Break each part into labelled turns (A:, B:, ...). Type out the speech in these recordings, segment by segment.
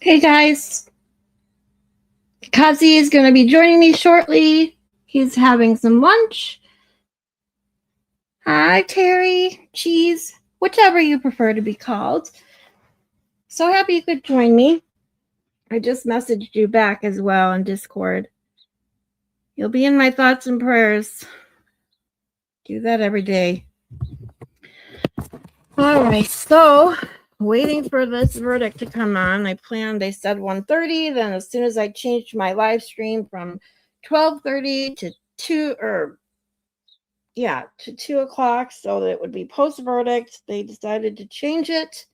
A: Hey guys, Kazi is going to be joining me shortly. He's having some lunch. Hi, Terry, Cheese, whichever you prefer to be called. So happy you could join me. I just messaged you back as well on Discord. You'll be in my thoughts and prayers. Do that every day. All right, so waiting for this verdict to come on. They said 1:30. Then as soon as I changed my live stream from 12:30 to 2 to 2 o'clock so that it would be post verdict, they decided to change it,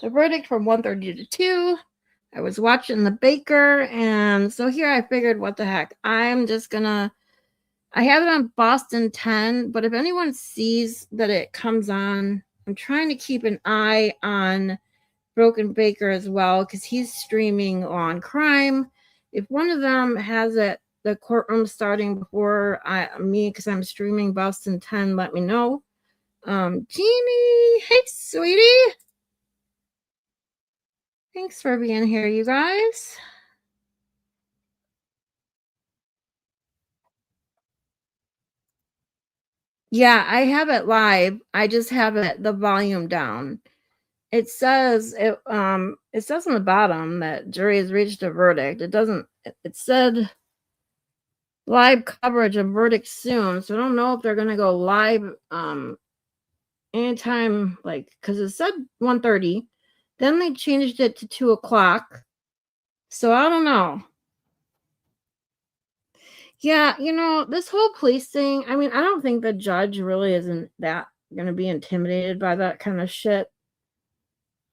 A: the verdict, from 1:30 to 2. I was watching the baker, and so here I figured, what the heck, I'm just gonna, I have it on Boston 10, but if anyone sees that it comes on, I'm trying to keep an eye on Broken Baker as well, because he's streaming on crime. If one of them has it, the courtroom starting before me, because I'm streaming Boston 10, let me know. Jeannie, hey sweetie, thanks for being here, you guys. Yeah, I have it live. I just have it the volume down. It says on the bottom that jury has reached a verdict. It doesn't. It said live coverage of verdict soon, so I don't know if they're gonna go live anytime, like, because it said 1:30, then they changed it to 2 o'clock, so I don't know. Yeah, this whole police thing, I mean, I don't think the judge really isn't that gonna be intimidated by that kind of shit.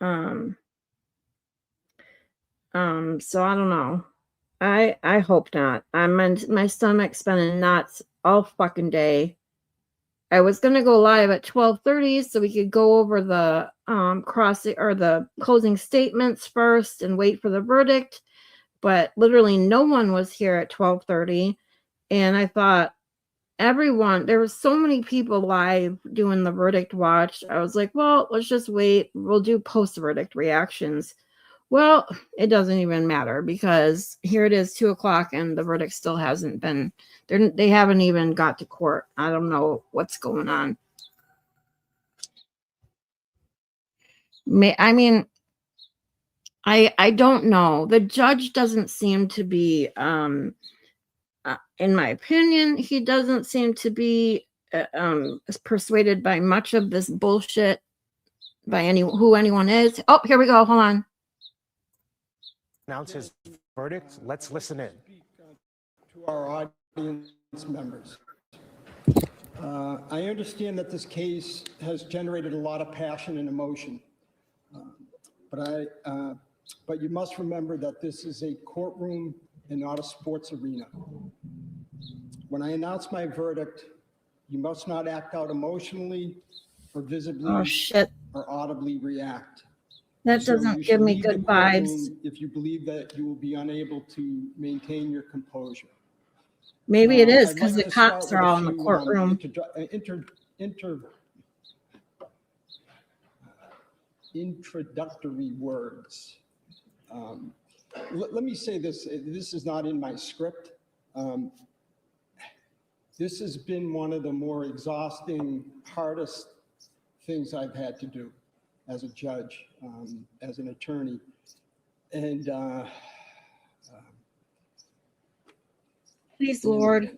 A: So I don't know. I hope not. My stomach's been nuts all fucking day. I was gonna go live at 12:30 so we could go over the the closing statements first and wait for the verdict, but literally no one was here at 12:30, and I thought there were so many people live doing the verdict watch. I was like, well, let's just wait. We'll do post verdict reactions. Well, it doesn't even matter, because here it is, 2 o'clock, and the verdict still hasn't been. They haven't even got to court. I don't know what's going on. I mean, I don't know. The judge doesn't seem to be, in my opinion, he doesn't seem to be persuaded by much of this bullshit by who anyone is. Oh, here we go. Hold on.
B: Announce his verdict. Let's listen in.
C: To our audience members. I understand that this case has generated a lot of passion and emotion, but you must remember that this is a courtroom and not a sports arena. When I announce my verdict, you must not act out emotionally or visibly or audibly react.
A: That doesn't give me good vibes.
C: If you believe that you will be unable to maintain your composure.
A: Maybe it is because the cops are all in the courtroom.
C: Introductory words. Let me say this. This is not in my script. This has been one of the more exhausting, hardest things I've had to do as a judge, as an attorney. And
A: please, Lord.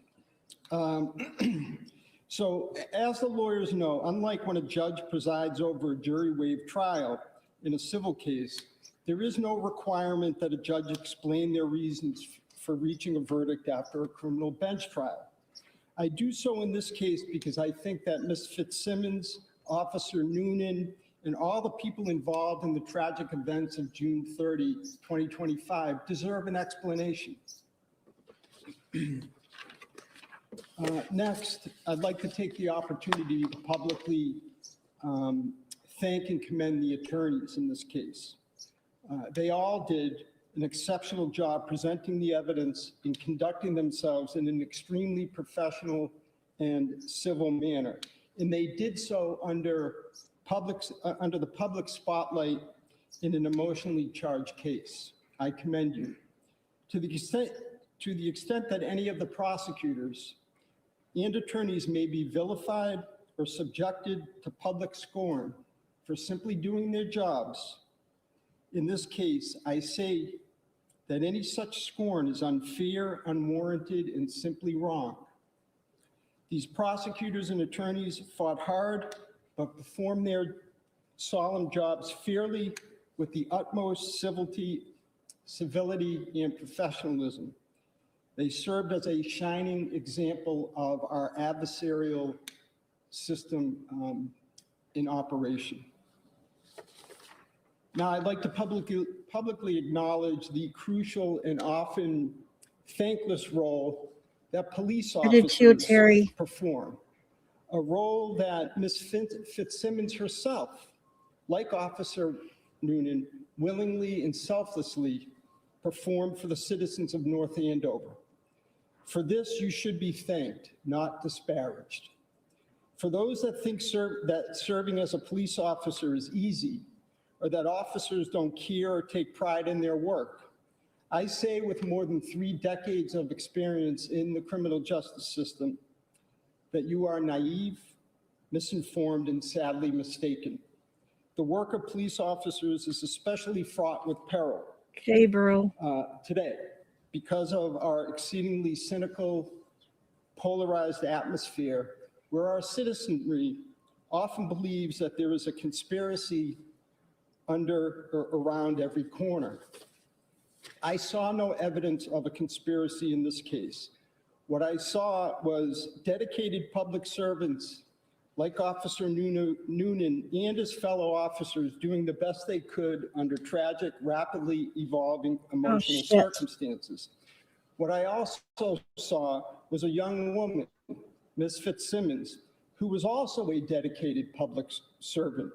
C: So as the lawyers know, unlike when a judge presides over a jury waived trial in a civil case, there is no requirement that a judge explain their reasons for reaching a verdict after a criminal bench trial. I do so in this case because I think that Ms. Fitzsimmons, Officer Noonan, and all the people involved in the tragic events of June 30, 2025 deserve an explanation. Next, I'd like to take the opportunity to publicly thank and commend the attorneys in this case. They all did an exceptional job presenting the evidence and conducting themselves in an extremely professional and civil manner. And they did so under the public spotlight in an emotionally charged case. I commend you. To the extent that any of the prosecutors and attorneys may be vilified or subjected to public scorn for simply doing their jobs, in this case, I say that any such scorn is unfair, unwarranted, and simply wrong. These prosecutors and attorneys fought hard, but performed their solemn jobs fairly with the utmost civility and professionalism. They served as a shining example of our adversarial system in operation. Now, I'd like to publicly acknowledge the crucial and often thankless role that police officers perform, a role that Ms. Fitzsimmons herself, like Officer Noonan, willingly and selflessly performed for the citizens of North Andover. For this, you should be thanked, not disparaged. For those that think that serving as a police officer is easy, or that officers don't care or take pride in their work, I say with more than 3 decades of experience in the criminal justice system that you are naive, misinformed, and sadly mistaken. The work of police officers is especially fraught with peril today because of our exceedingly cynical, polarized atmosphere where our citizenry often believes that there is a conspiracy under or around every corner. I saw no evidence of a conspiracy in this case. What I saw was dedicated public servants like Officer Noonan and his fellow officers doing the best they could under tragic, rapidly evolving emotional circumstances. What I also saw was a young woman, Ms. Fitzsimmons, who was also a dedicated public servant,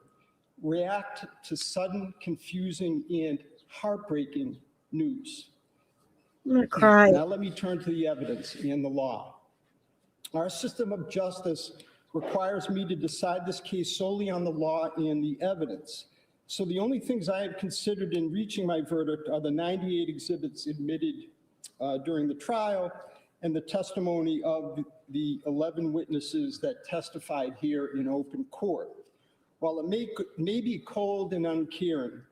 C: react to sudden, confusing, and heartbreaking news.
A: I'm gonna cry.
C: Now let me turn to the evidence and the law. Our system of justice requires me to decide this case solely on the law and the evidence. So the only things I had considered in reaching my verdict are the 98 exhibits admitted during the trial and the testimony of the 11 witnesses that testified here in open court. While it may be cold and uncaring,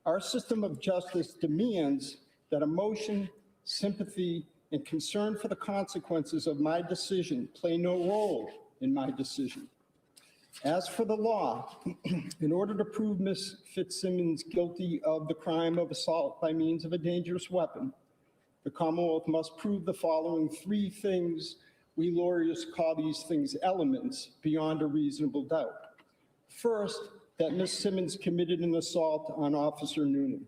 C: our system of justice demands that emotion, sympathy, and concern for the consequences of my decision play no role in my decision. As for the law, in order to prove Ms. Fitzsimmons guilty of the crime of assault by means of a dangerous weapon, the Commonwealth must prove the following 3 things. We lawyers call these things elements beyond a reasonable doubt. First, that Ms. Simmons committed an assault on Officer Noonan.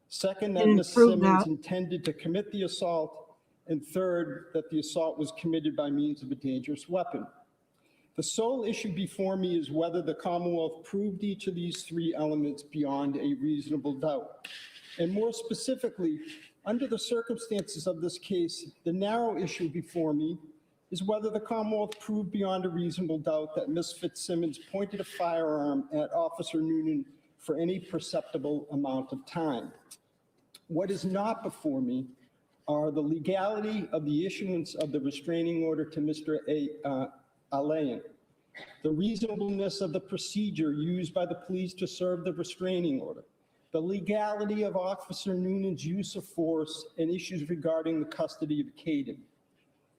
C: Second, that Ms. Simmons intended to commit the assault. And third, that the assault was committed by means of a dangerous weapon. The sole issue before me is whether the Commonwealth proved each of these 3 elements beyond a reasonable doubt. And more specifically, under the circumstances of this case, the narrow issue before me is whether the Commonwealth proved beyond a reasonable doubt that Ms. Fitzsimmons pointed a firearm at Officer Noonan for any perceptible amount of time. What is not before me are the legality of the issuance of the restraining order to Mr. Alayan, the reasonableness of the procedure used by the police to serve the restraining order, the legality of Officer Noonan's use of force, and issues regarding the custody of Caden.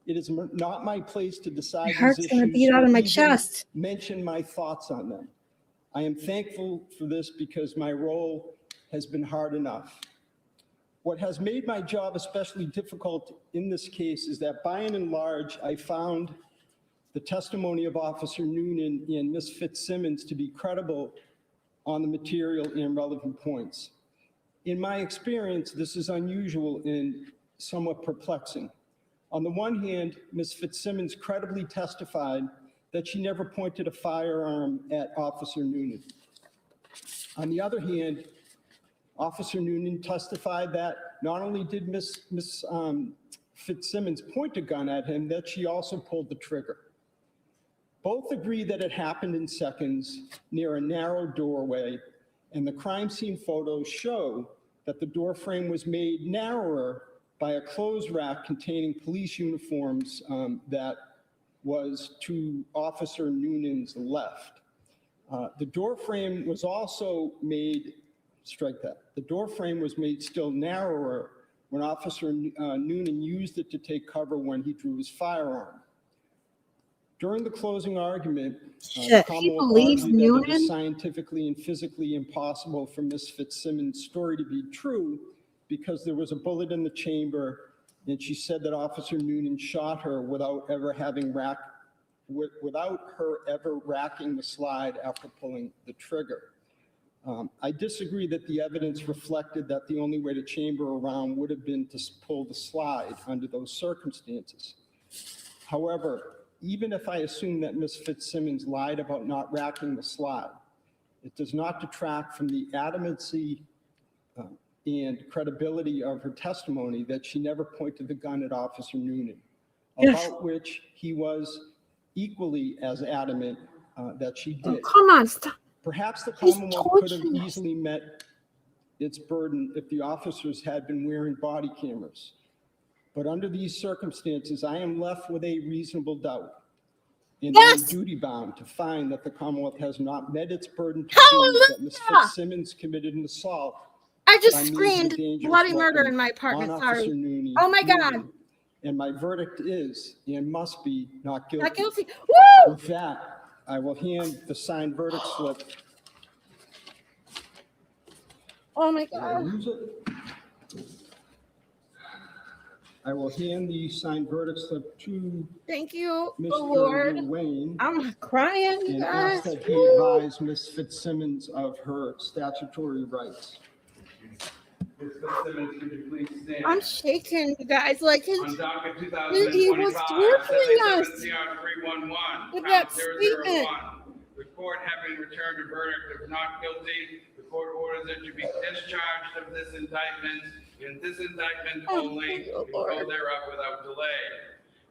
C: It is not my place to decide these issues.
A: My heart's gonna beat out of my chest.
C: Mention my thoughts on them. I am thankful for this because my role has been hard enough. What has made my job especially difficult in this case is that by and large, I found the testimony of Officer Noonan and Ms. Fitzsimmons to be credible on the material and relevant points. In my experience, this is unusual and somewhat perplexing. On the one hand, Ms. Fitzsimmons credibly testified that she never pointed a firearm at Officer Noonan. On the other hand, Officer Noonan testified that not only did Ms. Fitzsimmons point a gun at him, that she also pulled the trigger. Both agree that it happened in seconds near a narrow doorway, and the crime scene photos show that the door frame was made narrower by a clothes rack containing police uniforms that was to Officer Noonan's left. The door frame was also made, strike that, the door frame was made still narrower when Officer Noonan used it to take cover when he drew his firearm. During the closing argument, the
A: Shit, he
C: Commonwealth
A: believes
C: argued that it
A: Noonan?
C: is scientifically and physically impossible for Ms. Fitzsimmons' story to be true because there was a bullet in the chamber, and she said that Officer Noonan shot her without her ever racking the slide after pulling the trigger. I disagree that the evidence reflected that the only way to chamber a round would have been to pull the slide under those circumstances. However, even if I assume that Ms. Fitzsimmons lied about not racking the slide, it does not detract from the adamancy and credibility of her testimony that she never pointed the gun at Officer Noonan, about which he was equally as adamant that she did.
A: Oh, come on, stop.
C: Perhaps the
A: He's
C: Commonwealth could have
A: torturing us.
C: easily met its burden if the officers had been wearing body cameras. But under these circumstances, I am left with a reasonable doubt. And I am
A: Yes!
C: duty-bound to find that the Commonwealth has not met its burden to
A: Hallelujah!
C: prove that Ms. Fitzsimmons committed an assault
A: I just
C: by means of a
A: screamed
C: dangerous
A: bloody murder
C: weapon
A: in my
C: on
A: apartment.
C: Officer
A: Sorry.
C: Noonan.
A: Oh my God.
C: And my verdict is and must be not
A: Not
C: guilty.
A: guilty. Woo!
C: With that, I will hand the signed verdict slip.
A: Oh my
C: Did I
A: God.
C: lose it? I will hand the signed verdict slip to
A: Thank you, the
C: Mr.
A: Lord.
C: Wayne
A: I'm crying, you
C: and
A: guys.
C: ask that he
A: Woo!
C: advise Ms. Fitzsimmons of her statutory rights.
D: Ms. Fitzsimmons, could you please stand?
A: I'm shaking, you guys. Like his,
D: On docket
A: he
D: 2025,
A: was torturing us
D: 77 CR 311,
A: with
D: count
A: that
D: 001.
A: statement.
D: The court having returned a verdict of not guilty, the court orders it to be discharged of this indictment and this indictment
A: Oh,
D: only,
A: thank you,
D: and go
A: Lord.
D: thereof without delay.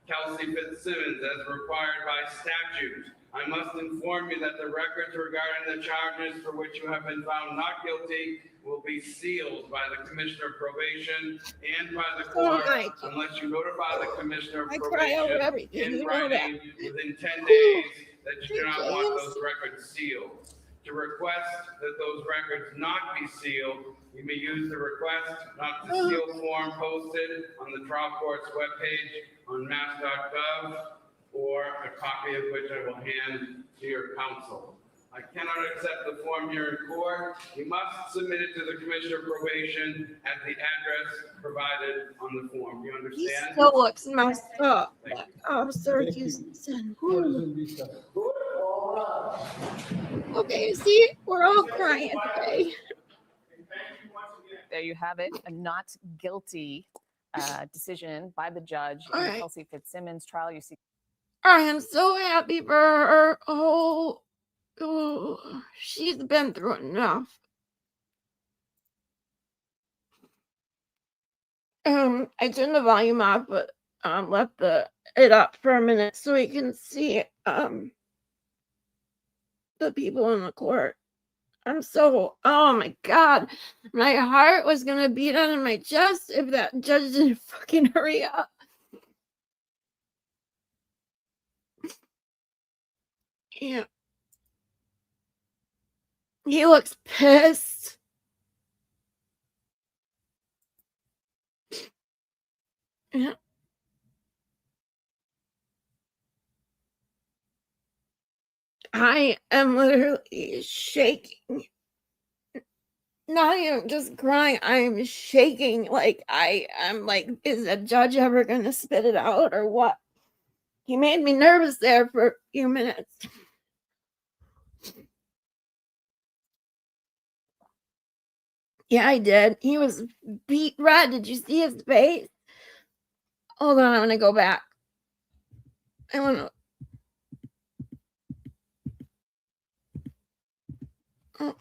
D: Kelsey Fitzsimmons, as required by statute, I must inform you that the records regarding the charges for which you have been found not guilty will be sealed by the Commissioner of Probation and by the
A: Oh
D: court
A: my God.
D: unless you notify the Commissioner of
A: I cry over
D: Probation
A: everything.
D: in
A: You know that.
D: writing within 10 days that you do
A: Thank
D: not
A: you,
D: want
A: James.
D: those records sealed. To request that those records not be sealed, you may use the request not to seal form posted on the trial court's webpage on mass.gov, or a copy of which I will hand to your counsel. I cannot accept the form here in court. You must submit it to the Commissioner of Probation at the address provided on the form. You
A: He
D: understand?
A: still looks messed up.
D: Thank you.
A: Officer
C: Thank you.
A: Houston.
C: Court is
A: Woo.
C: in recess.
A: Okay, see, we're all crying today.
E: There you have it, a not guilty decision by the judge
A: All
E: in
A: right.
E: Kelsey Fitzsimmons trial. You see
A: I am so happy for her. Oh, she's been through enough. I turned the volume off, but left it up for a minute so we can see the people in the court. I'm so, oh my God, my heart was gonna beat out of my chest if that judge didn't fucking hurry up. Yeah. He looks pissed. Yeah. I am literally shaking. Not even just crying, I am shaking. Like I'm like, is the judge ever gonna spit it out or what? He made me nervous there for a few minutes. Yeah, I did. He was beat red. Did you see his face? Hold on, I'm gonna go back. I wanna. Oh.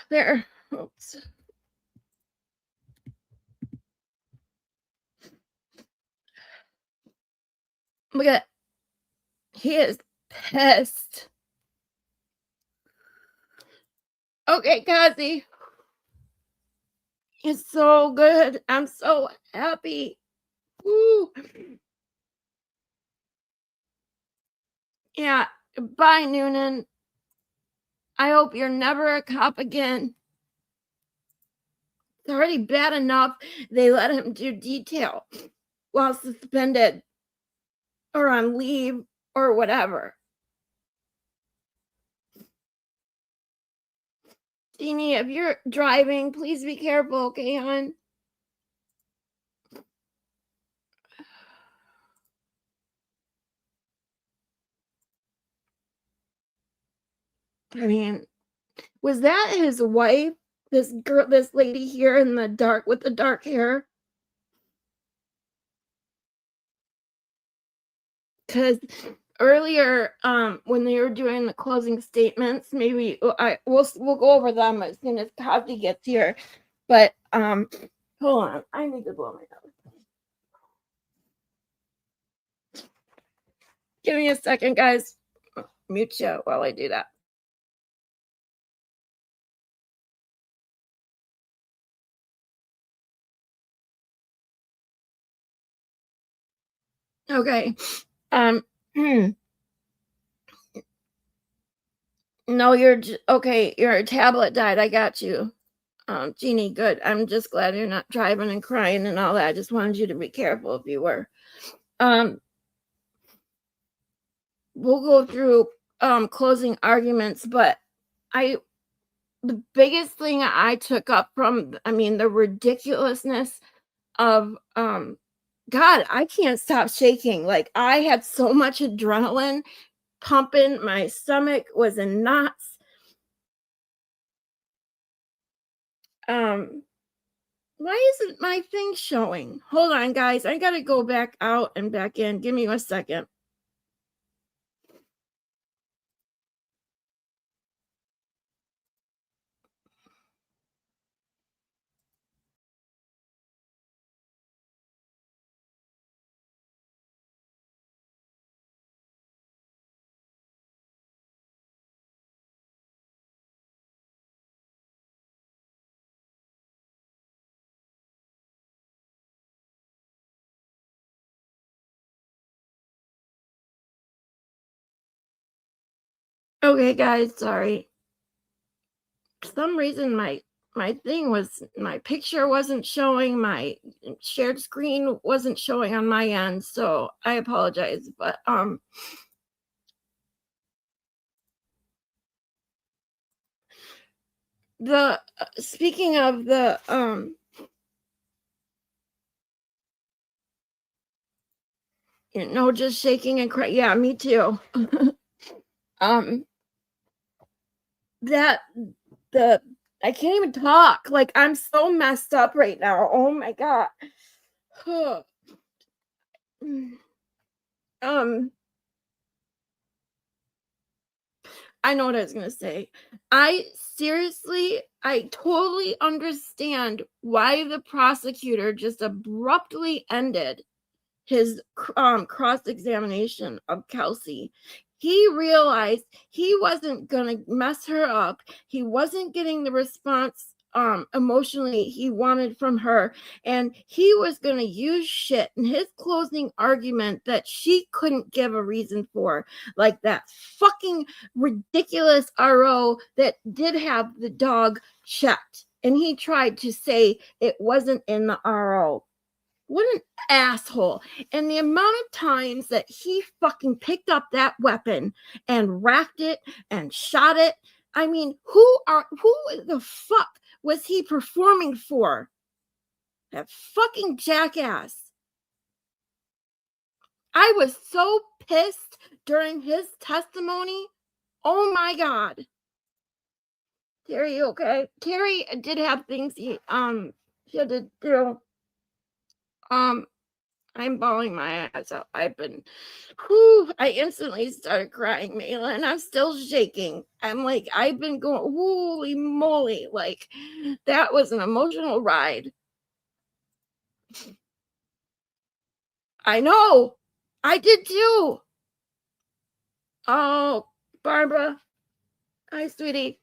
A: There. Oops. Look at. He is pissed. Okay, Cosy. It's so good. I'm so happy. Woo. Yeah. Bye, Noonan. I hope you're never a cop again. It's already bad enough they let him do detail while suspended or on leave or whatever. Jeannie, if you're driving, please be careful, okay, hon? I mean, was that his wife? This girl, this lady here in the dark with the dark hair? Because earlier, when they were doing the closing statements, maybe we'll go over them as soon as Cosy gets here. But hold on, I need to blow my nose. Give me a second, guys. Mute you while I do that. Okay. No, okay. Your tablet died. I got you. Jeannie, good. I'm just glad you're not driving and crying and all that. I just wanted you to be careful if you were. We'll go through closing arguments, but the biggest thing I took up from, the ridiculousness of God, I can't stop shaking. Like, I had so much adrenaline pumping, my stomach was in knots. Why isn't my thing showing? Hold on, guys. I gotta go back out and back in. Give me a second. Okay, guys, sorry. For some reason my thing was, my picture wasn't showing, my shared screen wasn't showing on my end, so I apologize. But the speaking of the just shaking and crying. Yeah, me too. That I can't even talk. Like, I'm so messed up right now. Oh my God. I know what I was gonna say. I totally understand why the prosecutor just abruptly ended his cross-examination of Kelsey. He realized he wasn't gonna mess her up. He wasn't getting the response emotionally he wanted from her, and he was gonna use shit in his closing argument that she couldn't give a reason for, like that fucking ridiculous RO that did have the dog checked, and he tried to say it wasn't in the RO. What an asshole. And the amount of times that he fucking picked up that weapon and racked it and shot it. I mean, who the fuck was he performing for? That fucking jackass. I was so pissed during his testimony. Oh my God. Terry, okay? Terry did have things he had to do. I'm bawling my eyes out. I instantly started crying, Mela, and I'm still shaking. I'm like, I've been going, holy moly. Like, that was an emotional ride. I know. I did too. Oh, Barbara. Hi, sweetie.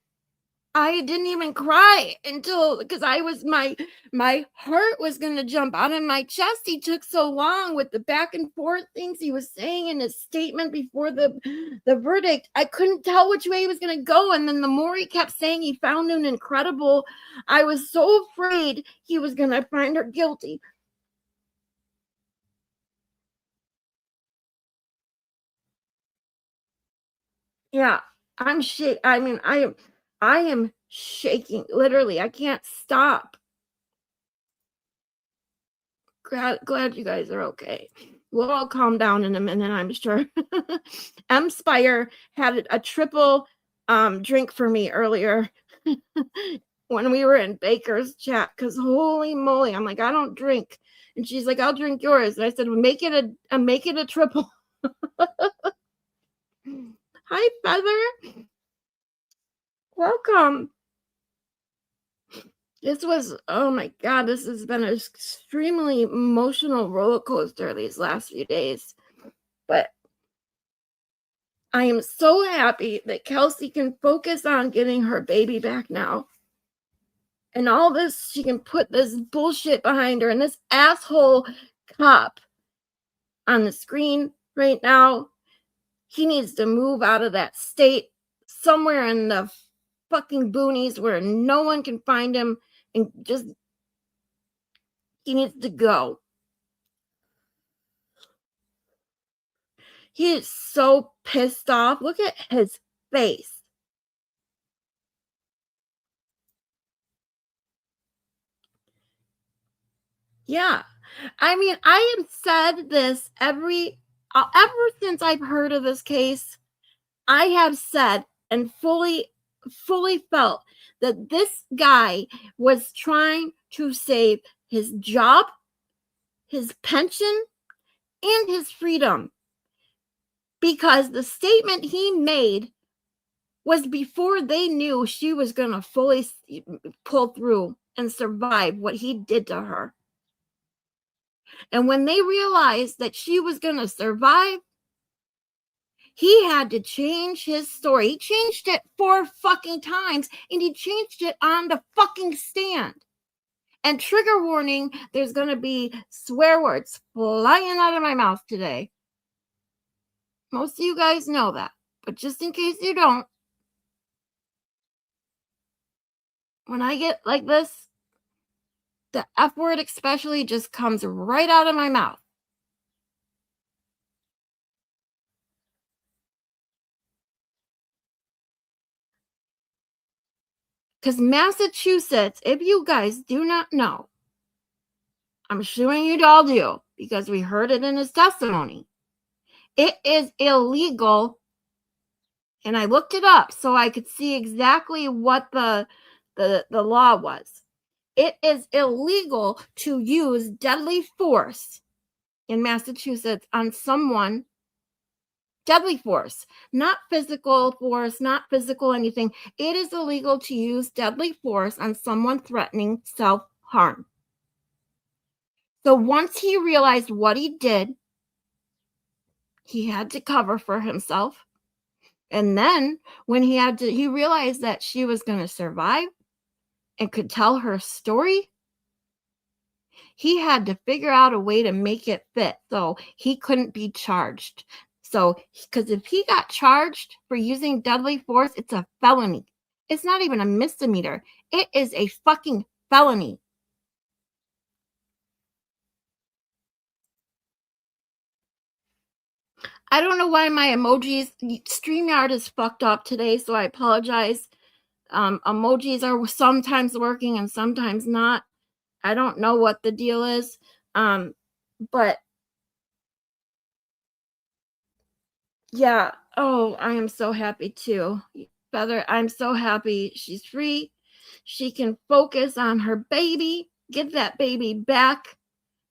A: I didn't even cry until, because my heart was going to jump out of my chest. He took so long with the back and forth things he was saying in his statement before the verdict. I couldn't tell which way he was going to go. And then the more he kept saying he found him incredible, I was so afraid he was going to find her guilty. Yeah, I'm shit. I mean, I am shaking. Literally, I can't stop. Glad you guys are okay. We'll all calm down in a minute, I'm sure. M Spire had a triple drink for me earlier when we were in Baker's chat, because holy moly, I'm like, I don't drink. And she's like, I'll drink yours. And I said, well, make it a triple. Hi, Feather. Welcome. This was, oh my God, this has been an extremely emotional roller coaster these last few days. But I am so happy that Kelsey can focus on getting her baby back now. And all this, she can put this bullshit behind her, and this asshole cop on the screen right now, he needs to move out of that state somewhere in the fucking boonies where no one can find him, and just, he needs to go. He is so pissed off. Look at his face. Yeah. I mean, I have said this ever since I've heard of this case. I have said and fully felt that this guy was trying to save his job, his pension, and his freedom, because the statement he made was before they knew she was going to fully pull through and survive what he did to her. And when they realized that she was going to survive, he had to change his story. He changed it 4 fucking times, and he changed it on the fucking stand. And trigger warning, there's going to be swear words flying out of my mouth today. Most of you guys know that, but just in case you don't, when I get like this, the F word especially just comes right out of my mouth. Because Massachusetts, if you guys do not know, I'm assuming you all do, because we heard it in his testimony, it is illegal, and I looked it up so I could see exactly what the law was. It is illegal to use deadly force in Massachusetts on someone. Deadly force, not physical force, not physical anything. It is illegal to use deadly force on someone threatening self-harm. So once he realized what he did, he had to cover for himself. And then when he realized that she was going to survive and could tell her story, he had to figure out a way to make it fit so he couldn't be charged. So, because if he got charged for using deadly force, it's a felony. It's not even a misdemeanor. It is a fucking felony. I don't know why my emojis, StreamYard is fucked up today, so I apologize. Emojis are sometimes working and sometimes not. I don't know what the deal is. But yeah, oh, I am so happy too. Feather, I'm so happy she's free. She can focus on her baby, get that baby back.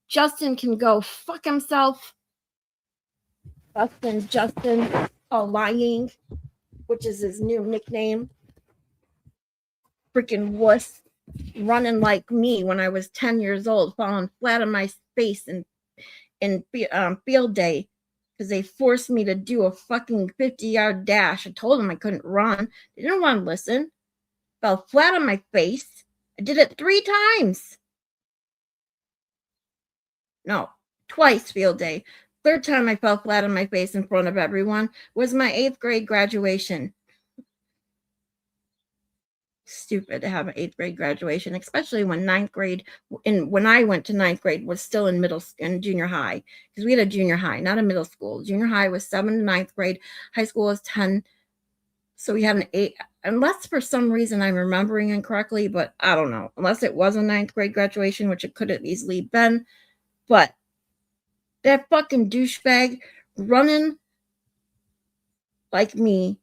A: Justin can go fuck himself. Justin lying, which is his new nickname. Freaking wuss, running like me when I was 10 years old, falling flat on my face in field day because they forced me to do a fucking 50-yard dash. I told them I couldn't run. They didn't want to listen. fell flat on my face. I did it 3 times. No, twice field day. 3rd time I fell flat on my face in front of everyone was my 8th grade graduation. Stupid to have an 8th grade graduation, especially when 9th grade, when I went to 9th grade, was still in junior high, because we had a junior high, not a middle school. Junior high was 7 to 9th grade. High school was 10. So we had an 8, unless for some reason I'm remembering incorrectly, but I don't know. Unless it was a 9th grade graduation, which it could have easily been. But that fucking douchebag running like me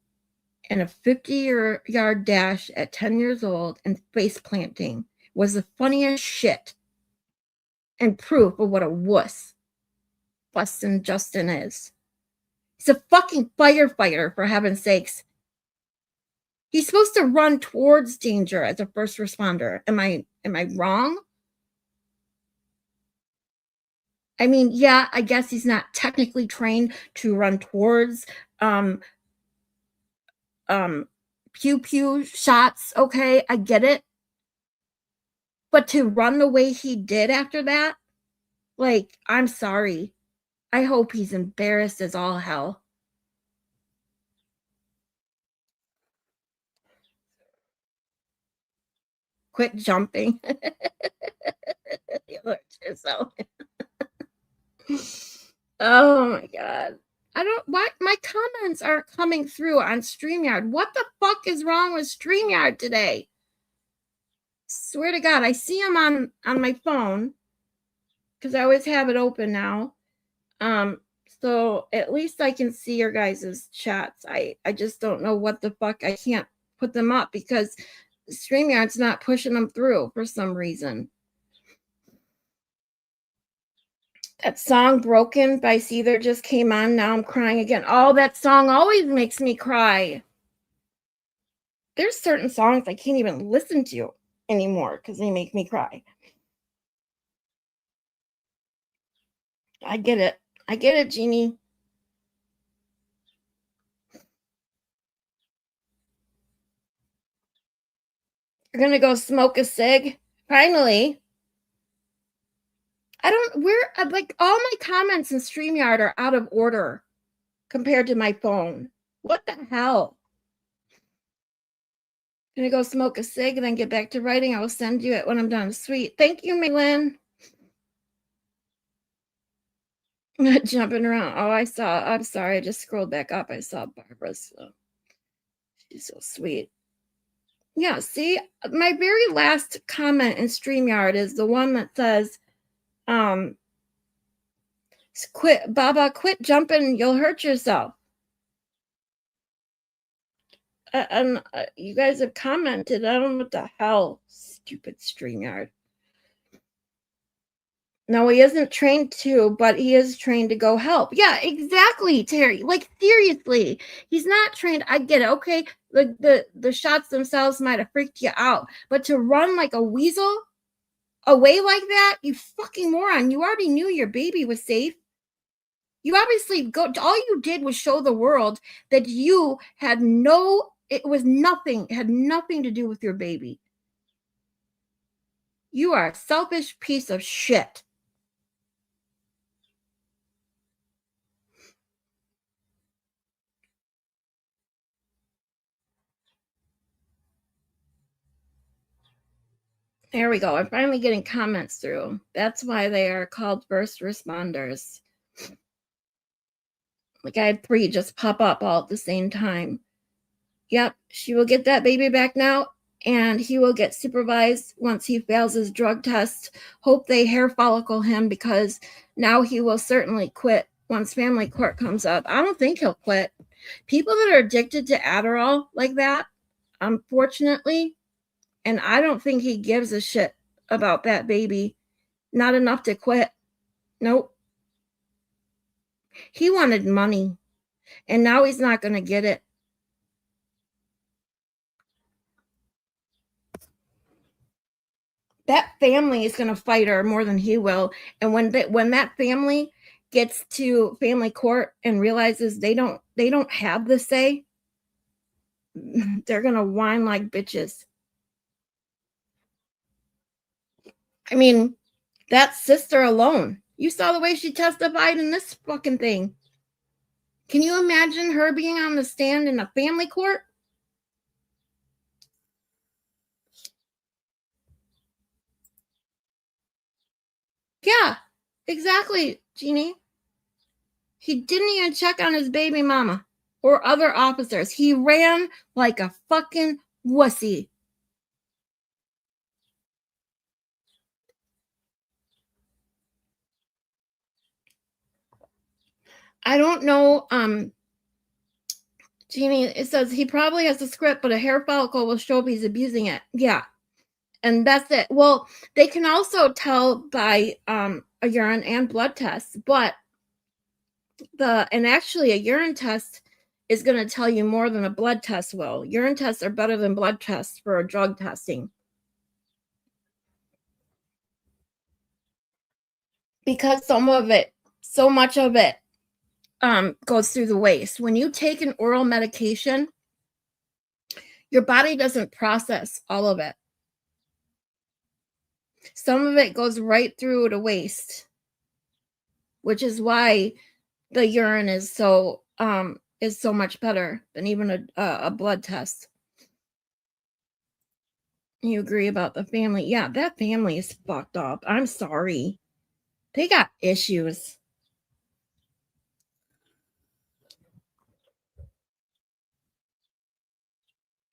A: in a 50-yard dash at 10 years old and face planting was the funniest shit and proof of what a wuss Bustin' Justin is. He's a fucking firefighter, for heaven's sakes. He's supposed to run towards danger as a first responder. Am I wrong? I mean, yeah, I guess he's not technically trained to run towards pew pew shots. Okay, I get it. But to run the way he did after that, like, I'm sorry. I hope he's embarrassed as all hell. Quit jumping. You hurt yourself. Oh my God. Why my comments aren't coming through on StreamYard. What the fuck is wrong with StreamYard today? Swear to God, I see them on my phone because I always have it open now. So at least I can see your guys' chats. I just don't know what the fuck. I can't put them up because StreamYard's not pushing them through for some reason. That song Broken by Seether just came on. Now I'm crying again. Oh, that song always makes me cry. There's certain songs I can't even listen to anymore because they make me cry. I get it. I get it, Jeannie. You're going to go smoke a cig? Finally. Like, all my comments in StreamYard are out of order compared to my phone. What the hell? Gonna go smoke a cig and then get back to writing. I will send you it when I'm done. Sweet. Thank you, Maylin. Jumping around. Oh, I'm sorry. I just scrolled back up. I saw Barbara's. So she's so sweet. Yeah, see, my very last comment in StreamYard is the one that says, quit jumping, you'll hurt yourself. And you guys have commented. I don't know what the hell. Stupid StreamYard. No, he isn't trained to, but he is trained to go help. Yeah, exactly, Terry. Like, seriously. He's not trained. I get it. Okay, the shots themselves might have freaked you out. But to run like a weasel away like that, you fucking moron. You already knew your baby was safe. You obviously all you did was show the world that you had it had nothing to do with your baby. You are a selfish piece of shit. There we go. I'm finally getting comments through. That's why they are called first responders. Like, I had 3 just pop up all at the same time. Yep, she will get that baby back now, and he will get supervised once he fails his drug test. Hope they hair follicle him, because now he will certainly quit once family court comes up. I don't think he'll quit. People that are addicted to Adderall like that, unfortunately, and I don't think he gives a shit about that baby. Not enough to quit. Nope. He wanted money, and now he's not going to get it. That family is going to fight her more than he will. And when that family gets to family court and realizes they don't have the say, they're going to whine like bitches. I mean, that sister alone. You saw the way she testified in this fucking thing. Can you imagine her being on the stand in a family court? Yeah, exactly, Jeannie. He didn't even check on his baby mama or other officers. He ran like a fucking wussy. I don't know, Jeannie, it says he probably has a script, but a hair follicle will show if he's abusing it. Yeah. And that's it. Well, they can also tell by a urine and blood test, but actually a urine test is going to tell you more than a blood test will. Urine tests are better than blood tests for drug testing. Because so much of it goes through the waste. When you take an oral medication, your body doesn't process all of it. Some of it goes right through to waste, which is why the urine is so much better than even a blood test. You agree about the family? Yeah, that family is fucked up. I'm sorry. They got issues.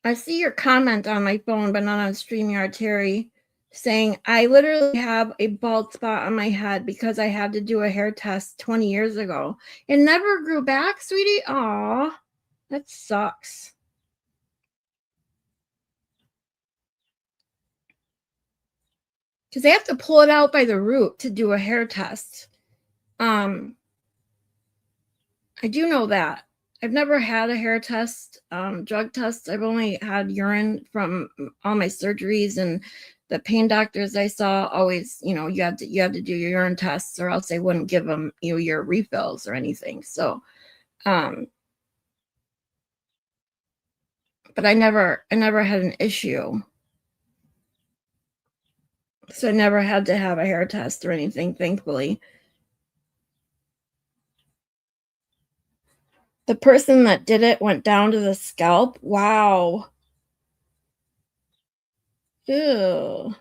A: I see your comment on my phone, but not on StreamYard, Terry, saying, I literally have a bald spot on my head because I had to do a hair test 20 years ago. It never grew back, sweetie? Aw, that sucks. Because they have to pull it out by the root to do a hair test. I do know that. I've never had a hair test, drug test. I've only had urine from all my surgeries, and the pain doctors I saw always, you have to do your urine tests, or else they wouldn't give them your refills or anything. So, but I never had an issue. So I never had to have a hair test or anything, thankfully. The person that did it went down to the scalp. Wow. Ew.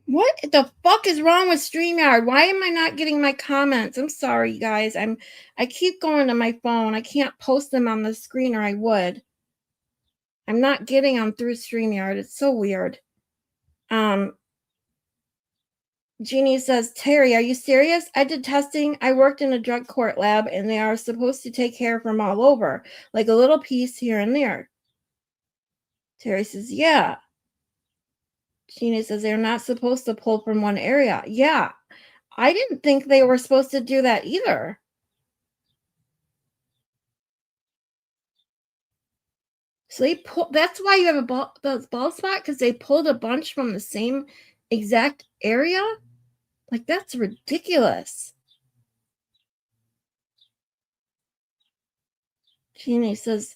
A: What the fuck is wrong with StreamYard? Why am I not getting my comments? I'm sorry, you guys. I keep going to my phone. I can't post them on the screen, or I would. I'm not getting them through StreamYard. It's so weird. Jeannie says, Terry, are you serious? I did testing. I worked in a drug court lab, and they are supposed to take hair from all over, like a little piece here and there. Terry says, yeah. Jeannie says, they're not supposed to pull from one area. Yeah. I didn't think they were supposed to do that either. So that's why you have a bald spot, because they pulled a bunch from the same exact area. Like, that's ridiculous. Jeannie says,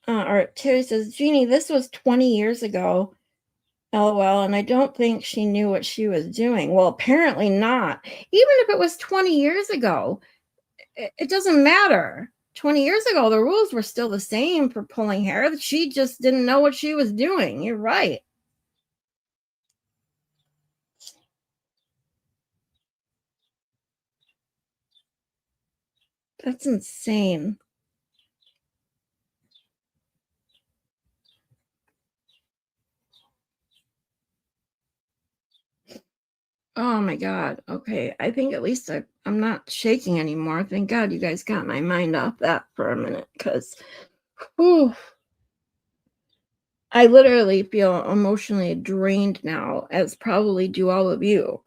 A: or Terry says, Jeannie, this was 20 years ago. LOL, and I don't think she knew what she was doing. Well, apparently not. Even if it was 20 years ago, it doesn't matter. 20 years ago, the rules were still the same for pulling hair. She just didn't know what she was doing. You're right. That's insane. Oh my God. Okay. I think at least I'm not shaking anymore. Thank God you guys got my mind off that for a minute, because I literally feel emotionally drained now, as probably do all of you.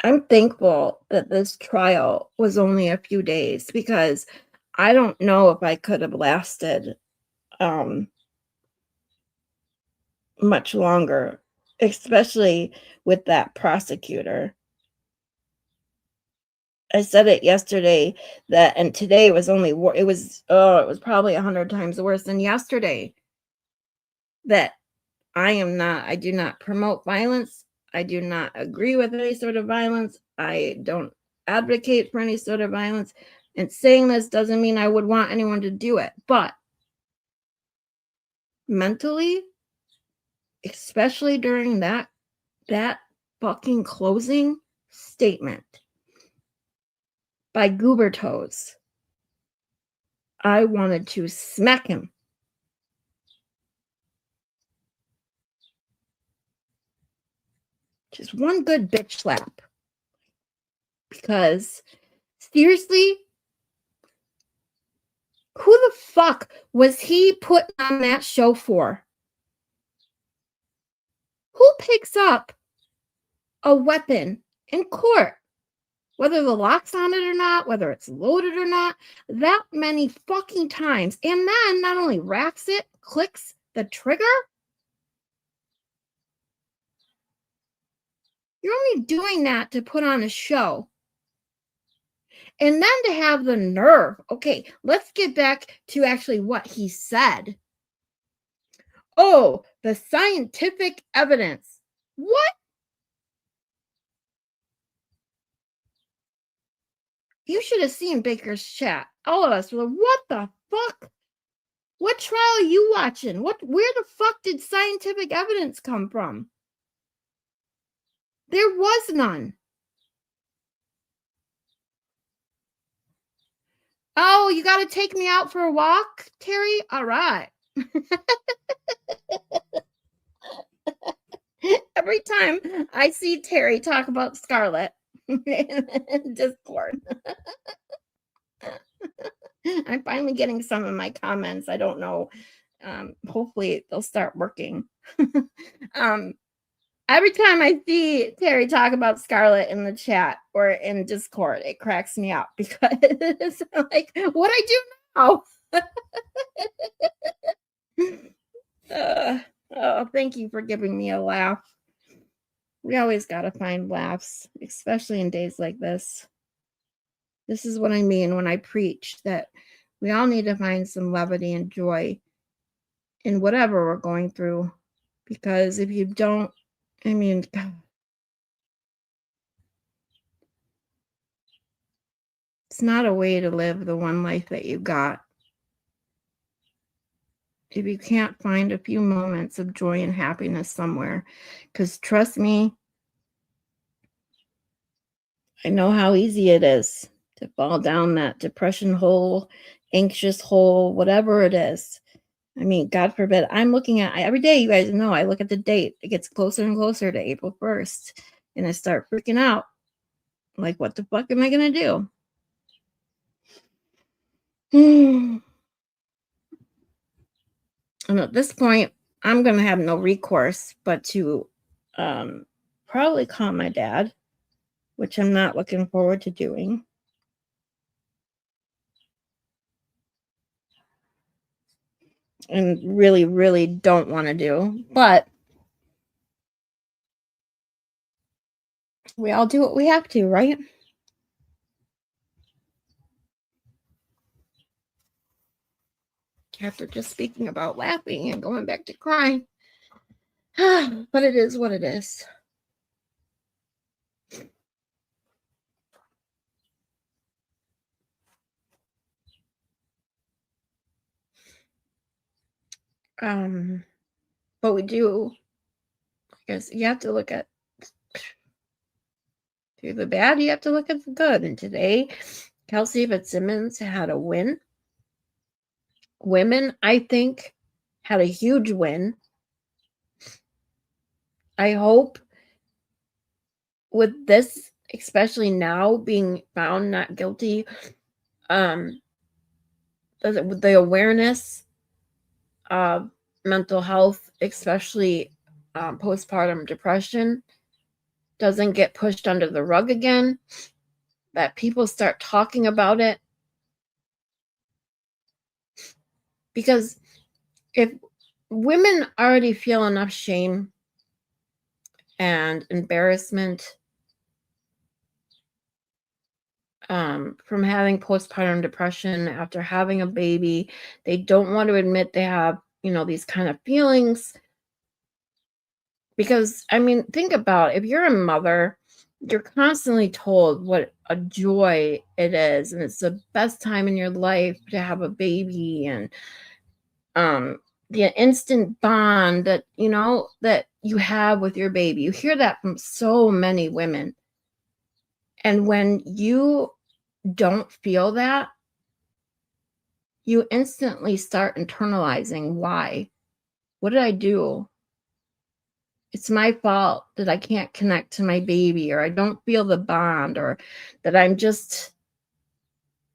A: I'm thankful that this trial was only a few days, because I don't know if I could have lasted much longer, especially with that prosecutor. I said it yesterday and today was only it was probably 100 times worse than yesterday. that I do not promote violence. I do not agree with any sort of violence. I don't advocate for any sort of violence. And saying this doesn't mean I would want anyone to do it. But mentally, especially during that fucking closing statement by Goobertoes, I wanted to smack him. Just one good bitch slap. Because, seriously, who the fuck was he put on that show for? Who picks up a weapon in court, whether the lock's on it or not, whether it's loaded or not, that many fucking times, and then not only racks it, clicks the trigger? You're only doing that to put on a show. And then to have the nerve. Okay, let's get back to actually what he said. Oh, the scientific evidence. What? You should have seen Baker's chat. All of us were like, what the fuck? What trial are you watching? Where the fuck did scientific evidence come from? There was none. Oh, you got to take me out for a walk, Terry? All right. Every time I see Terry talk about Scarlett in Discord, I'm finally getting some of my comments. I don't know. Hopefully they'll start working. Every time I see Terry talk about Scarlett in the chat or in Discord, it cracks me up because it's like, what I do now? Oh, thank you for giving me a laugh. We always got to find laughs, especially in days like this. This is what I mean when I preach that we all need to find some levity and joy in whatever we're going through. Because if you don't, I mean, God, it's not a way to live the one life that you got. If you can't find a few moments of joy and happiness somewhere, because trust me, I know how easy it is to fall down that depression hole, anxious hole, whatever it is. I mean, God forbid, I'm looking at every day, you guys know, I look at the date. It gets closer and closer to April 1st, and I start freaking out. Like, what the fuck am I going to do? And at this point, I'm going to have no recourse but to probably call my dad, which I'm not looking forward to doing. And really, really don't want to do. But we all do what we have to, right? After just speaking about laughing and going back to crying. But it is what it is. But we do, I guess you have to look at through the bad, you have to look at the good. And today, Kelsey Fitzsimmons had a win. Women, I think, had a huge win. I hope with this, especially now being found not guilty, with the awareness of mental health, especially postpartum depression, doesn't get pushed under the rug again, that people start talking about it. Because if women already feel enough shame and embarrassment from having postpartum depression after having a baby, they don't want to admit they have these kind of feelings. Because, I mean, think about it. If you're a mother, you're constantly told what a joy it is, and it's the best time in your life to have a baby, and the instant bond that that you have with your baby. You hear that from so many women. And when you don't feel that, you instantly start internalizing why. What did I do? It's my fault that I can't connect to my baby, or I don't feel the bond, or that I'm just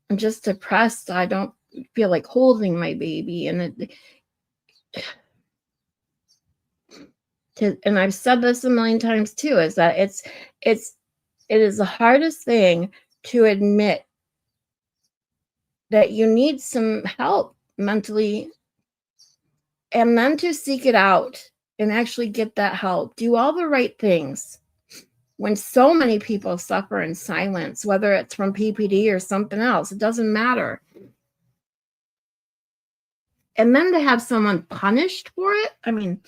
A: depressed. I don't feel like holding my baby. And and I've said this a million times too, is that it is the hardest thing to admit that you need some help mentally, and then to seek it out and actually get that help. Do all the right things when so many people suffer in silence, whether it's from PPD or something else. It doesn't matter. And then to have someone punished for it, I mean,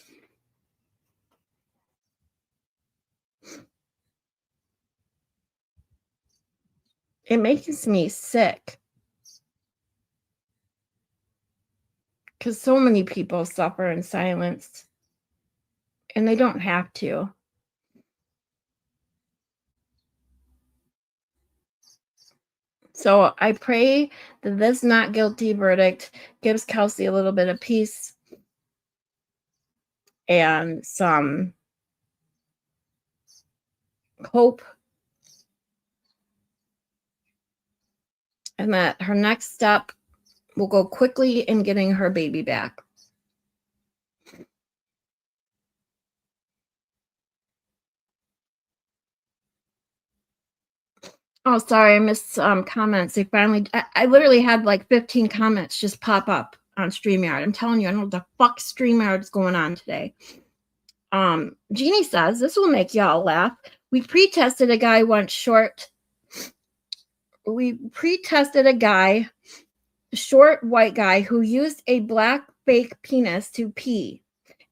A: it makes me sick. Because so many people suffer in silence, and they don't have to. So I pray that this not guilty verdict gives Kelsey a little bit of peace and some hope, and that her next step will go quickly in getting her baby back. Oh, sorry, I missed some comments. They finally, I literally had like 15 comments just pop up on StreamYard. I'm telling you, I don't know what the fuck StreamYard is going on today. Jeannie says, this will make y'all laugh. We pre-tested a guy once short. We pre-tested a guy, short white guy, who used a black fake penis to pee.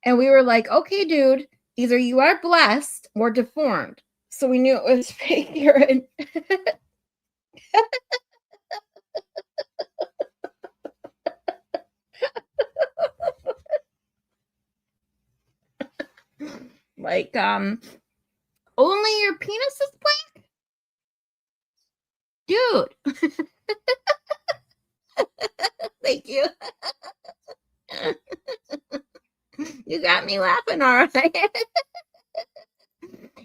A: And we were like, okay, dude, either you are blessed or deformed. So we knew it was fake urine. Like, only your penis is black? Dude. Thank you. You got me laughing, all right.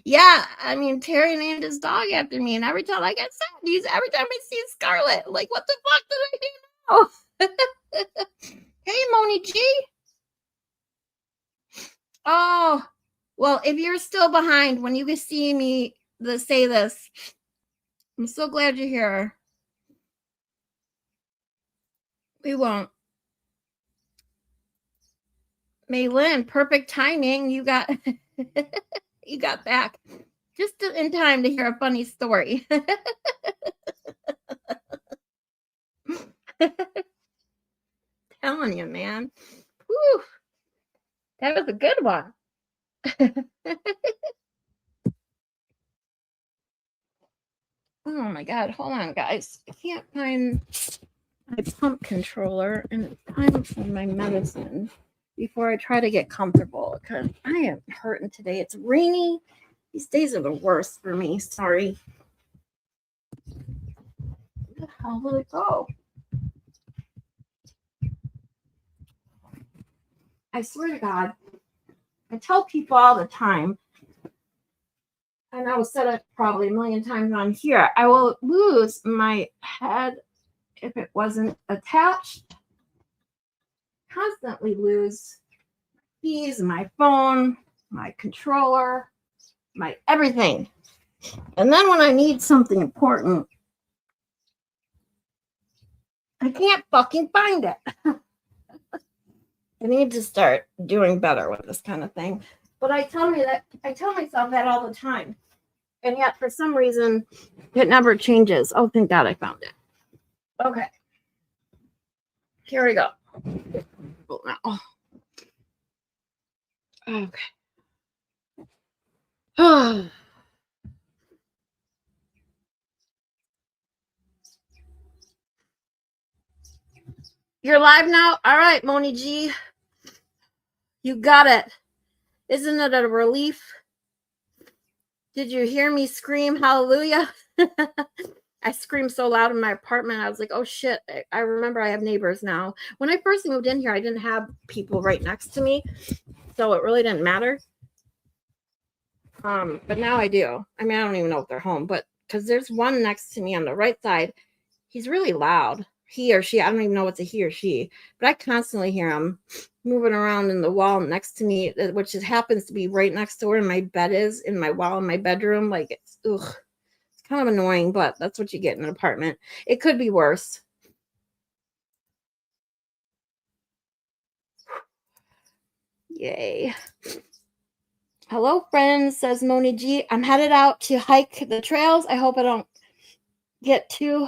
A: Yeah, I mean, Terry named his dog after me, and every time I get sad, every time I see Scarlet, like, what the fuck did I do? Hey, Moni G. Oh, well, if you're still behind when you can see me say this, I'm so glad you're here. We won't. Maylin, perfect timing. You got you got back just in time to hear a funny story. Telling you, man. Whew. That was a good one. Oh my God. Hold on, guys. I can't find my pump controller, and it's time for my medicine before I try to get comfortable, because I am hurting today. It's rainy. These days are the worst for me. Sorry. Where the hell did it go? I swear to God, I tell people all the time, and I will say it probably a million times on here, I will lose my head if it wasn't attached. Constantly lose keys, my phone, my controller, my everything. And then when I need something important, I can't fucking find it. I need to start doing better with this kind of thing. But I tell myself that all the time. And yet for some reason it never changes. Oh, thank God I found it. Okay. Here we go. Now. Okay. You're live now? All right, Moni G. You got it. Isn't it a relief? Did you hear me scream hallelujah? I screamed so loud in my apartment. I was like, oh shit. I remember I have neighbors now. When I first moved in here, I didn't have people right next to me. So it really didn't matter. But now I do. I mean, I don't even know if they're home, but because there's one next to me on the right side. He's really loud. He or she, I don't even know what's a he or she, but I constantly hear him moving around in the wall next to me, which happens to be right next to where my bed is, in my wall in my bedroom. Like it's kind of annoying, but that's what you get in an apartment. It could be worse. Yay. Hello, friends, says Moni G. I'm headed out to hike the trails. I hope I don't get too,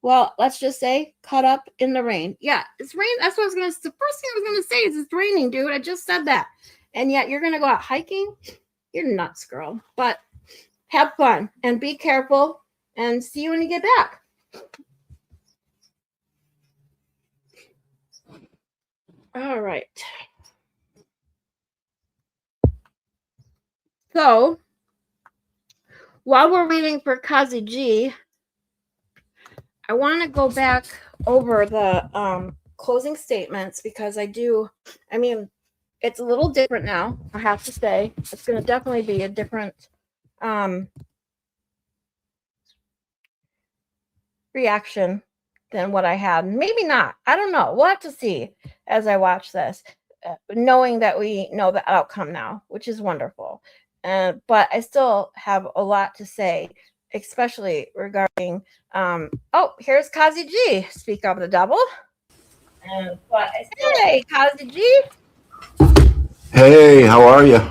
A: well, let's just say caught up in the rain. Yeah, it's rain. That's what I was going to, the first thing I was going to say is it's raining, dude. I just said that. And yet you're going to go out hiking? You're nuts, girl. But have fun and be careful and see you when you get back. All right. So while we're waiting for CossyG, I want to go back over the closing statements because I mean, it's a little different now, I have to say. It's going to definitely be a different reaction than what I had. Maybe not. I don't know. We'll have to see as I watch this, knowing that we know the outcome now, which is wonderful. But I still have a lot to say, especially regarding, oh, here's CossyG. Speak of the devil. But I still, hey, CossyG.
F: Hey, how are you?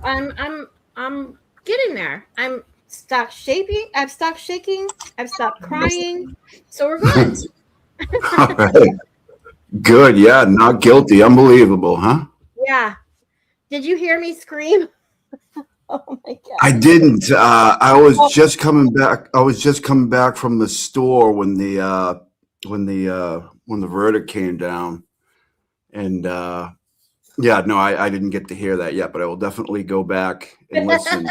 A: I'm getting there. I'm stopped shaking. I've stopped shaking. I've stopped crying. So we're good.
F: All right. Good. Yeah, not guilty. Unbelievable, huh?
A: Yeah. Did you hear me scream? Oh my god.
F: I didn't. I was just coming back. I was just coming back from the store when the verdict came down, and yeah, no, I didn't get to hear that yet, but I will definitely go back and listen.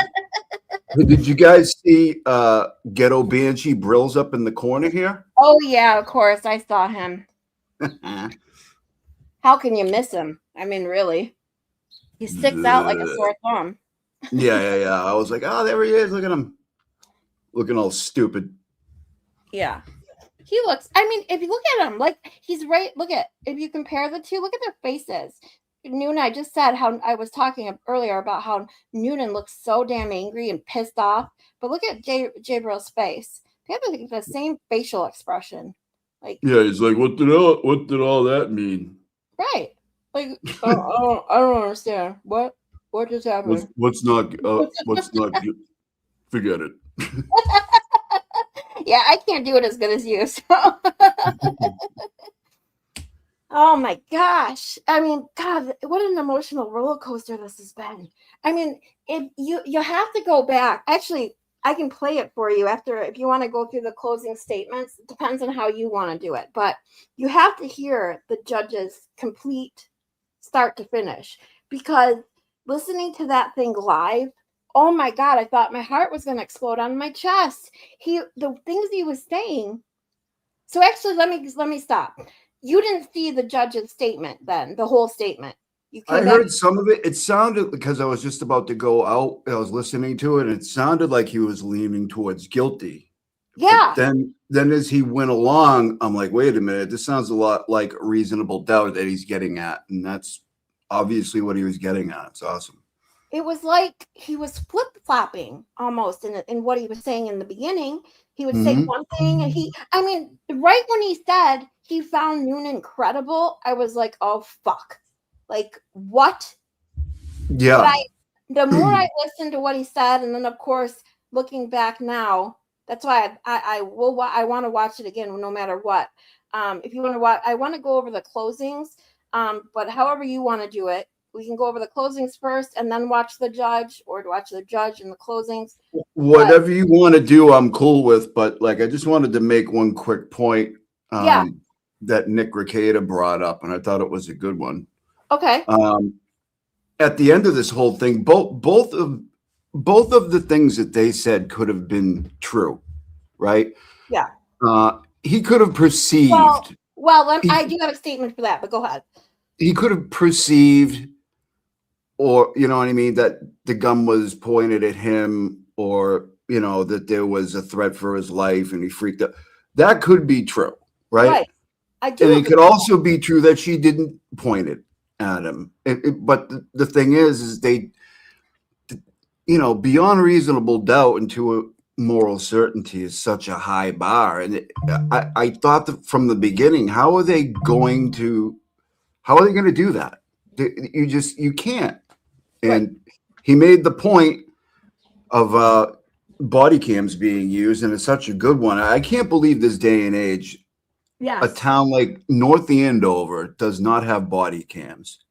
F: Did you guys see Ghetto Banshee Brills up in the corner here?
A: Oh yeah, of course. I saw him. How can you miss him? I mean, really. He sticks out like a sore thumb.
F: Yeah. I was like, oh, there he is. Look at him. Looking all stupid.
A: Yeah. He looks, I mean, if you look at him, like he's right. Look at, if you compare the two, look at their faces. Noonan, I just said how I was talking earlier about how Noonan looks so damn angry and pissed off. But look at Jabrill's face. They have the same facial expression. Like,
F: yeah, he's like, what did all that mean?
A: Right. Like, I don't understand. What just happened?
F: What's not good? Forget it.
A: Yeah, I can't do it as good as you. So. Oh my gosh. I mean, God, what an emotional roller coaster this has been. I mean, if you have to go back. Actually, I can play it for you after if you want to go through the closing statements. It depends on how you want to do it. But you have to hear the judge's complete start to finish, because listening to that thing live, oh my God, I thought my heart was going to explode on my chest. The things he was saying. So actually, let me stop. You didn't see the judge's statement then, the whole statement.
F: I heard some of it. It sounded, because I was just about to go out, I was listening to it, and it sounded like he was leaning towards guilty.
A: Yeah.
F: But then as he went along, I'm like, wait a minute, this sounds a lot like reasonable doubt that he's getting at. And that's obviously what he was getting at. It's awesome.
A: It was like he was flip-flopping almost in what he was saying in the beginning. He would say one thing and I mean, right when he said he found Noonan credible, I was like, oh, fuck. Like, what?
F: Yeah.
A: But the more I listened to what he said, and then, of course, looking back now, that's why I want to watch it again no matter what. If you want to watch, I want to go over the closings, but however you want to do it, we can go over the closings first and then watch the judge, or to watch the judge and the closings.
F: Whatever you want to do, I'm cool with. But like, I just wanted to make one quick point
A: Yeah.
F: that Nick Ricada brought up, and I thought it was a good one.
A: Okay.
F: At the end of this whole thing, both of the things that they said could have been true, right?
A: Yeah.
F: He could have perceived.
A: I do have a statement for that, but go ahead.
F: He could have perceived, or you know what I mean, that the gun was pointed at him, or you know that there was a threat for his life, and he freaked out. That could be true, right?
A: Right. I do.
F: And it
A: agree
F: could
A: with
F: also be true that she didn't point it at him. But the thing is they, you know, beyond reasonable doubt into a moral certainty is such a high bar. And I thought that from the beginning, how are they going to do that? You can't. And he made the point of body cams being used, and it's such a good one. I can't believe this day and age,
A: Yes.
F: a town like North Andover does not have body cams.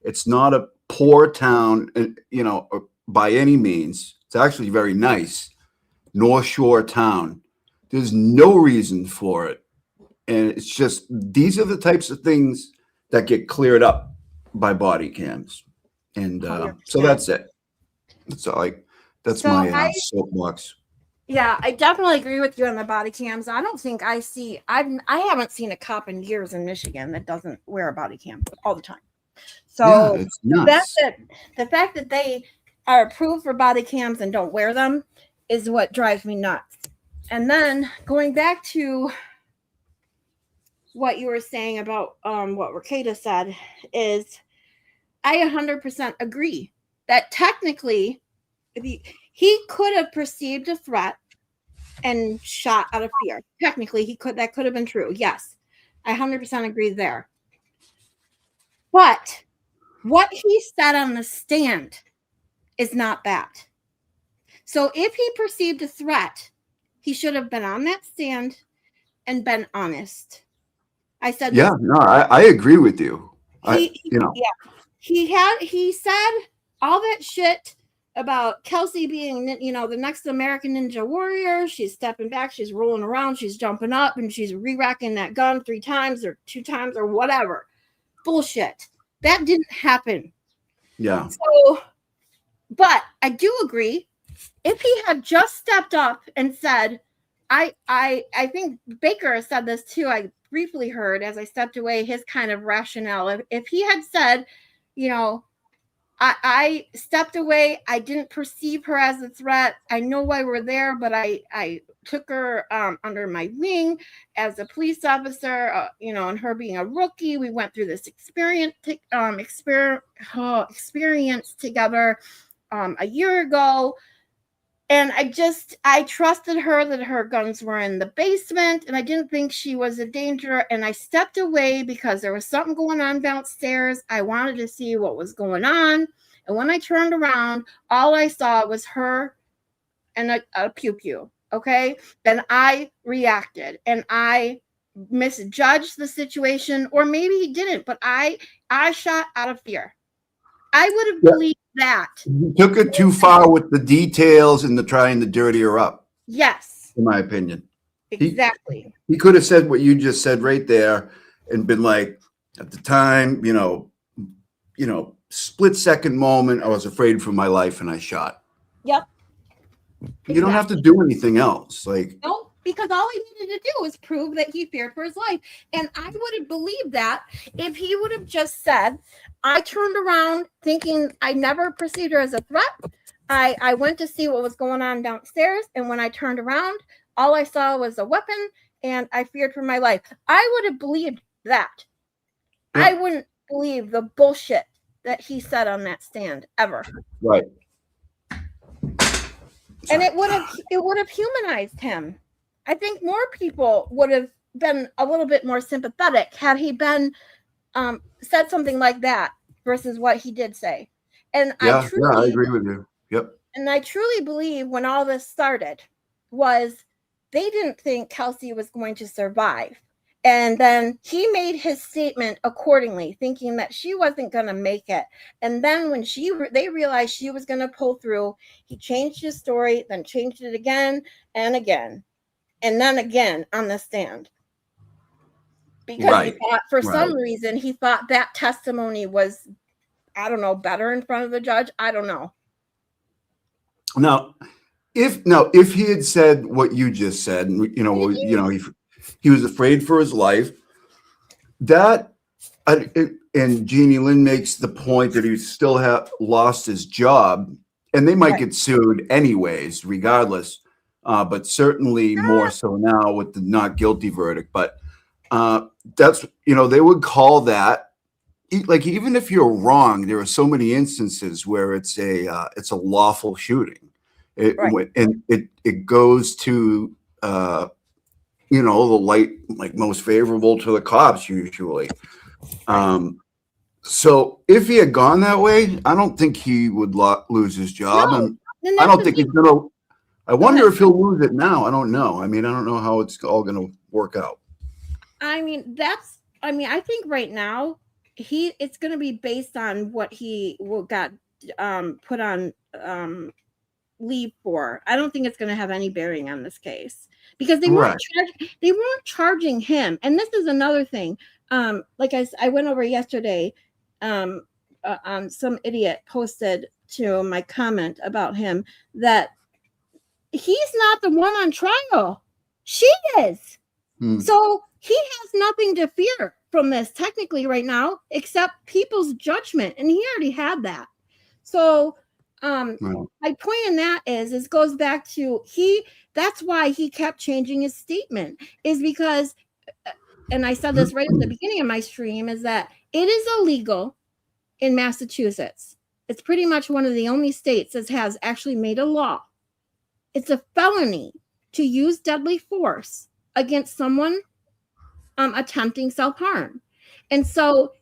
F: It's not a poor town, you know, by any means. It's actually very nice. North Shore town. There's no reason for it. And it's just, these are the types of things that get cleared up by body cams. And so that's it. That's my soapbox.
A: Yeah, I definitely agree with you on the body cams. I don't think I haven't seen a cop in years in Michigan that doesn't wear a body cam all the time. So
F: yeah, it's nuts.
A: the fact that they are approved for body cams and don't wear them is what drives me nuts. And then going back to what you were saying about what Ricada said is I 100% agree that technically he could have perceived a threat and shot out of fear. Technically, that could have been true. Yes, I 100% agree there. But what he said on the stand is not that. So if he perceived a threat, he should have been on that stand and been honest. I said,
F: yeah, no, I agree with you.
A: He said all that shit about Kelsey being, you know, the next American Ninja Warrior. She's stepping back, she's rolling around, she's jumping up, and she's re-racking that gun 3 times or 2 times or whatever. Bullshit. That didn't happen.
F: Yeah.
A: So, but I do agree. If he had just stepped up and said, I think Baker has said this too. I briefly heard as I stepped away his kind of rationale. If he had said, you know, I stepped away. I didn't perceive her as a threat. I know why we're there, but I took her under my wing as a police officer, you know, and her being a rookie. We went through this experience together a year ago. And I trusted her that her guns were in the basement, and I didn't think she was a danger. And I stepped away because there was something going on downstairs. I wanted to see what was going on. And when I turned around, all I saw was her and a pew-pew. Okay. Then I reacted and I misjudged the situation, or maybe he didn't, but I shot out of fear. I would have believed that.
F: You took it too far with the details and the trying to dirty her up.
A: Yes.
F: In my opinion.
A: Exactly.
F: He could have said what you just said right there and been like, at the time, you know, split second moment, I was afraid for my life and I shot.
A: Yep.
F: You don't have to do anything else. Like,
A: no, because all he needed to do was prove that he feared for his life. And I would have believed that if he would have just said, I turned around thinking I never perceived her as a threat. I went to see what was going on downstairs. And when I turned around, all I saw was a weapon and I feared for my life. I would have believed that. Yeah. I wouldn't believe the bullshit that he said on that stand ever.
F: Right.
A: And it would have humanized him. I think more people would have been a little bit more sympathetic had he been said something like that versus what he did say. And I agree with you. Yep. And I truly believe when all this started was they didn't think Kelsey was going to survive. And then he made his statement accordingly, thinking that she wasn't going to make it. And then when they realized she was going to pull through, he changed his story, then changed it again and again, and then again on the stand. Because he thought, for some reason, he thought that testimony was, I don't know, better in front of the judge. I don't know.
F: Now, if he had said what you just said, he was afraid for his life. And Jeannie Lynn makes the point that he still lost his job, and they might get sued anyways, regardless. But certainly more so now with the not guilty verdict. But that's, they would call that, like, even if you're wrong, there are so many instances where it's a lawful shooting. And it goes to the light, like, most favorable to the cops usually. So if he had gone that way, I don't think he would lose his job.
A: No,
F: and I don't think he's gonna. I wonder if he'll lose it now. I don't know. I mean, I don't know how it's all going to work out.
A: I think right now it's going to be based on what he got put on leave for. I don't think it's going to have any bearing on this case because they weren't charging him. And this is another thing. Like I went over yesterday, some idiot posted to my comment about him that he's not the one on trial. She is. So he has nothing to fear from this technically right now, except people's judgment. And he already had that. So my point in that is goes back to that's why he kept changing his statement, is because, and I said this right at the beginning of my stream, is that it is illegal in Massachusetts. It's pretty much one of the only states that has actually made a law. It's a felony to use deadly force against someone attempting self-harm. And so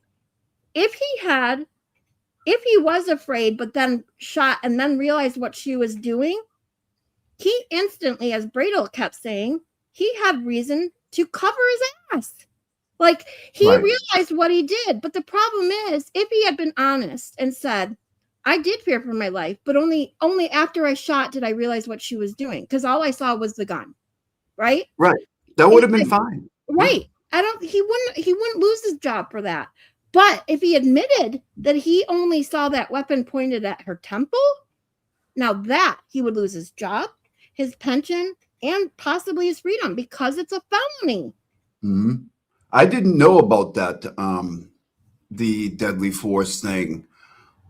A: if he was afraid, but then shot and then realized what she was doing, he instantly, as Bradel kept saying, he had reason to cover his ass. Like, he realized what he did. But the problem is, if he had been honest and said, I did fear for my life, but only after I shot did I realize what she was doing, because all I saw was the gun. Right?
F: Right. That would have been fine.
A: Right. He wouldn't lose his job for that. But if he admitted that he only saw that weapon pointed at her temple, now that he would lose his job, his pension, and possibly his freedom, because it's a felony.
F: Mm-hmm. I didn't know about that, the deadly force thing,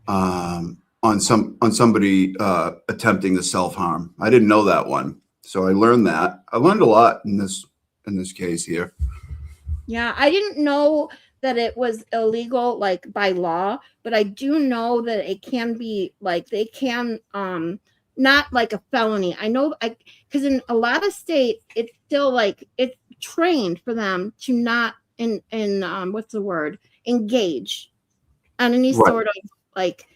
F: on somebody attempting to self-harm. I didn't know that one. So I learned that. I learned a lot in this case here.
A: Yeah, I didn't know that it was illegal, like, by law, but I do know that it can be, like, they can not like a felony. I know, because in a lot of states, it's still like it's trained for them to not engage on any sort of like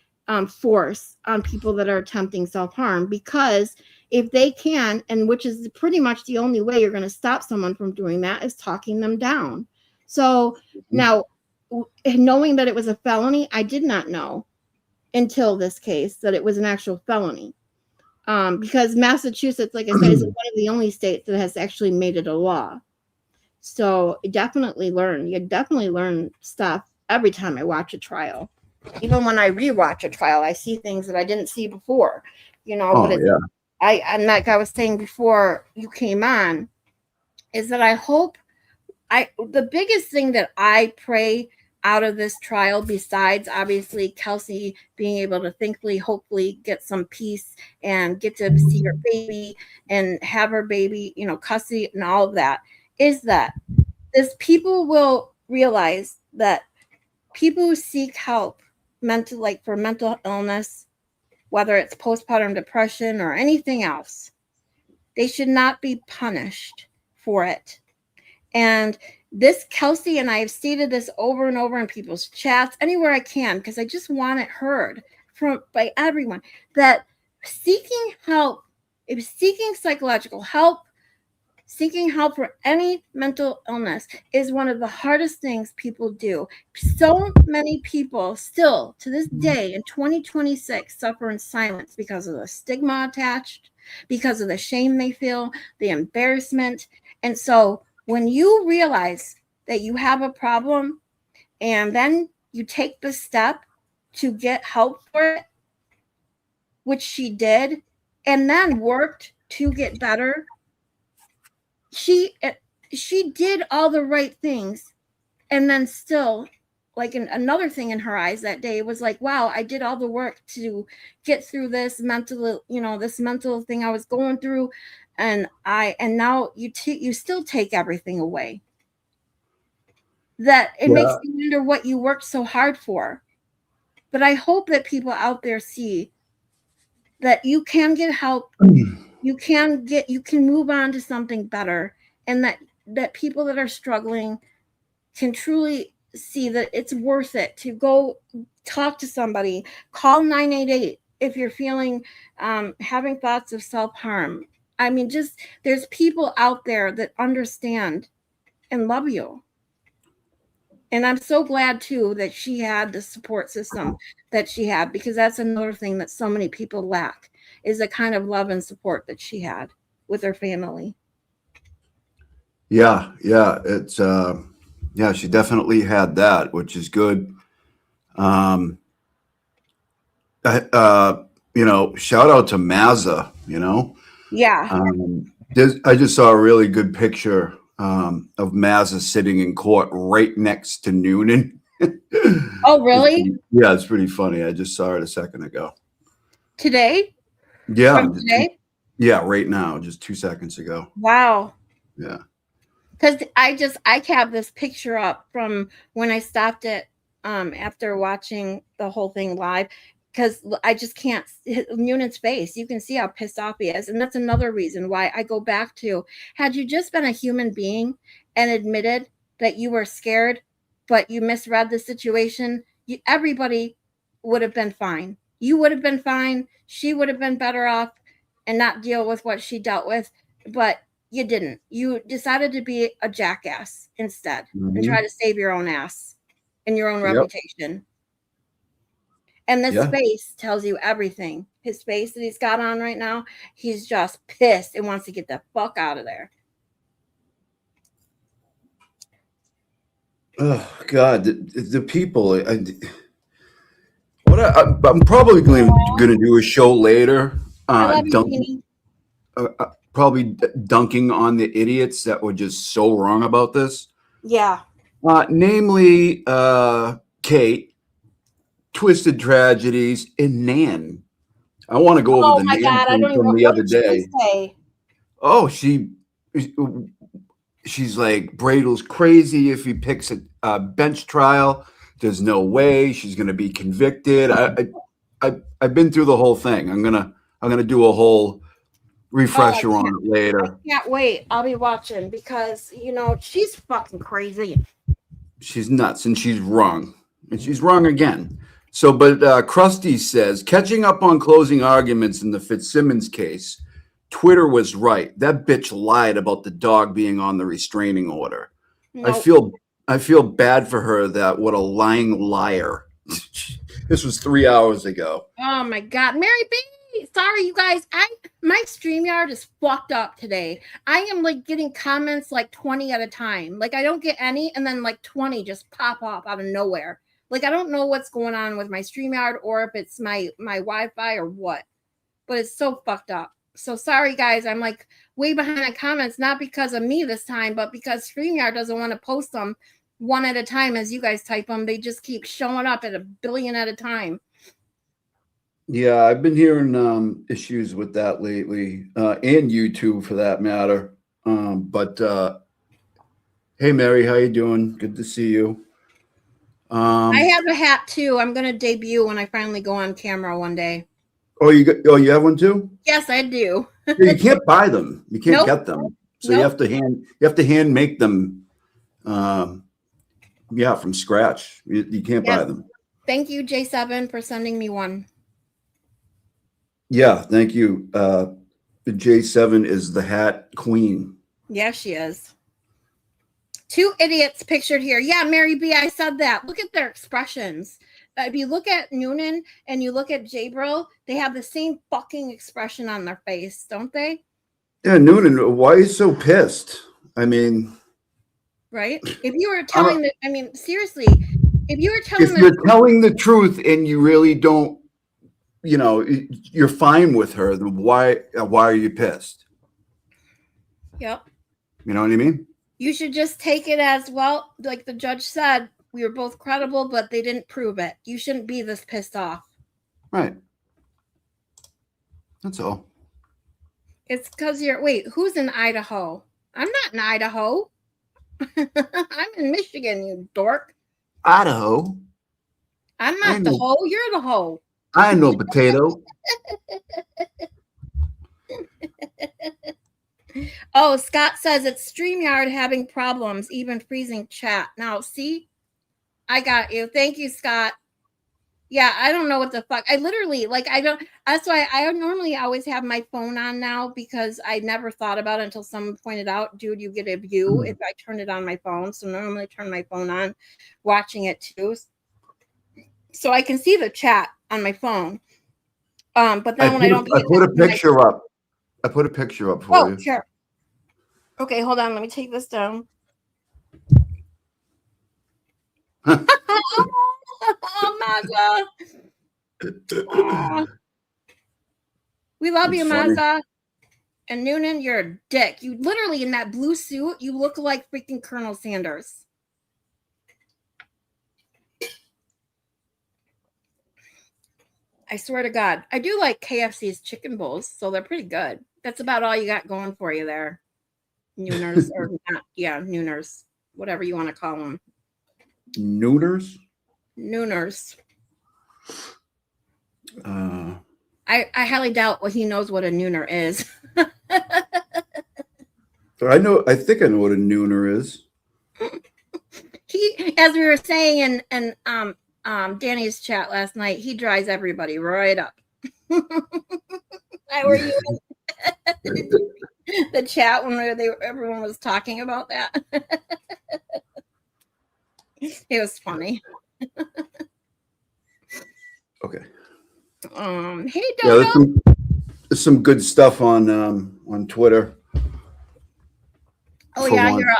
A: force on people that are attempting self-harm, because if they can, and which is pretty much the only way you're going to stop someone from doing that, is talking them down. So now, knowing that it was a felony, I did not know until this case that it was an actual felony. Because Massachusetts, like I said, is one of the only states that has actually made it a law. So I definitely learn. You definitely learn stuff every time I watch a trial. Even when I rewatch a trial, I see things that I didn't see before. And like I was saying before you came on, is that the biggest thing that I pray out of this trial, besides obviously Kelsey being able to hopefully get some peace and get to see her baby and have her baby, Cussy and all of that, is that people will realize that people who seek help for mental illness, whether it's postpartum depression or anything else, they should not be punished for it. And this, Kelsey, and I have stated this over and over in people's chats, anywhere I can, because I just want it heard by everyone, that seeking help, if seeking psychological help, seeking help for any mental illness is one of the hardest things people do. So many people still to this day in 2026 suffer in silence because of the stigma attached, because of the shame they feel, the embarrassment. And so when you realize that you have a problem and then you take the step to get help for it, which she did, and then worked to get better, she did all the right things. And then still, like, another thing in her eyes that day was like, wow, I did all the work to get through this mental, this mental thing I was going through. And now you still take everything away. That it makes me wonder what you worked so hard for. But I hope that people out there see that you can get help. You can move on to something better, and that people that are struggling can truly see that it's worth it to go talk to somebody. Call 988 if you're feeling having thoughts of self-harm. I mean, just there's people out there that understand and love you. And I'm so glad too that she had the support system that she had, because that's another thing that so many people lack, is the kind of love and support that she had with her family.
F: Yeah, it's yeah, she definitely had that, which is good. Shout out to Mazza,
A: Yeah.
F: I just saw a really good picture of Mazza sitting in court right next to Noonan.
A: Oh, really?
F: It's pretty funny. I just saw it a second ago.
A: Today?
F: Yeah.
A: From today?
F: Yeah, right now, just 2 seconds ago.
A: Wow.
F: Yeah.
A: Because I have this picture up from when I stopped it after watching the whole thing live, because I just can't hit Noonan's face. You can see how pissed off he is. And that's another reason why I go back to, had you just been a human being and admitted that you were scared, but you misread the situation, everybody would have been fine. You would have been fine. She would have been better off and not deal with what she dealt with. But you didn't. You decided to be a jackass instead and try to save your own ass and your own reputation. And this face tells you everything. His face that he's got on right now, he's just pissed and wants to get the fuck out of there.
F: Oh God, the people. I'm probably going to do a show later. Probably dunking on the idiots that were just so wrong about this.
A: Yeah.
F: Namely, Kate, Twisted Tragedies, and Nan. I want to go over the Nan thing from the other day. Oh, she's like, Bradle's crazy if he picks a bench trial. There's no way she's going to be convicted. I've been through the whole thing. I'm gonna do a whole refresher on it later.
A: I can't wait. I'll be watching, because she's fucking crazy.
F: She's nuts, and she's wrong, and she's wrong again. So, but Krusty says, catching up on closing arguments in the Fitzsimmons case, Twitter was right. That bitch lied about the dog being on the restraining order. Nope. I feel bad for her. What a lying liar. This was 3 hours ago.
A: Oh my God, Mary B. Sorry, you guys. My StreamYard is fucked up today. I am like getting comments like 20 at a time. Like I don't get any, and then like 20 just pop up out of nowhere. Like I don't know what's going on with my StreamYard, or if it's my Wi-Fi or what. But it's so fucked up. So sorry, guys. I'm like way behind on comments, not because of me this time, but because StreamYard doesn't want to post them one at a time as you guys type them. They just keep showing up at a billion at a time.
F: Yeah, I've been hearing issues with that lately, and YouTube for that matter. But hey, Mary, how you doing? Good to see you.
A: I have a hat too. I'm going to debut when I finally go on camera one day.
F: Oh, you have one too?
A: Yes, I do.
F: You can't buy them. You can't get them. So you have to hand make them. From scratch. You can't buy them.
A: Thank you, J7, for sending me one.
F: Yeah, thank you. The J7 is the hat queen.
A: Yeah, she is. 2 idiots pictured here. Yeah, Mary B, I said that. Look at their expressions. If you look at Noonan and you look at Jabril, they have the same fucking expression on their face, don't they?
F: Yeah, Noonan, why are you so pissed? I mean,
A: Right? If you were telling the, I mean, seriously, if you were telling
F: if you're telling the truth and you really don't, you know, you're fine with her, then why are you pissed?
A: Yep.
F: You know what I mean?
A: You should just take it as, well, like the judge said, we were both credible, but they didn't prove it. You shouldn't be this pissed off.
F: Right. That's all.
A: It's because wait, who's in Idaho? I'm not in Idaho. I'm in Michigan, you dork.
F: Idaho.
A: I'm not the hoe. You're the hoe.
F: I know potato.
A: Oh, Scott says it's StreamYard having problems, even freezing chat. Now, see, I got you. Thank you, Scott. Yeah, I don't know what the fuck. I literally, like, I don't. That's why I normally always have my phone on now, because I never thought about it until someone pointed out, dude, you get a view if I turn it on my phone. So normally I turn my phone on, watching it too, so I can see the chat on my phone. But then when I don't,
F: I put a picture up. I put a picture up for you.
A: Oh, sure. Okay, hold on. Let me take this down. Oh, Mazda. We love you,
F: funny.
A: Mazda. And Noonan, you're a dick. You literally, in that blue suit, you look like freaking Colonel Sanders. I swear to God. I do like KFC's chicken bowls, so they're pretty good. That's about all you got going for you there. Nooners, or not, yeah, Nooners. Whatever you want to call them.
F: Nooners?
A: Nooners.
F: I
A: highly doubt he knows what a nooner is.
F: I think I know what a nooner is.
A: He, as we were saying in Danny's chat last night, he dries everybody right up. Were you in the chat when everyone was talking about that? It was funny.
F: Okay.
A: Hey,
F: Yeah,
A: Dodo.
F: there's some good stuff on Twitter.
A: Oh yeah, here,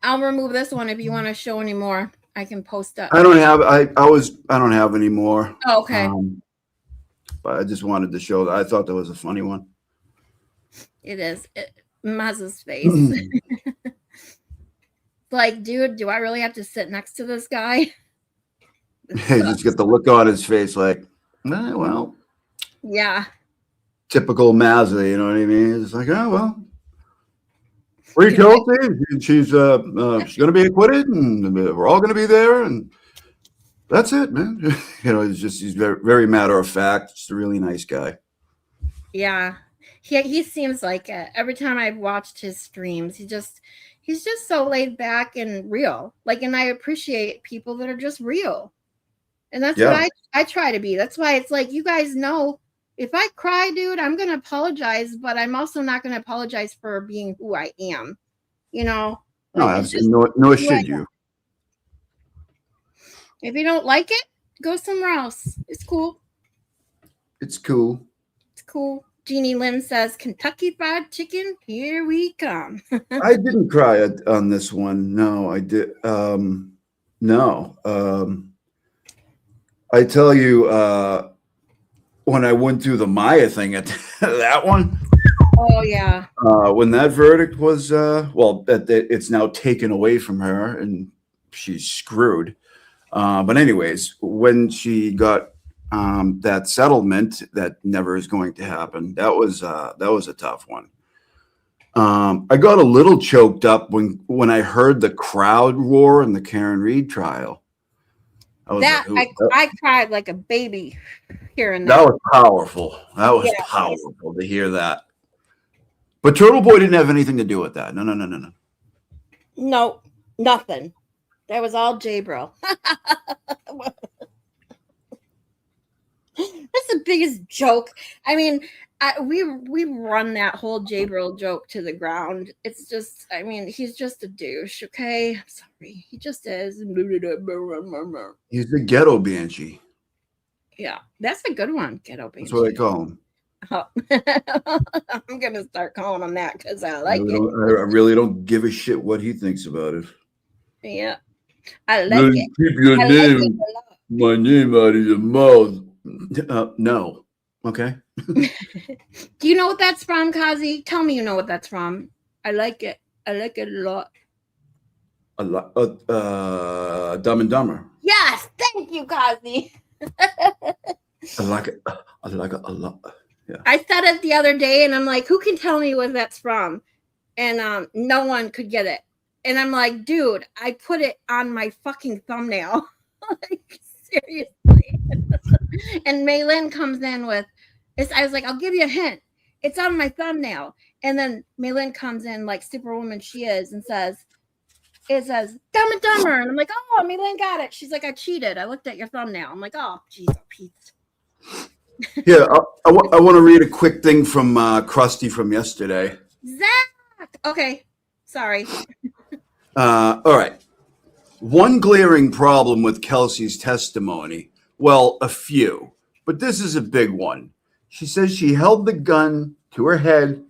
A: I'll remove this one if you want to show any more. I can post up.
F: I don't have any more.
A: Oh, okay.
F: But I just wanted to show that. I thought that was a funny one.
A: It is. Maz's face. Like, dude, do I really have to sit next to this guy?
F: You just get the look on his face like, well.
A: Yeah.
F: Typical Mazda, you know what I mean? It's like, oh, well. Free Kelsey. She's going to be acquitted, and we're all going to be there, and that's it, man. You know, he's very, very matter of fact. Just a really nice guy.
A: Yeah, he seems like it. Every time I've watched his streams, he's just so laid back and real. Like, and I appreciate people that are just real, and that's what I try to be. That's why it's like, you guys know, if I cry, dude, I'm gonna apologize, but I'm also not gonna apologize for being who I am. You know, like,
F: nor should you.
A: If you don't like it, go somewhere else. It's cool.
F: It's cool.
A: It's cool. Jeannie Lynn says, Kentucky Fried Chicken, here we come.
F: I didn't cry on this one. No, I did. No. I tell you, when I went through the Maya thing at that one.
A: Oh, yeah.
F: When that verdict was, it's now taken away from her and she's screwed. But anyways, when she got that settlement that never is going to happen, that was a tough one. I got a little choked up when I heard the crowd roar in the Karen Reed trial.
A: I cried like a baby hearing that.
F: That was powerful. That was powerful to hear that. But Turtle Boy didn't have anything to do with that. No.
A: No, nothing. That was all Jabril. That's the biggest joke. I mean, we run that whole Jabril joke to the ground. It's just, I mean, he's just a douche. Okay, I'm sorry, he just is.
F: He's the ghetto banshee.
A: Yeah, that's a good one, ghetto banshee.
F: That's what I call him.
A: Oh. I'm gonna start calling him that because I like it.
F: I really don't give a shit what he thinks about it.
A: Yeah, I like it.
F: Keep your
A: I
F: name,
A: like it a lot.
F: my name out of your mouth. No. Okay.
A: Do you know what that's from, Kazi? Tell me you know what that's from. I like it. I like it a lot.
F: A lot. Dumb and Dumber.
A: Yes, thank you, Kazi.
F: I like it. I like it a lot. Yeah.
A: I said it the other day, and I'm like, who can tell me what that's from? And no one could get it. And I'm like, dude, I put it on my fucking thumbnail. Like, seriously. And Maylin comes in with, I was like, I'll give you a hint. It's on my thumbnail. And then Maylin comes in like Superwoman she is and says, it says, Dumb and Dumber. And I'm like, oh, Maylin got it. She's like, I cheated. I looked at your thumbnail. I'm like, oh, geez, oh, Pete.
F: Yeah, I want to read a quick thing from Krusty from yesterday.
A: Zach. Okay. Sorry.
F: All right. One glaring problem with Kelsey's testimony. Well, a few, but this is a big one. She says she held the gun to her head,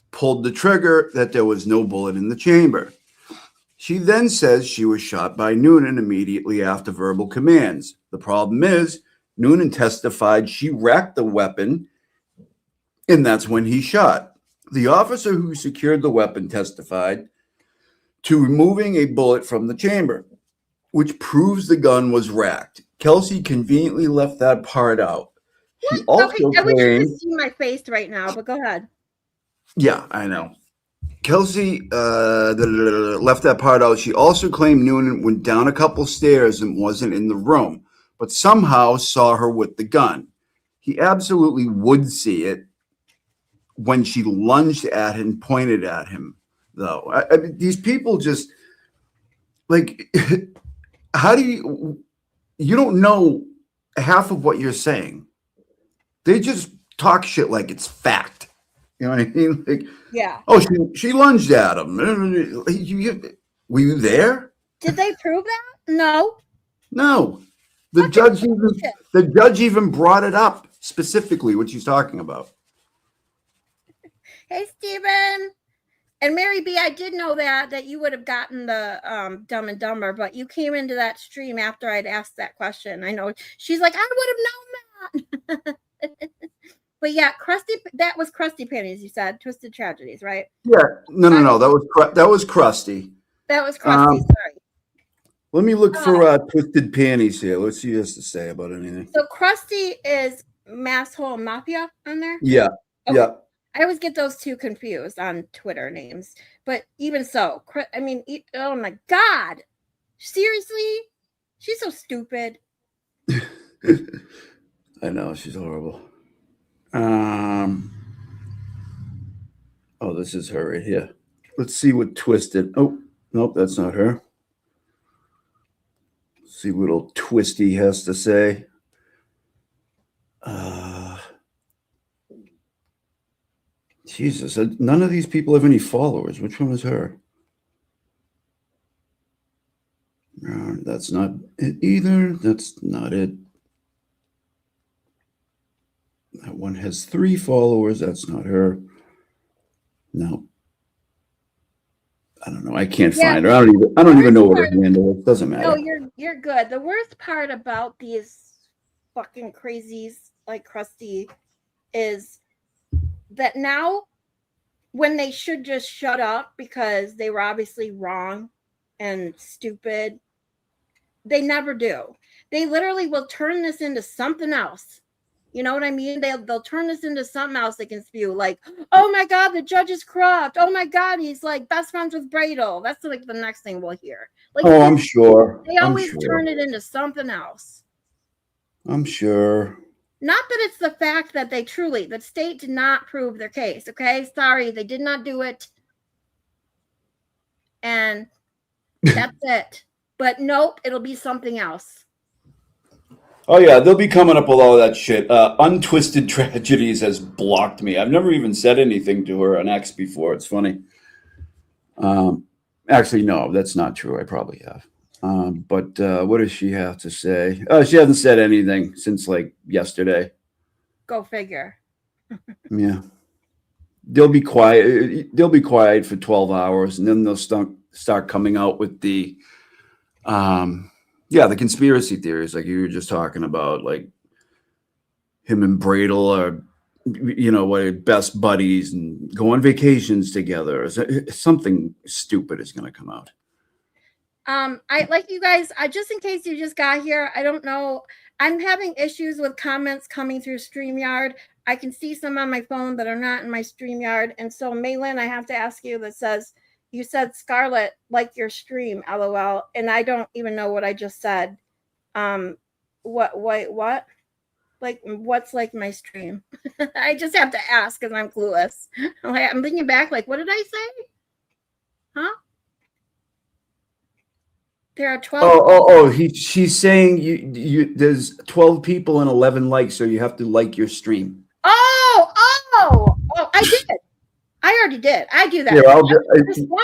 F: pulled the trigger, that there was no bullet in the chamber. She then says she was shot by Noonan immediately after verbal commands. The problem is, Noonan testified she racked the weapon, and that's when he shot. The officer who secured the weapon testified to removing a bullet from the chamber, which proves the gun was racked. Kelsey conveniently left that part out. She also
A: okay, I wish you
F: claimed,
A: could see my face right now, but go ahead.
F: yeah, I know. Kelsey left that part out. She also claimed Noonan went down a couple stairs and wasn't in the room, but somehow saw her with the gun. He absolutely would see it when she lunged at him and pointed at him, though. I mean, these people just, like, how do you don't know half of what you're saying. They just talk shit like it's fact. You know what I mean? Like,
A: Yeah.
F: oh, she lunged at him. Were you there?
A: Did they prove that? No.
F: No. The judge even brought it up specifically, what she's talking about.
A: Hey, Steven. And Mary B, I did know that you would have gotten the Dumb and Dumber, but you came into that stream after I'd asked that question. I know she's like, I would have known that. But yeah, that was Krusty Panties, you said. Twisted Tragedies, right?
F: Yeah. No. That was Krusty.
A: That was Krusty, sorry.
F: Let me look for Twisted Panties here. Let's see what he has to say about anything.
A: So Krusty is Masshole Mafia on there?
F: Yeah.
A: Okay.
F: Yeah.
A: I always get those two confused on Twitter names. But even so, I mean, oh my God. Seriously? She's so stupid.
F: I know, she's horrible. Oh, this is her right here. Let's see what Twisted. Oh, nope, that's not her. Let's see what old Twisty has to say. Jesus, none of these people have any followers. Which one is her? That's not it either. That's not it. That one has 3 followers. That's not her. No. I don't know. I can't find her. I don't even know what her handle is. Doesn't matter.
A: No, you're good. The worst part about these fucking crazies like Krusty is that now when they should just shut up because they were obviously wrong and stupid, they never do. They literally will turn this into something else. You know what I mean? They'll turn this into something else they can spew. Like, oh my God, the judge is corrupt. Oh my God, he's like best friends with Bradle. That's like the next thing we'll hear. Like,
F: oh, I'm sure.
A: They always turn it into something else.
F: I'm sure.
A: Not that it's the fact that the state did not prove their case. Okay, sorry, they did not do it. And that's it. But nope, it'll be something else.
F: Oh yeah, they'll be coming up with all that shit. Untwisted Tragedies has blocked me. I've never even said anything to her on X before. It's funny. Actually, no, that's not true. I probably have. But what does she have to say? She hasn't said anything since like yesterday.
A: Go figure.
F: Yeah. They'll be quiet. They'll be quiet for 12 hours, and then they'll start coming out with the the conspiracy theories like you were just talking about, like him and Bradle are, what, best buddies and go on vacations together. Something stupid is going to come out.
A: I like you guys. Just in case you just got here, I don't know. I'm having issues with comments coming through StreamYard. I can see some on my phone that are not in my StreamYard. And so, Malin, I have to ask you that says, you said Scarlett, like your stream, LOL. And I don't even know what I just said. What? Like, what's like my stream? I just have to ask because I'm clueless. I'm thinking back, like, what did I say? Huh? There are 12.
F: She's saying you there's 12 people and 11 likes, so you have to like your stream.
A: Oh, I did. I already did. I do that.
F: Yeah,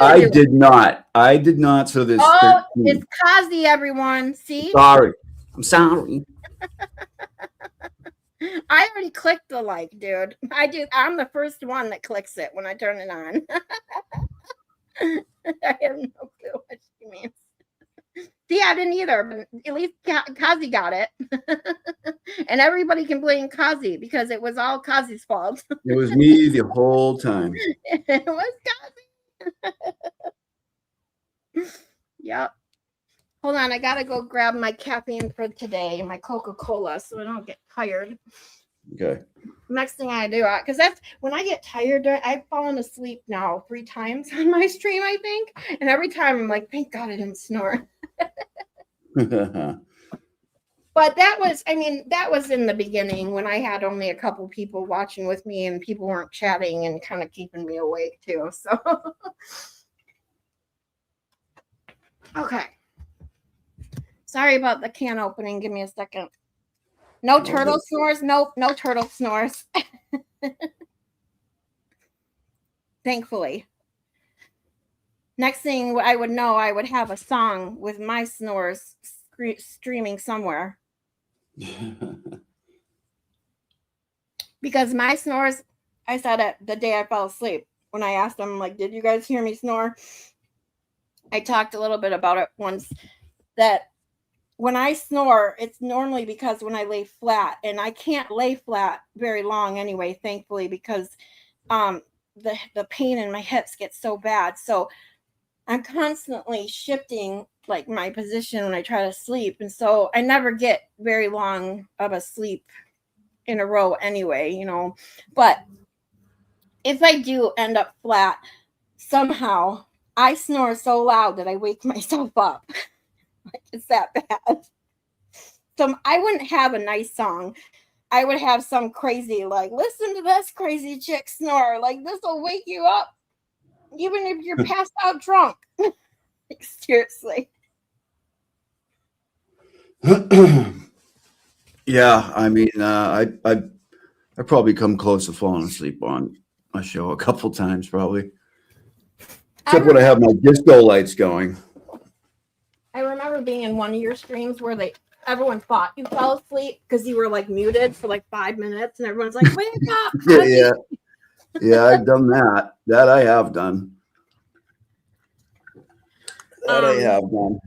F: I did not. I did not. So there's 13.
A: It's CossyG, everyone. See?
F: Sorry. I'm sorry.
A: I already clicked the like, dude. I'm the first one that clicks it when I turn it on. I have no clue what she means. See, I didn't either, but at least CossyG got it. And everybody can blame CossyG because it was all CossyG's fault.
F: It was me the whole time.
A: It was CossyG. Yep. Hold on, I gotta go grab my caffeine for today, my Coca-Cola, so I don't get tired.
F: Okay.
A: Next thing I do, because that's when I get tired, I've fallen asleep now 3 times on my stream, I think. And every time I'm like, thank God I didn't snore. But that was in the beginning when I had only a couple people watching with me and people weren't chatting and kind of keeping me awake too. So, okay. Sorry about the can opening. Give me a second. No turtle snores. Nope, no turtle snores. Thankfully. Next thing I would know, I would have a song with my snores streaming somewhere. Because my snores, I said it the day I fell asleep. When I asked them, like, did you guys hear me snore? I talked a little bit about it once, that when I snore, it's normally because when I lay flat, and I can't lay flat very long anyway, thankfully, because the pain in my hips gets so bad. So I'm constantly shifting like my position when I try to sleep. And so I never get very long of a sleep in a row anyway, But if I do end up flat, somehow I snore so loud that I wake myself up. Like, it's that bad. So I wouldn't have a nice song. I would have some crazy, like, listen to this crazy chick snore. Like, this will wake you up, even if you're passed out drunk. Like, seriously.
F: Yeah, I mean, I probably come close to falling asleep on my show a couple times, probably. Except when I have my disco lights going.
A: I remember being in one of your streams where everyone thought you fell asleep because you were like muted for like 5 minutes, and everyone's like, "Wake up!"
F: Yeah, I've done that. That I have done. I have done.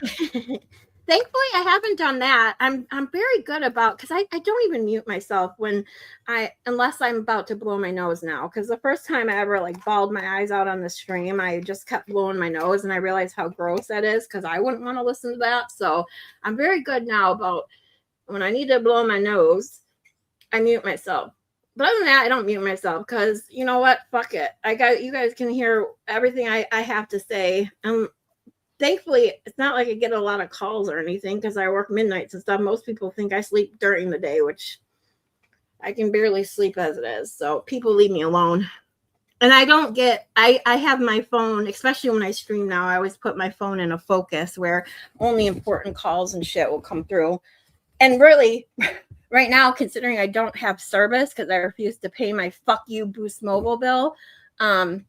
A: Thankfully, I haven't done that. I'm very good about, because I don't even mute myself unless I'm about to blow my nose now. Because the first time I ever like bawled my eyes out on the stream, I just kept blowing my nose, and I realized how gross that is because I wouldn't want to listen to that. So I'm very good now about when I need to blow my nose, I mute myself. But other than that, I don't mute myself because you know what? Fuck it. You guys can hear everything I have to say. Thankfully, it's not like I get a lot of calls or anything because I work midnights and stuff. Most people think I sleep during the day, which I can barely sleep as it is. So people leave me alone. And I have my phone, especially when I stream now, I always put my phone in a focus where only important calls and shit will come through. And really, right now, considering I don't have service because I refuse to pay my fuck you Boost Mobile bill, I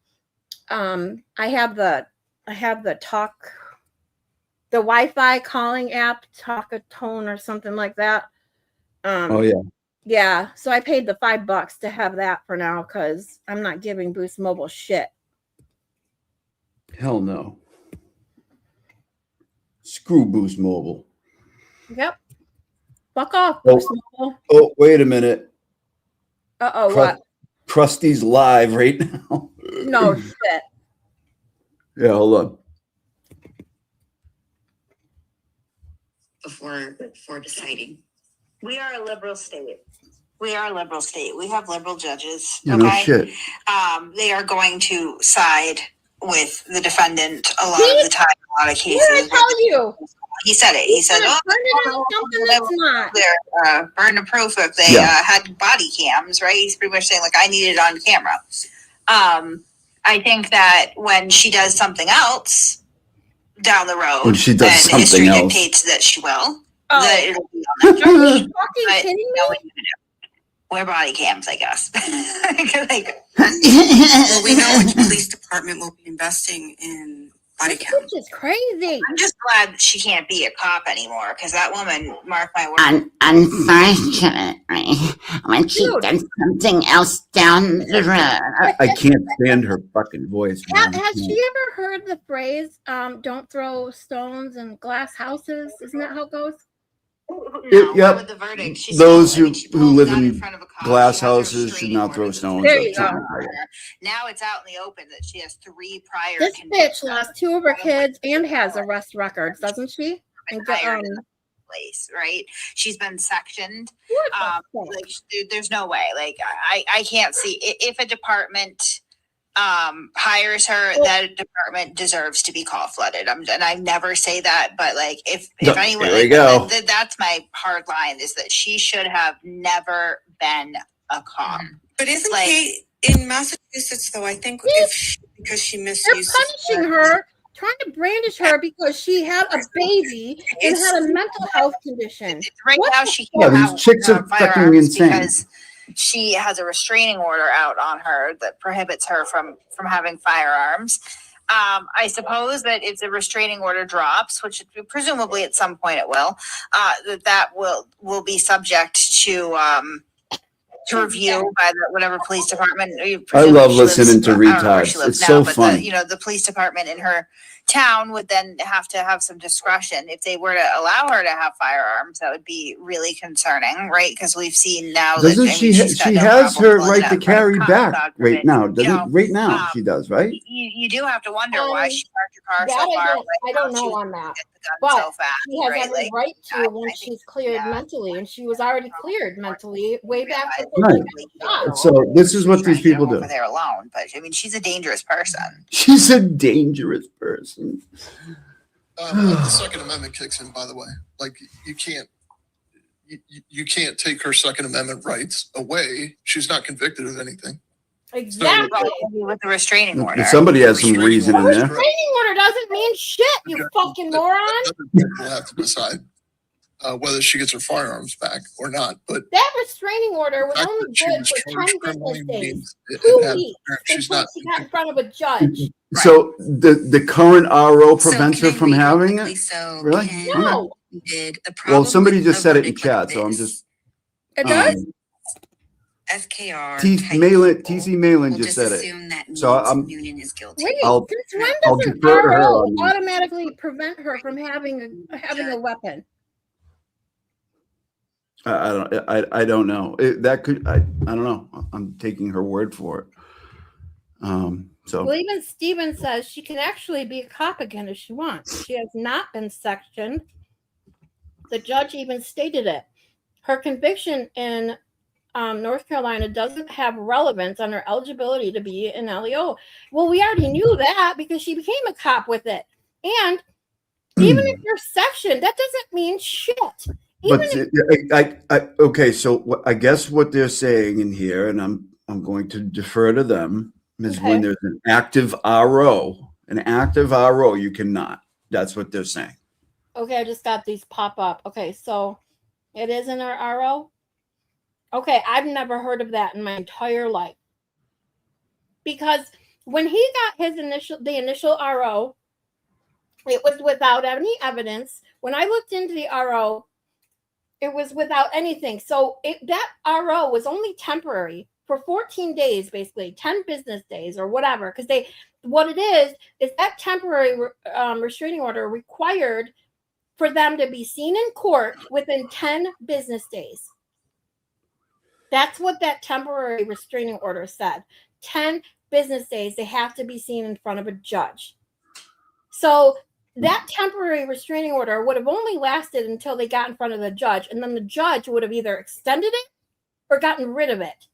A: have the Wi-Fi calling app, Talkatone or something like that.
F: Oh yeah.
A: Yeah, so I paid the $5 to have that for now because I'm not giving Boost Mobile shit.
F: Hell no. Screw Boost Mobile.
A: Yep. Fuck off,
F: Oh.
A: Boost Mobile.
F: Oh, wait a minute.
A: Uh-oh, what?
F: Krusty's live right now.
A: No shit.
F: Yeah, hold on.
G: Before deciding. We are a liberal state. We are a liberal state. We have liberal judges.
F: Yeah,
G: Okay.
F: no shit.
G: They are going to side with the defendant a lot of the time, a lot of
A: What did I
G: cases.
A: tell you?
G: He said it. He said,
A: Burn
G: "Oh,
A: it on something that's not."
G: their burden of proof if they had body cams." Right? He's pretty much saying like, "I need it on camera." I think that when she does something else down the road,
F: When she does
G: and
F: something
G: history
F: else.
G: dictates that she will.
A: Oh,
G: That it'll be on that.
A: are you fucking
G: But,
A: kidding me?
G: no, what are you gonna do? Wear body cams, I guess. Like,
H: Well, we know which police department will be investing in body
A: This
H: cams.
A: bitch is crazy.
G: I'm just glad that she can't be a cop anymore because that woman, mark my words.
I: Unfortunately, when she
A: Dude.
I: does something else down the road,
F: I can't stand her fucking voice, man.
A: Has she ever heard the phrase, don't throw stones in glass houses? Isn't that how it goes?
F: Yep.
G: With the verdict, she
F: Those
G: said, I mean, she
F: who
G: pulled
F: live
G: a gun
F: in
G: front of a cop.
F: glass
G: She has a
F: houses should
G: restraining
F: not
G: order
F: throw
G: that's
F: stones
A: There
F: at
A: you go.
F: something like that.
G: Now it's out in the open that she has 3 prior
A: This bitch
G: convictions.
A: lost 2 of her kids and has arrest records, doesn't she? And
G: Hired in the place, right? She's been sectioned.
A: what the fuck?
G: Like, there's no way. Like, I can't see if a department hires her, that department deserves to be call flooded. And I never say that, but like if anyone,
F: There we
G: like,
F: go.
G: that's my hard line is that she should have never been a cop.
H: But isn't
G: Like-
H: Kate in Massachusetts though? I think because she
A: They're
H: misused.
A: punishing her, trying to brandish her because she had a baby and had a mental health condition.
G: Right
A: What
G: now,
A: the
G: she
F: Yeah,
G: can't
F: these
G: have
F: chicks are fucking
G: firearms
F: insane.
G: because she has a restraining order out on her that prohibits her from having firearms. I suppose that if the restraining order drops, which presumably at some point it will, that will be subject to review by whatever police department.
F: I love
G: Presumably she lives-
F: listening to
G: I don't know where she
F: retards.
G: lives
F: It's
G: now,
F: so
G: but
F: funny.
G: the police department in her town would then have to have some discretion. If they were to allow her to have firearms, that would be really concerning, right? Because we've seen now
F: Doesn't
G: that
F: she?
G: she's got
F: She
G: no
F: has
G: problem
F: her
G: pulling
F: right
G: it
F: to
G: out in front of
F: carry
G: a cop,
F: back
G: God
F: right
G: forbid.
F: now.
G: You
F: Doesn't
G: know,
F: right now she does, right?
G: you do have to wonder why she parked her car
A: That
G: so far away.
A: I don't know on that.
G: Get the gun
A: But
G: so fast,
A: She has
G: right?
A: every
G: Like,
A: right to
G: I
A: when
G: think-
A: she's cleared
G: yeah.
A: mentally, and she was already cleared mentally way back before
F: Right.
A: she got shot.
F: So this is what these
G: trying to get
F: people
G: him
F: do.
G: over there alone, but I mean, she's a dangerous person.
F: She's a dangerous person.
J: The Second Amendment kicks in, by the way. Like you can't take her Second Amendment rights away. She's not convicted of anything.
A: Exactly.
G: Well, with the restraining order.
F: Somebody has some reason in there.
A: Restraining order doesn't mean shit, you fucking moron.
J: We'll have to decide whether she gets her firearms back or not. But
A: That restraining order was
J: the fact
A: only
J: that she
A: good
J: was
A: for 10
J: charged
A: business
J: criminally
A: days.
J: means
A: 2
J: had-
A: weeks
J: she's
A: before
J: not
A: she got in front of a judge.
F: So the current RO prevents her
H: can I
F: from
H: read real
F: having
H: quickly?
F: it.
H: So
F: Really?
H: Ken
A: No,
H: did the
F: Well,
H: problem
F: somebody
H: with
F: just
H: the
F: said it in
H: verdict
F: chat,
H: like
F: so I'm
H: this,
F: just.
A: it does.
H: FKR
F: T.
H: type
F: Malin,
H: people
F: TC Malin
H: will
F: just said it.
H: assume that
F: So
H: means
F: I'm-
H: Noonan is guilty.
A: Wait,
F: I'll-
A: since when
F: I'll
A: does an
F: defer to her
A: RO
F: on that.
A: automatically prevent her from having a weapon?
F: I don't know. That could I don't know. I'm taking her word for it. So
A: Well, even Steven says she can actually be a cop again if she wants. She has not been sectioned. The judge even stated it. Her conviction in North Carolina doesn't have relevance on her eligibility to be an LEO. Well, we already knew that because she became a cop with it. And even if you're sectioned, that doesn't mean shit. Even
F: but okay. So I guess what they're saying in here, and I'm going to defer to them, is when
A: Okay.
F: there's an active RO, you cannot. That's what they're saying.
A: Okay, I just got these pop up. Okay, so It is in our RO? Okay, I've never heard of that in my entire life. Because when he got the initial RO, it was without any evidence. When I looked into the RO, it was without anything. So that RO was only temporary for 14 days, basically 10 business days or whatever. Because what it is that temporary restraining order required for them to be seen in court within 10 business days. That's what that temporary restraining order said. 10 business days, they have to be seen in front of a judge. So that temporary restraining order would have only lasted until they got in front of the judge, and then the judge would have either extended it or gotten rid of it.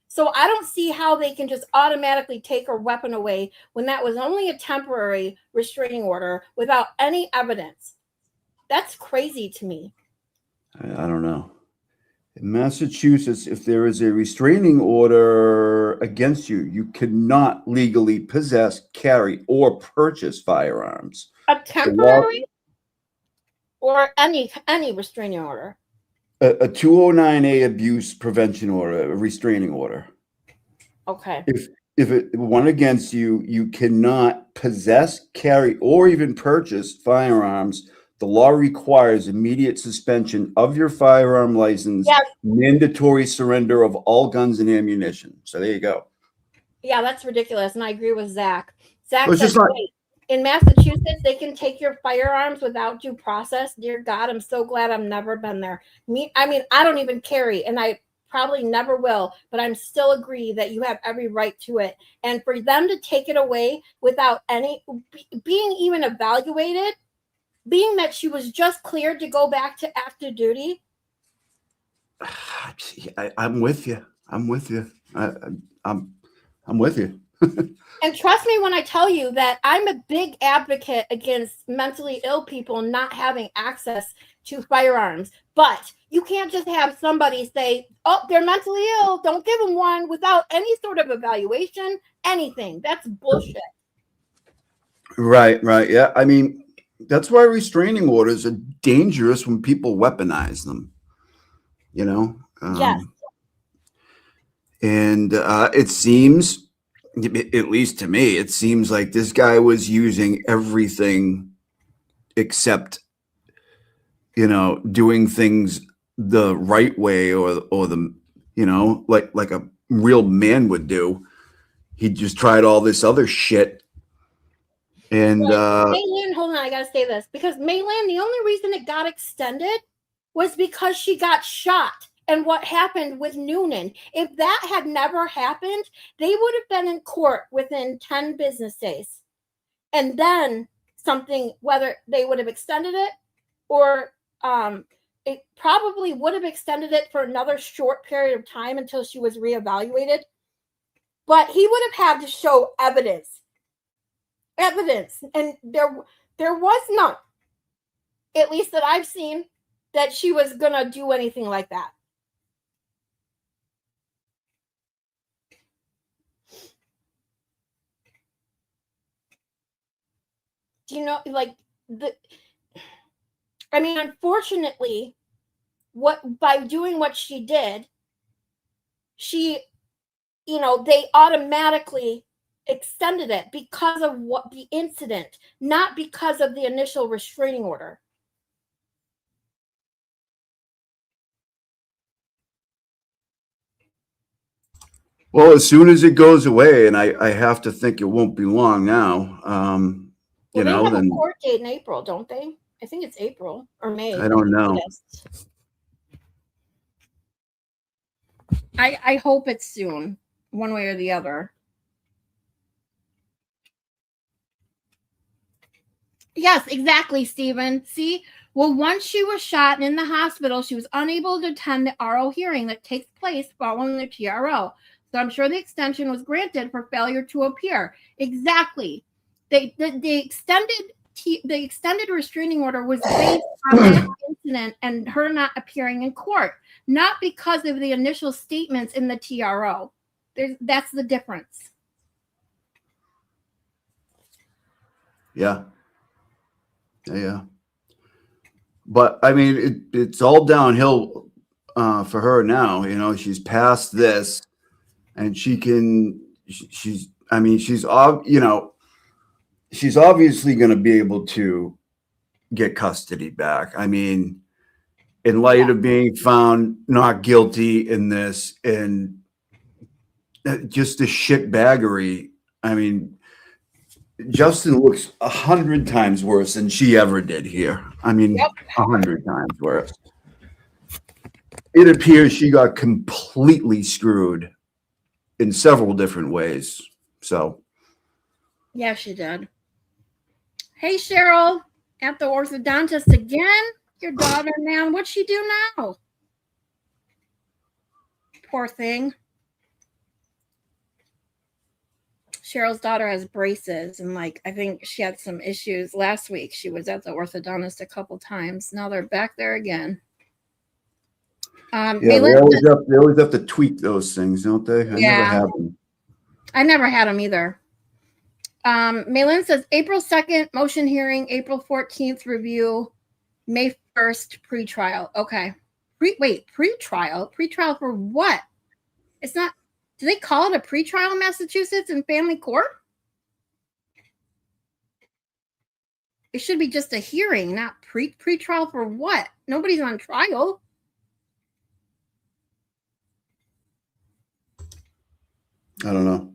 A: So I don't see how they can just automatically take her weapon away when that was only a temporary restraining order without any evidence. That's crazy to me.
F: I don't know. In Massachusetts, if there is a restraining order against you, you cannot legally possess, carry, or purchase firearms.
A: A temporary or any restraining order?
F: A 209A abuse prevention order, a restraining order.
A: Okay.
F: If it went against you, you cannot possess, carry, or even purchase firearms. The law requires immediate suspension of your firearm license,
A: yes.
F: Mandatory surrender of all guns and ammunition. So there you go.
A: Yeah, that's ridiculous. And I agree with Zach. Zach
F: Well,
A: says, wait, in Massachusetts, they can take your firearms without due process. Dear God, I'm so glad I've never been there. I mean, I don't even carry, and I probably never will, but I'm still agree that you have every right to it. And for them to take it away without being even evaluated, being that she was just cleared to go back to active duty.
F: I'm with you. I'm with you. I'm with you.
A: And trust me when I tell you that I'm a big advocate against mentally ill people not having access to firearms. But you can't just have somebody say, oh, they're mentally ill, don't give them one, without any sort of evaluation, anything. That's bullshit.
F: Right. Yeah. I mean, that's why restraining orders are dangerous when people weaponize them. You know?
A: Yes.
F: And it seems, at least to me, it seems like this guy was using everything except, doing things the right way or the, like a real man would do. He just tried all this other shit. And
A: Maylin, hold on, I gotta say this, because Maylin, the only reason it got extended was because she got shot. And what happened with Noonan, if that had never happened, they would have been in court within 10 business days. And then something, whether they would have extended it or it probably would have extended it for another short period of time until she was reevaluated. But he would have had to show evidence. And there was none, at least that I've seen, that she was going to do anything like that. Do you know, unfortunately, by doing what she did, they automatically extended it because of what the incident, not because of the initial restraining order.
F: well, as soon as it goes away, and I have to think it won't be long now.
A: They have a court date in April, don't they? I think it's April or May.
F: I don't know.
A: I hope it's soon, one way or the other. Yes, exactly, Stephen. See, well, once she was shot and in the hospital, she was unable to attend the RO hearing that takes place following the TRO. So I'm sure the extension was granted for failure to appear. Exactly. The extended restraining order was based on that incident and her not appearing in court, not because of the initial statements in the TRO. That's the difference.
F: Yeah. But I mean, it's all downhill for her now. You know, she's past this, and she's. I mean, she's obviously going to be able to get custody back. I mean, in light of being found not guilty in this, and just the shitbaggery. I mean, Justin looks 100 times worse than she ever did here. I mean, 100 times worse. It appears she got completely screwed in several different ways. So,
A: Yeah, she did. Hey, Cheryl, at the orthodontist again. Your daughter, man, what'd she do now? Poor thing. Cheryl's daughter has braces, and I think she had some issues last week. She was at the orthodontist a couple times. Now they're back there again.
F: Yeah, they always have to tweak those things, don't they? I never have them.
A: I never had them either. Maylin says April 2nd, motion hearing, April 14th, review, May 1st, pretrial. Okay. Pretrial? Pretrial for what? It's not, do they call it a pretrial in Massachusetts in family court? It should be just a hearing, not pretrial for what? Nobody's on trial.
F: I don't know.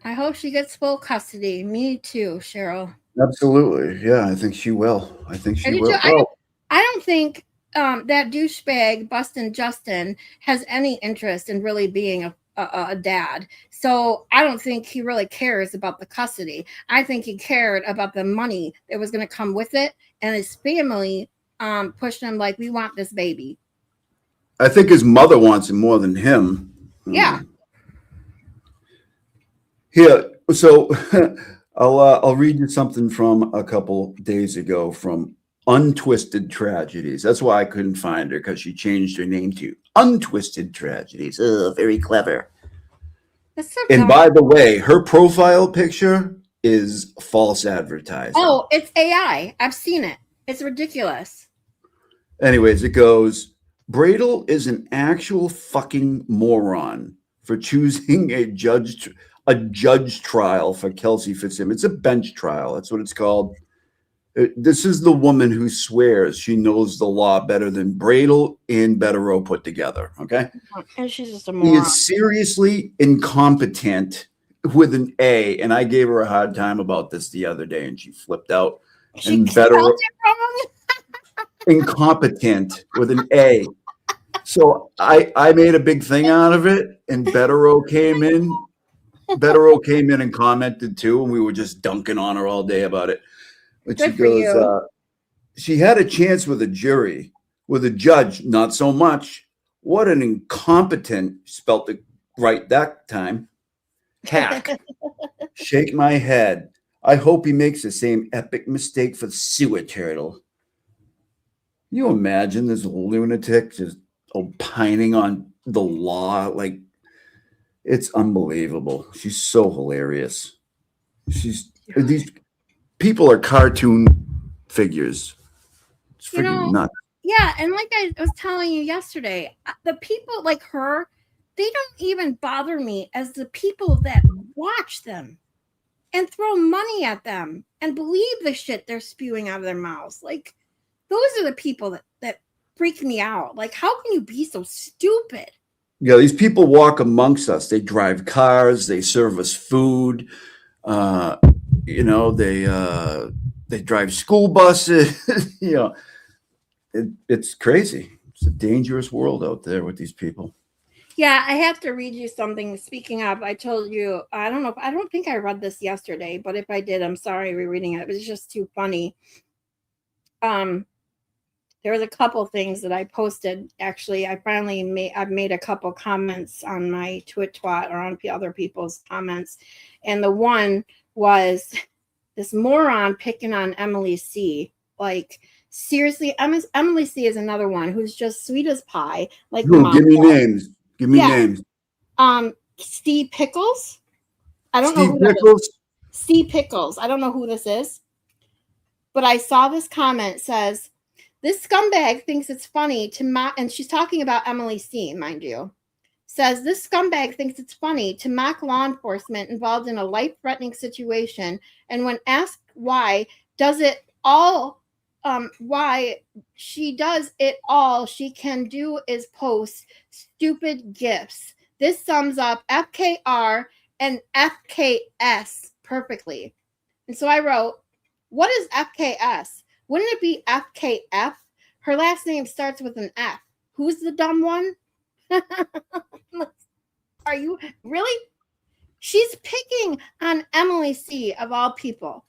A: I hope she gets full custody. Me too, Cheryl.
F: Absolutely. Yeah, I think she will. I
A: don't think that douchebag Bustin' Justin has any interest in really being a dad. So I don't think he really cares about the custody. I think he cared about the money that was going to come with it, and his family pushed him like, we want this baby.
F: I think his mother wants it more than him.
A: Yeah.
F: Here, so I'll read you something from a couple days ago from Untwisted Tragedies. That's why I couldn't find her, because she changed her name to Untwisted Tragedies. Oh, very clever.
A: That's so
F: and
A: dumb.
F: by the way, her profile picture is false advertising.
A: Oh, it's AI. I've seen it. It's ridiculous.
F: Anyways, it goes, Bradel is an actual fucking moron for choosing a judge trial for Kelsey Fitzsimmons. It's a bench trial. That's what it's called. This is the woman who swears she knows the law better than Bradel and Betterow put together. Okay.
A: And she's just a moron.
F: He is seriously incompetent with an A. And I gave her a hard time about this the other day, and she flipped out.
A: She spelled it wrong.
F: Incompetent with an A. So I made a big thing out of it, and Betterow came in. Betterow came in and commented too, and we were just dunking on her all day about it. But she goes, she had a chance with a jury, with a judge, not so much. What an incompetent, spelt it right that time. Hack. Shake my head. I hope he makes the same epic mistake for the sewer turtle. Can you imagine this lunatic just opining on the law? Like, it's unbelievable. She's so hilarious. These people are cartoon figures. It's freaking nuts.
A: Yeah, and like I was telling you yesterday, the people like her, they don't even bother me as the people that watch them and throw money at them and believe the shit they're spewing out of their mouths. Like, those are the people that freak me out. Like, how can you be so stupid?
F: Yeah, these people walk amongst us. They drive cars. They serve us food. They drive school buses. It's crazy. It's a dangerous world out there with these people.
A: Yeah, I have to read you something. Speaking of, I told you, I don't think I read this yesterday, but if I did, I'm sorry rereading it. It was just too funny. There was a couple things that I posted. Actually, I've made a couple comments on my twat or on other people's comments. And the one was this moron picking on Emily C. Like, seriously, Emily C is another one who's just sweet as pie. Like,
F: give me names. Give me names.
A: Steve Pickles. I don't know who
F: Pickles?
A: that is. Steve Pickles. I don't know who this is. But I saw this comment says, This scumbag thinks it's funny to mock, and she's talking about Emily C., mind you. Says this scumbag thinks it's funny to mock law enforcement involved in a life-threatening situation, and when asked why she does it all she can do is post stupid gifs. This sums up FKR and FKS perfectly. And so I wrote, what is FKS? Wouldn't it be FKF? Her last name starts with an F. Who's the dumb one? Are you really? She's picking on Emily C. of all people,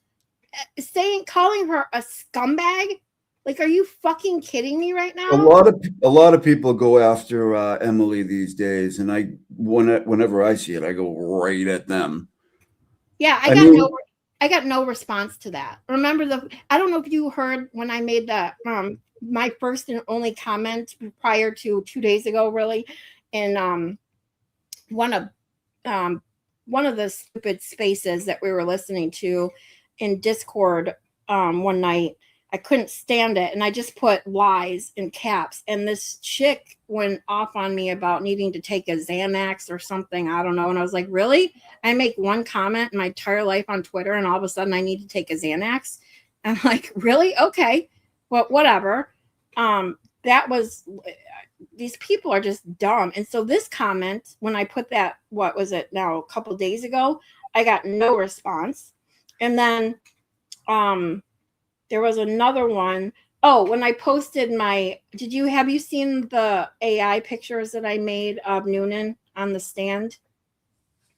A: calling her a scumbag. Like, are you fucking kidding me right now?
F: A lot of people go after Emily these days, and whenever I see it, I go right at them.
A: Yeah, I got no response to that. Remember I don't know if you heard when I made the my first and only comment prior to 2 days ago, really, in one of the stupid spaces that we were listening to in Discord one night. I couldn't stand it, and I just put lies in caps, and this chick went off on me about needing to take a Xanax or something. I don't know. And I was like, really? I make one comment in my entire life on Twitter, and all of a sudden I need to take a Xanax? I'm like, really? Okay. Well, whatever. These people are just dumb. And so this comment, when I put that, what was it now, a couple days ago, I got no response. And then there was another one. Oh, when I posted have you seen the AI pictures that I made of Noonan on the stand?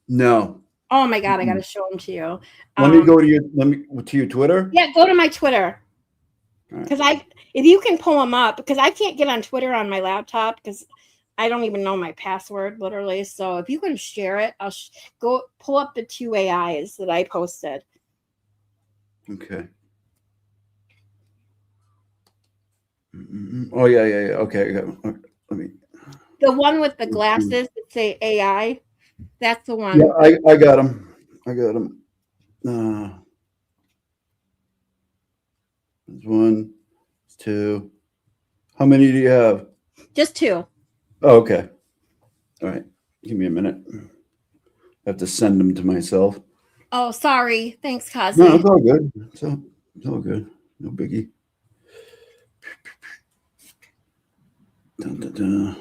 F: No.
A: Oh my God, I got to show them to you.
F: Let me go to your Twitter.
A: Yeah, go to my Twitter. Because if you can pull them up, because I can't get on Twitter on my laptop because I don't even know my password, literally. So if you can share it, I'll go pull up the 2 AIs that I posted.
F: Okay. Oh yeah. Okay. Let me.
A: The one with the glasses that say AI, that's the one.
F: Yeah, I got them. There's 1, 2. How many do you have?
A: Just 2.
F: Oh, okay. All right. Give me a minute. I have to send them to myself.
A: Oh, sorry. Thanks, CossyG.
F: No, it's all good. It's all good. No biggie. Dun, dun, dun.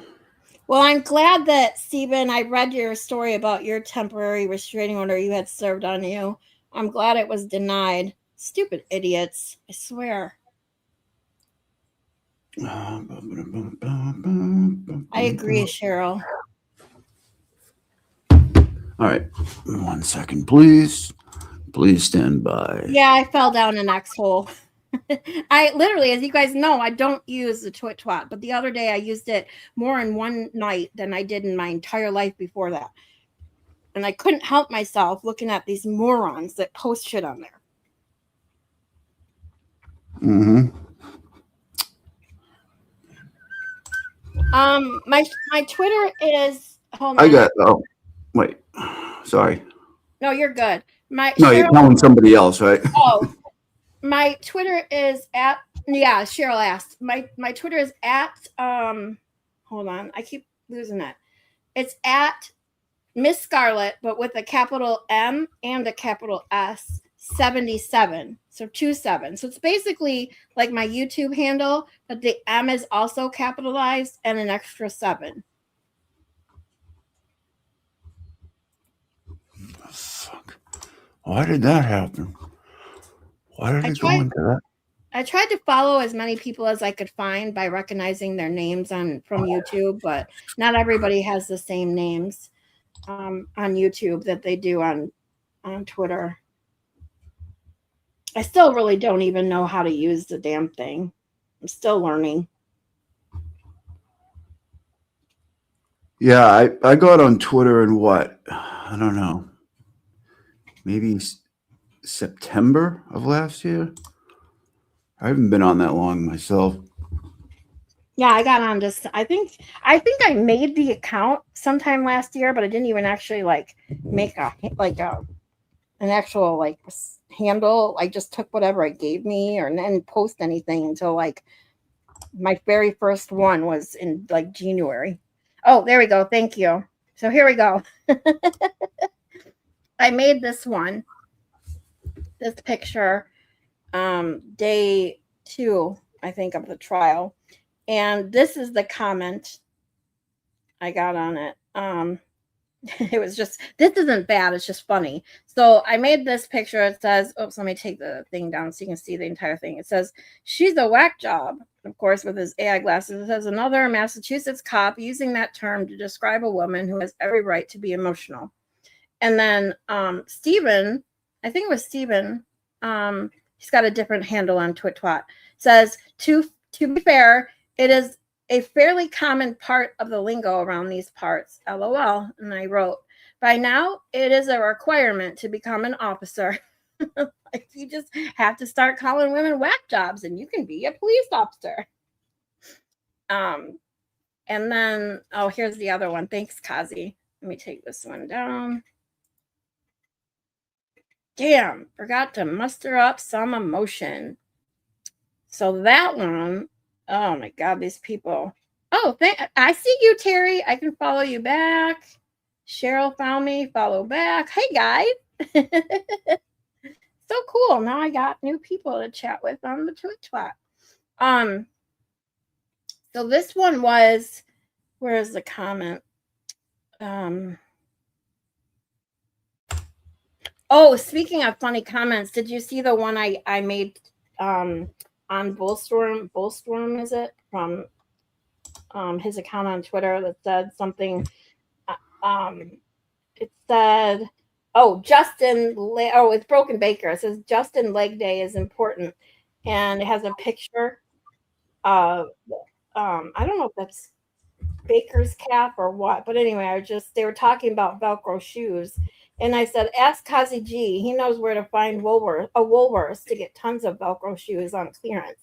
A: Well, I'm glad that, Stephen, I read your story about your temporary restraining order you had served on you. I'm glad it was denied. Stupid idiots. I swear. I agree, Cheryl.
F: All right. 1 second, please. Please stand by.
A: Yeah, I fell down an X-hole. I literally, as you guys know, I don't use the twat, but the other day I used it more in one night than I did in my entire life before that. And I couldn't help myself looking at these morons that post shit on there.
F: Mm-hmm.
A: My Twitter is, hold on.
F: Wait. Sorry.
A: No, you're good.
F: You're calling somebody else, right?
A: Oh, my Twitter is at, yeah, Cheryl asked. My Twitter is at, hold on, I keep losing it. It's at Miss Scarlett, but with a capital M and a capital S, 77. So 27. So it's basically like my YouTube handle, but the M is also capitalized and an extra 7.
F: Fuck. Why did that happen? Why did it go into that?
A: I tried to follow as many people as I could find by recognizing their names from YouTube, but not everybody has the same names on YouTube that they do on Twitter. I still really don't even know how to use the damn thing. I'm still learning.
F: Yeah, I got on Twitter in what? I don't know. Maybe September of last year. I haven't been on that long myself.
A: Yeah, I got on this. I think I made the account sometime last year, but I didn't even actually make an actual handle. I just took whatever it gave me and didn't post anything until My very first one was in like January. Oh, there we go. Thank you. So here we go. I made this one, this picture, day 2, I think, of the trial. And this is the comment I got on it. It was just, this isn't bad, it's just funny. So I made this picture. It says, oops, let me take the thing down so you can see the entire thing. It says, she's a whack job. Of course, with his AI glasses. It says, another Massachusetts cop using that term to describe a woman who has every right to be emotional. And then Stephen, I think it was Stephen, he's got a different handle on TwitTwat, says, to be fair, it is a fairly common part of the lingo around these parts, LOL. And I wrote, by now, it is a requirement to become an officer. Like, you just have to start calling women whack jobs and you can be a police officer. And then, oh, here's the other one. Thanks, Kazi. Let me take this one down. Damn, forgot to muster up some emotion. So that one, oh my God, these people. Oh, I see you, Terry. I can follow you back. Cheryl found me. Follow back. Hey, guys. So cool. Now I got new people to chat with on the TwitTwat. So this one was, where's the comment? Oh, speaking of funny comments, did you see the one I made on Bullstorm? Bullstorm, is it? From his account on Twitter that said something. It said, oh, it's Broken Baker. It says Justin Leg Day is important. And it has a picture of, I don't know if that's Baker's cap or what, but anyway, they were talking about Velcro shoes. And I said, ask CossyG. He knows where to find Woolworths to get tons of Velcro shoes on clearance.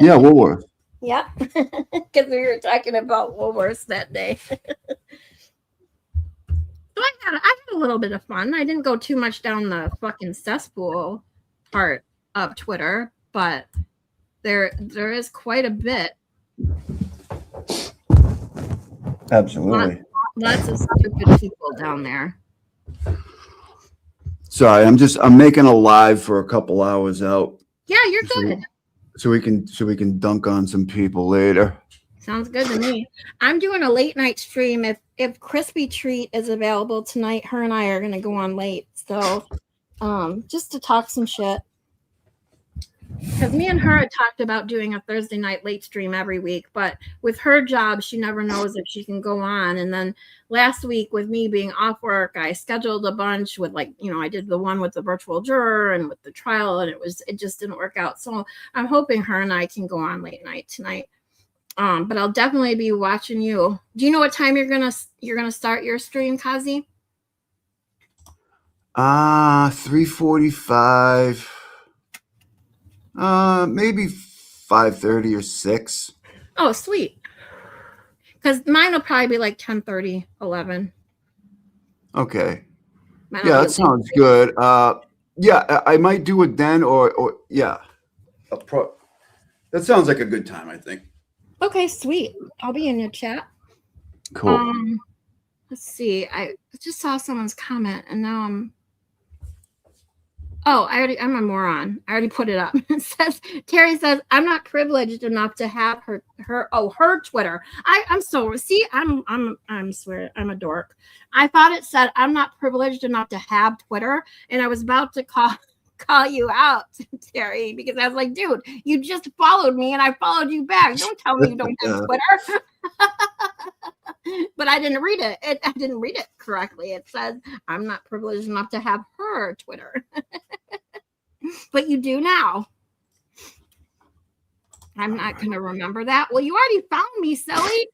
F: Yeah, Woolworth.
A: Yeah, because we were talking about Woolworths that day. So I had a little bit of fun. I didn't go too much down the fucking cesspool part of Twitter, but there is quite a bit.
F: Absolutely.
A: Lots of stupid people down there.
F: Sorry, I'm making a live for a couple hours out.
A: Yeah, you're good.
F: So we can dunk on some people later.
A: Sounds good to me. I'm doing a late night stream. If Crispy Treat is available tonight, her and I are gonna go on late. So just to talk some shit. Because me and her had talked about doing a Thursday night late stream every week, but with her job, she never knows if she can go on. And then last week, with me being off work, I scheduled a bunch with, like, I did the one with the virtual juror and with the trial, and it just didn't work out. So I'm hoping her and I can go on late night tonight. But I'll definitely be watching you. Do you know what time you're gonna start your stream, Kazi?
F: 3:45. Maybe 5:30 or 6.
A: Oh, sweet. Because mine will probably be like 10:30, 11.
F: Okay. Yeah, that sounds good. Yeah, I might do it then, or yeah. That sounds like a good time, I think.
A: Okay, sweet. I'll be in your chat.
F: Cool.
A: Let's see. I just saw someone's comment, and now I'm a moron. I already put it up. It says, Terry says, I'm not privileged enough to have her Twitter. I'm swear, I'm a dork. I thought it said, I'm not privileged enough to have Twitter. And I was about to call you out, Terry, because I was like, dude, you just followed me and I followed you back. Don't tell me you don't have Twitter. But I didn't read it. I didn't read it correctly. It says, I'm not privileged enough to have her Twitter. But you do now. I'm not going to remember that. Well, you already found me, silly.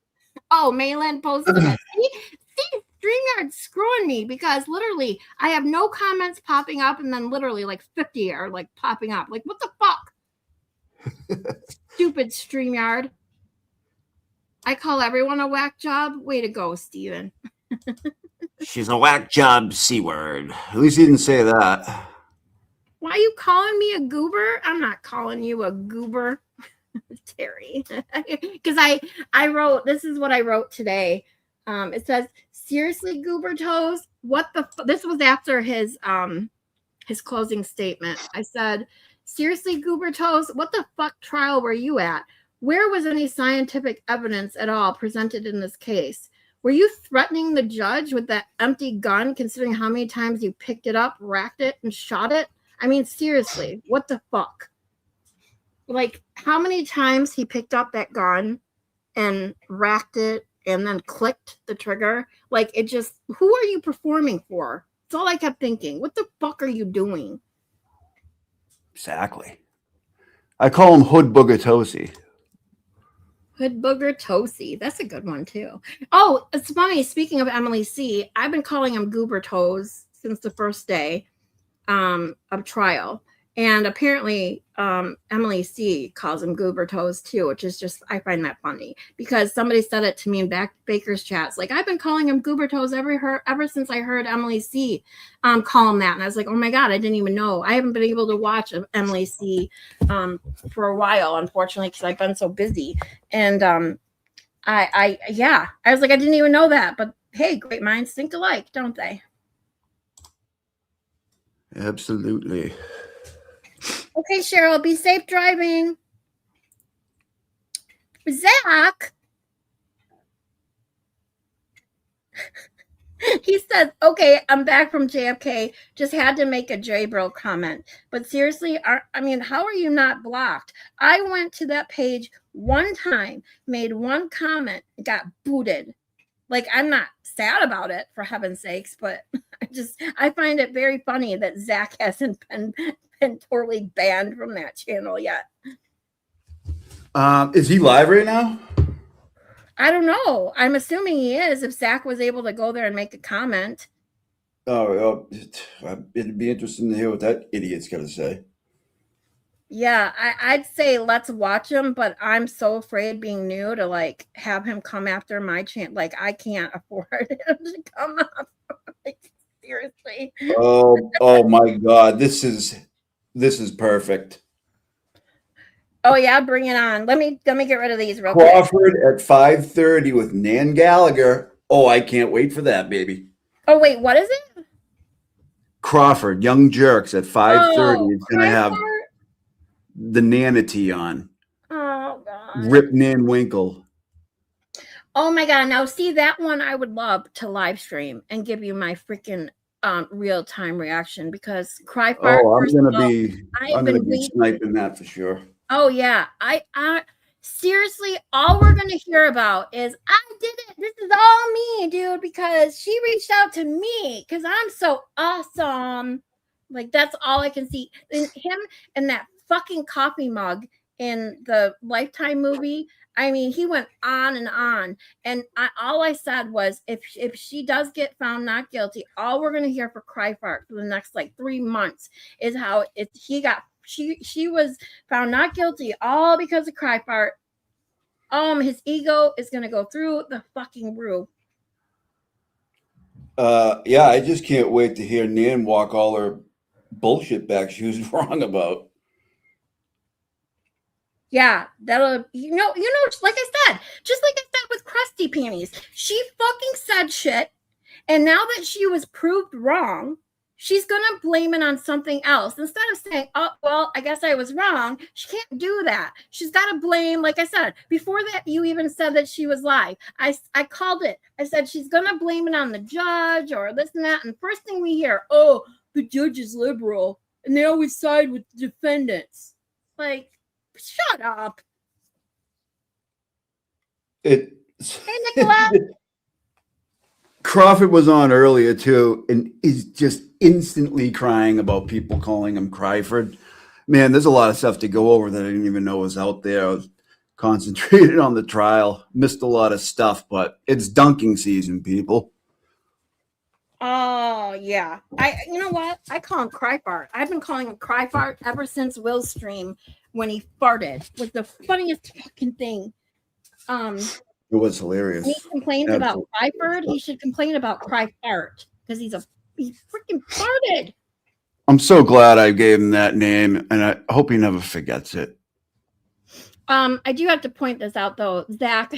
A: Oh, Mayland posted it. See, StreamYard's screwing me because literally I have no comments popping up and then literally like 50 are like popping up. Like, what the fuck? Stupid StreamYard. I call everyone a whack job. Way to go, Steven.
K: She's a whack job, C-word.
F: At least he didn't say that.
A: Why are you calling me a goober? I'm not calling you a goober. Terry, because I wrote, this is what I wrote today. It says, seriously, Goobertoes, what the this was after his closing statement. I said, seriously, Goobertoes, what the fuck trial were you at? Where was any scientific evidence at all presented in this case? Were you threatening the judge with that empty gun, considering how many times you picked it up, racked it, and shot it? I mean, seriously, what the fuck? Like, how many times he picked up that gun and racked it and then clicked the trigger? Like, it just, who are you performing for? That's all I kept thinking. What the fuck are you doing?
F: Exactly. I call him Hood Boogertoes.
A: Hood Boogertoes. That's a good one, too. Oh, it's funny. Speaking of Emily C., I've been calling him Goobertoes since the first day of trial. And apparently, Emily C. calls him Goobertoes too, which is just, I find that funny because somebody said it to me in Baker's chats. Like, I've been calling him Goobertoes ever since I heard Emily C. Call him that. And I was like, oh my God, I didn't even know. I haven't been able to watch Emily C. For a while, unfortunately, because I've been so busy. And I was like, I didn't even know that. But hey, great minds think alike, don't they?
F: Absolutely.
A: Okay, Cheryl, be safe driving. Zach. He says, okay, I'm back from JFK. Just had to make a J-Bro comment. But seriously, how are you not blocked? I went to that page one time, made one comment, got booted. Like, I'm not sad about it, for heaven's sakes, but I find it very funny that Zach hasn't been totally banned from that channel yet.
F: Is he live right now?
A: I don't know. I'm assuming he is, if Zach was able to go there and make a comment.
F: Oh, it'd be interesting to hear what that idiot's got to say.
A: Yeah, I'd say let's watch him, but I'm so afraid being new to like have him come after my channel. Like, I can't afford him to come up. Like, seriously.
F: Oh my God, this is perfect.
A: Oh yeah, bring it on. Let me get rid of these real quick.
F: Crawford at 5:30 with Nan Gallagher. Oh, I can't wait for that, baby.
A: Oh wait, what is it?
F: Crawford, Young Jerks at 5:30 is going to have the Nanity on.
A: Oh God.
F: Rip Nan Winkle.
A: Oh my God. Now see, that one I would love to live stream and give you my freaking real-time reaction, because Cry Fart.
F: Oh, I'm gonna be sniping that for sure.
A: Oh yeah. I seriously, all we're gonna hear about is I did it. This is all me, dude, because she reached out to me because I'm so awesome. Like, that's all I can see. And him and that fucking coffee mug in the Lifetime movie. I mean, he went on and on. And all I said was, if she does get found not guilty, all we're going to hear for Cry Fart for the next like 3 months is how she was found not guilty all because of Cry Fart. His ego is going to go through the fucking roof.
F: Yeah, I just can't wait to hear Nan walk all her bullshit back she was wrong about.
A: Yeah, that'll, you know, like I said, just like I said with Krusty Panties, she fucking said shit, and now that she was proved wrong, she's gonna blame it on something else instead of saying, "Oh, well, I guess I was wrong." She can't do that. She's got to blame, like I said before that. You even said that she was live. I called it. I said she's gonna blame it on the judge or this and that. And first thing we hear, "Oh, the judge is liberal and they always side with the defendants." Like, shut up. Hey, Nicola.
F: Crawford was on earlier too, and he's just instantly crying about people calling him Cryford. Man, there's a lot of stuff to go over that I didn't even know was out there. I was concentrated on the trial, missed a lot of stuff, but it's dunking season, people.
A: Oh yeah, you know what? I call him Cry Fart. I've been calling him Cry Fart ever since Will's stream when he farted. It was the funniest fucking thing.
F: It was hilarious.
A: When he complains about Cry Fart, he should complain about Cry Fart because he freaking farted.
F: I'm so glad I gave him that name, and I hope he never forgets it.
A: I do have to point this out though, Zach.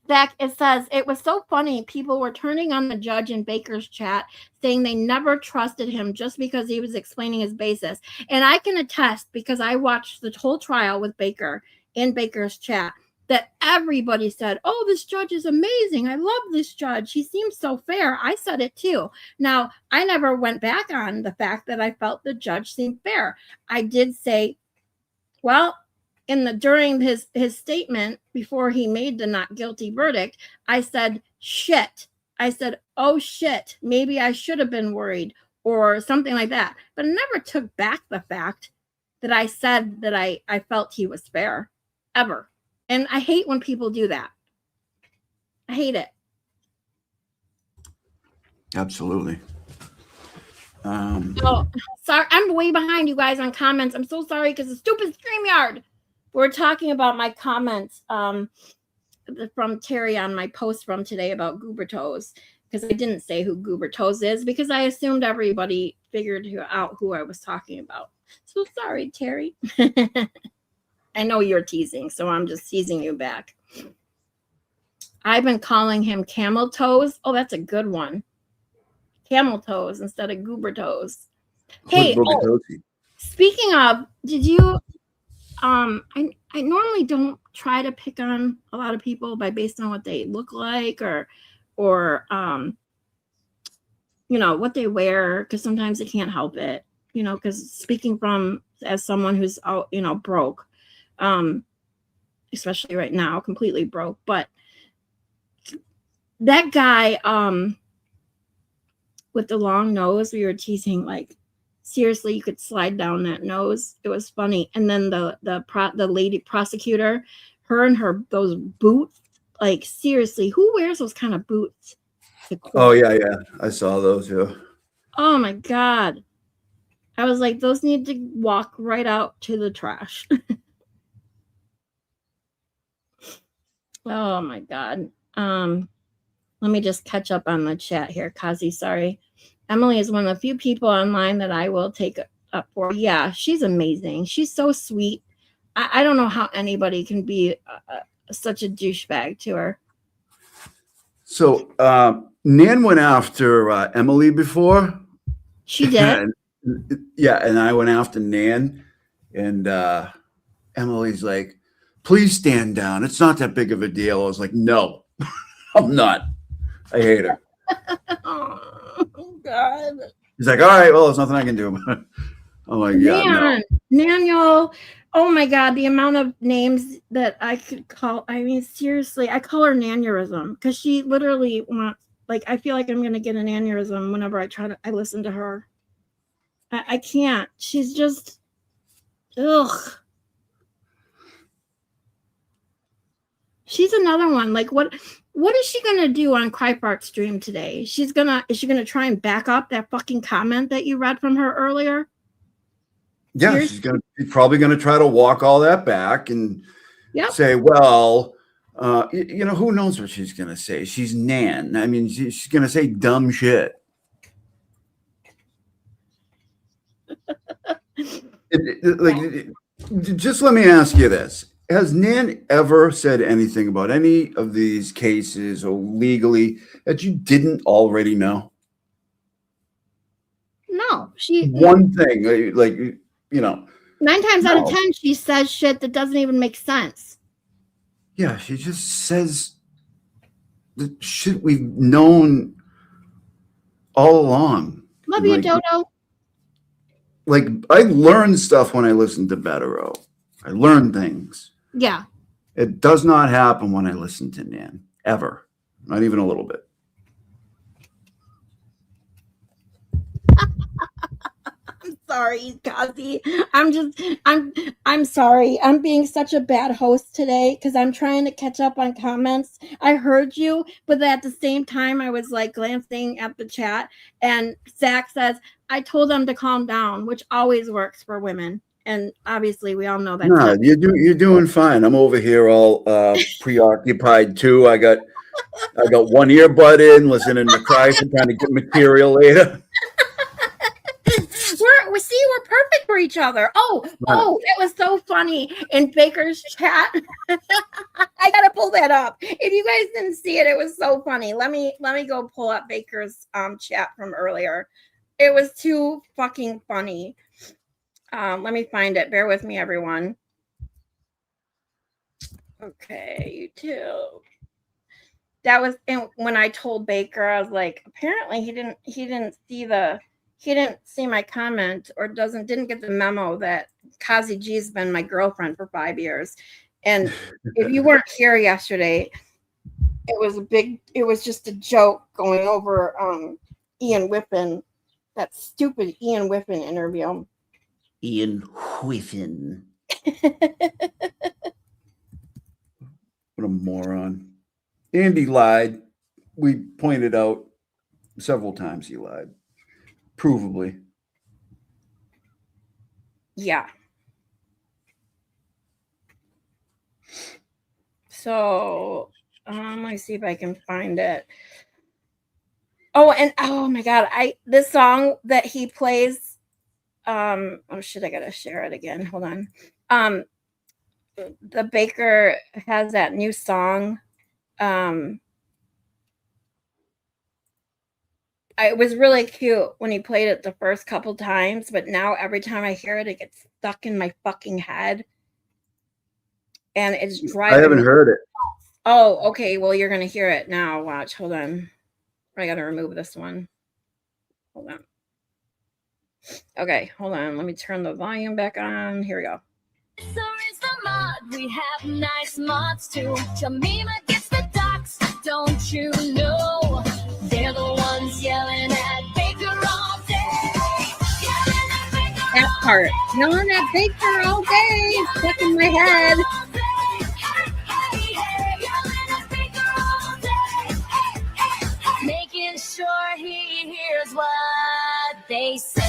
A: Zach, it says it was so funny. People were turning on the judge in Baker's chat, saying they never trusted him just because he was explaining his basis. And I can attest, because I watched the whole trial with Baker in Baker's chat, that everybody said, "Oh, this judge is amazing. I love this judge. He seems so fair." I said it too. Now, I never went back on the fact that I felt the judge seemed fair. I did say, well, during his statement before he made the not guilty verdict, I said, shit. I said, oh shit, maybe I should have been worried or something like that. But I never took back the fact that I said that I felt he was fair, ever. And I hate when people do that. I hate it.
F: Absolutely.
A: So, sorry, I'm way behind you guys on comments. I'm so sorry because the stupid StreamYard. We're talking about my comments from Terry on my post from today about Goobertoes, because I didn't say who Goobertoes is because I assumed everybody figured out who I was talking about. So sorry, Terry. I know you're teasing, so I'm just teasing you back. I've been calling him Camel Toes. Oh, that's a good one. Camel Toes instead of Goobertoes. Hey, speaking of, did you... I normally don't try to pick on a lot of people based on what they look like or you know, what they wear, because sometimes they can't help it, you know, because speaking from as someone who's you know, broke, especially right now, completely broke. But that guy with the long nose, we were teasing, like, seriously, you could slide down that nose. It was funny. And then the lady prosecutor, her and those boots, like, seriously, who wears those kind of boots?
F: Oh yeah, I saw those. Yeah.
A: Oh my God. I was like, those need to walk right out to the trash. Oh my God. Let me just catch up on the chat here. Kazi, sorry. Emily is one of the few people online that I will take up for. Yeah, she's amazing. She's so sweet. I don't know how anybody can be such a douchebag to her.
F: So Nan went after Emily before.
A: She did?
F: Yeah, and I went after Nan. And Emily's like, please stand down. It's not that big of a deal. I was like, no, I'm not. I hate her.
A: Oh, God.
F: He's like, all right, well, there's nothing I can do. I'm like, yeah,
A: Man, Manuel. Oh my God, the amount of names that I could call. I mean, seriously, I call her Nanurism because she literally wants, like, I feel like I'm going to get an aneurysm whenever I listen to her. I can't. She's just, ugh. She's another one. Like, what is she gonna do on Crypark's stream today? Is she gonna try and back up that fucking comment that you read from her earlier?
F: Yeah, she's probably gonna try to walk all that back and say, well, you know, who knows what she's gonna say? She's Nan. I mean, she's gonna say dumb shit. Just let me ask you this. Has Nan ever said anything about any of these cases or legally that you didn't already know?
A: No,
F: one thing, like, you know.
A: 9 times out of 10, she says shit that doesn't even make sense.
F: Yeah, she just says the shit we've known all along.
A: Love you, Dodo.
F: Like, I learned stuff when I listened to Bettero. I learned things.
A: Yeah.
F: It does not happen when I listen to Nan, ever. Not even a little bit.
A: I'm sorry, Kazi. I'm sorry. I'm being such a bad host today because I'm trying to catch up on comments. I heard you, but at the same time, I was like glancing at the chat, and Zach says, I told them to calm down, which always works for women. And obviously, we all know that.
F: No, you're doing fine. I'm over here all preoccupied too. I got one earbud in, listening to Christ and trying to get material later.
A: We're perfect for each other. Oh, that was so funny in Baker's chat. I gotta pull that up. If you guys didn't see it, it was so funny. Let me go pull up Baker's chat from earlier. It was too fucking funny. Let me find it. Bear with me, everyone. Okay, YouTube. That was when I told Baker, I was like, apparently he didn't see my comment or didn't get the memo that CossyG has been my girlfriend for 5 years. And if you weren't here yesterday, it was just a joke going over Ian Whiffen, that stupid Ian Whiffen interview.
K: Ian Whiffen.
F: What a moron. Andy lied. We pointed out several times he lied. Provably.
A: Yeah. So let me see if I can find it. Oh, and oh my God, this song that he plays. Oh shit, I gotta share it again. Hold on. The Baker has that new song. It was really cute when he played it the first couple times, but now every time I hear it, it gets stuck in my fucking head. And it's driving
F: I haven't heard it.
A: Oh, okay. Well, you're going to hear it now. Watch. Hold on. I got to remove this one. Hold on. Okay. Hold on. Let me turn the volume back on. Here we go.
L: We have nice mods too. Jamima gets the docs, don't you know? They're the ones yelling at Baker all day.
A: That part. Yelling at Baker all day. Stuck in my head.
L: Making sure he hears what they say.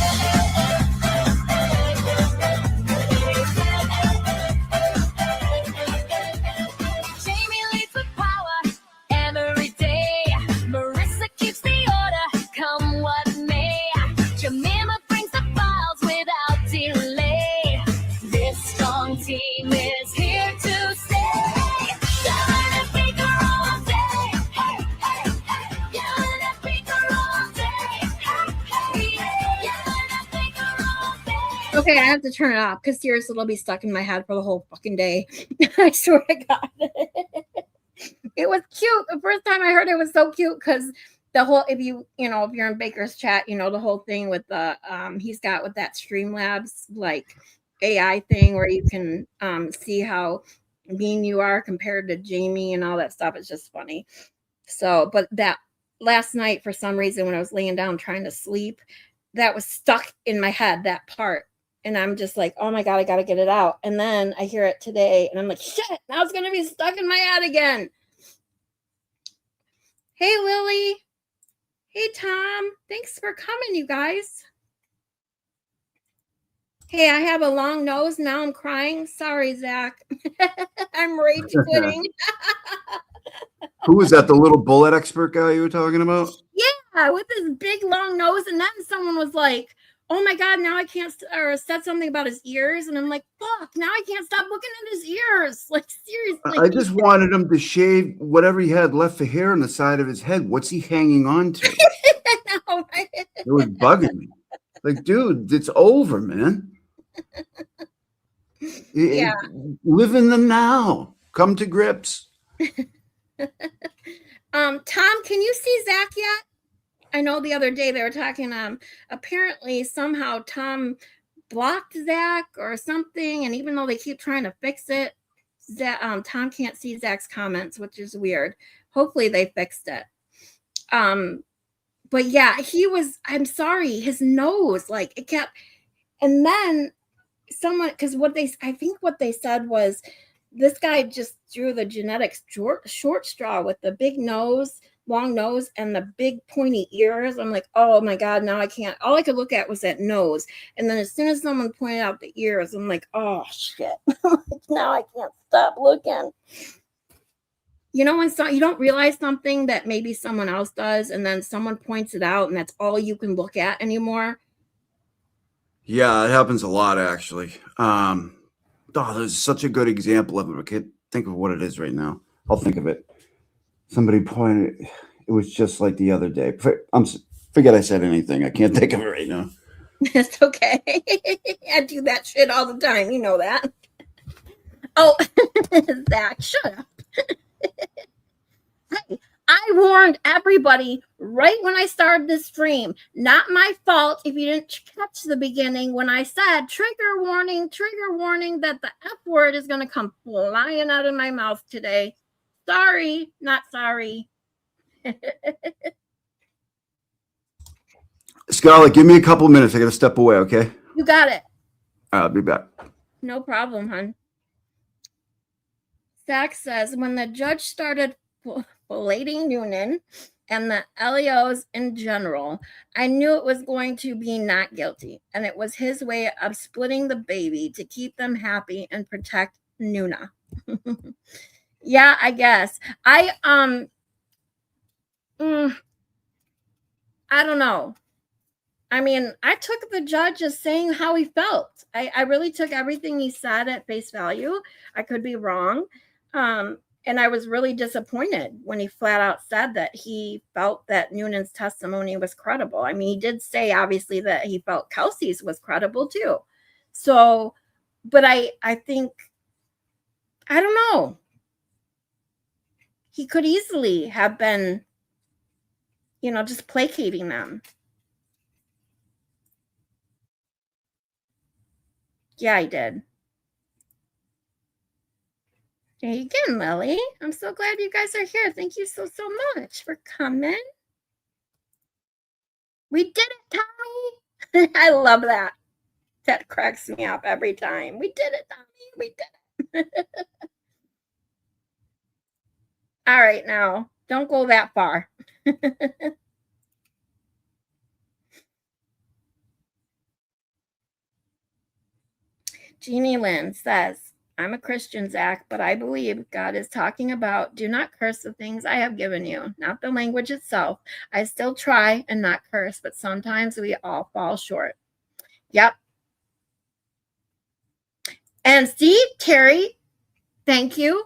A: Okay, I have to turn it off because seriously, it'll be stuck in my head for the whole fucking day. I swear to God. It was cute. The first time I heard it was so cute because the whole, if you're in Baker's chat, the whole thing with the, he's got with that Streamlabs, like AI thing where you can see how mean you are compared to Jamie and all that stuff. It's just funny. So, but that last night, for some reason, when I was laying down trying to sleep, that was stuck in my head, that part. And I'm just like, oh my God, I got to get it out. And then I hear it today and I'm like, shit, now it's going to be stuck in my head again. Hey, Lily. Hey, Tom. Thanks for coming, you guys. Hey, I have a long nose. Now I'm crying. Sorry, Zach. I'm rage quitting.
F: Who was that? The little bullet expert guy you were talking about?
A: Yeah, with this big long nose. And then someone was like, oh my God, now I can't, or said something about his ears. And I'm like, fuck, now I can't stop looking at his ears. Like, seriously.
F: I just wanted him to shave whatever he had left for hair on the side of his head. What's he hanging on to?
A: No, right?
F: It was bugging me. Like, dude, it's over, man.
A: Yeah.
F: Live in the now. Come to grips.
A: Tom, can you see Zach yet? I know the other day they were talking, apparently somehow Tom blocked Zach or something. And even though they keep trying to fix it, Tom can't see Zach's comments, which is weird. Hopefully they fixed it. But yeah, I'm sorry, his nose, like it kept, and then someone, because I think what they said was this guy just drew the genetics short straw with the big nose, long nose, and the big pointy ears. I'm like, oh my God, now I can't. All I could look at was that nose. And then as soon as someone pointed out the ears, I'm like, oh shit. Now I can't stop looking. When you don't realize something that maybe someone else does, and then someone points it out, and that's all you can look at anymore.
F: Yeah, it happens a lot, actually. There's such a good example of it. I can't think of what it is right now. I'll think of it. Somebody pointed. It was just like the other day. Forget I said anything. I can't think of it right now.
A: It's okay. I do that shit all the time. You know that. Oh, Zach, shut up. Hey, I warned everybody right when I started this stream. Not my fault if you didn't catch the beginning when I said trigger warning, that the F word is going to come flying out of my mouth today. Sorry, not sorry.
F: Scarlett, give me a couple minutes. I got to step away, okay?
A: You got it.
F: I'll be back.
A: No problem, hon. Zach says, when the judge started filleting Noonan and the LEOs in general, I knew it was going to be not guilty. And it was his way of splitting the baby to keep them happy and protect Nuna. Yeah, I guess. I don't know. I mean, I took the judge as saying how he felt. I really took everything he said at face value. I could be wrong. And I was really disappointed when he flat out said that he felt that Noonan's testimony was credible. I mean, he did say, obviously, that he felt Kelsey's was credible, too. So, but I think, I don't know. He could easily have been, just placating them. Yeah, I did. Hey again, Lily. I'm so glad you guys are here. Thank you so much for coming. We did it, Tommy. I love that. That cracks me up every time. We did it, Tommy. We did it. All right, now, don't go that far. Jeannie Lynn says, I'm a Christian, Zach, but I believe God is talking about do not curse the things I have given you, not the language itself. I still try and not curse, but sometimes we all fall short. Yep. And see, Terry, thank you.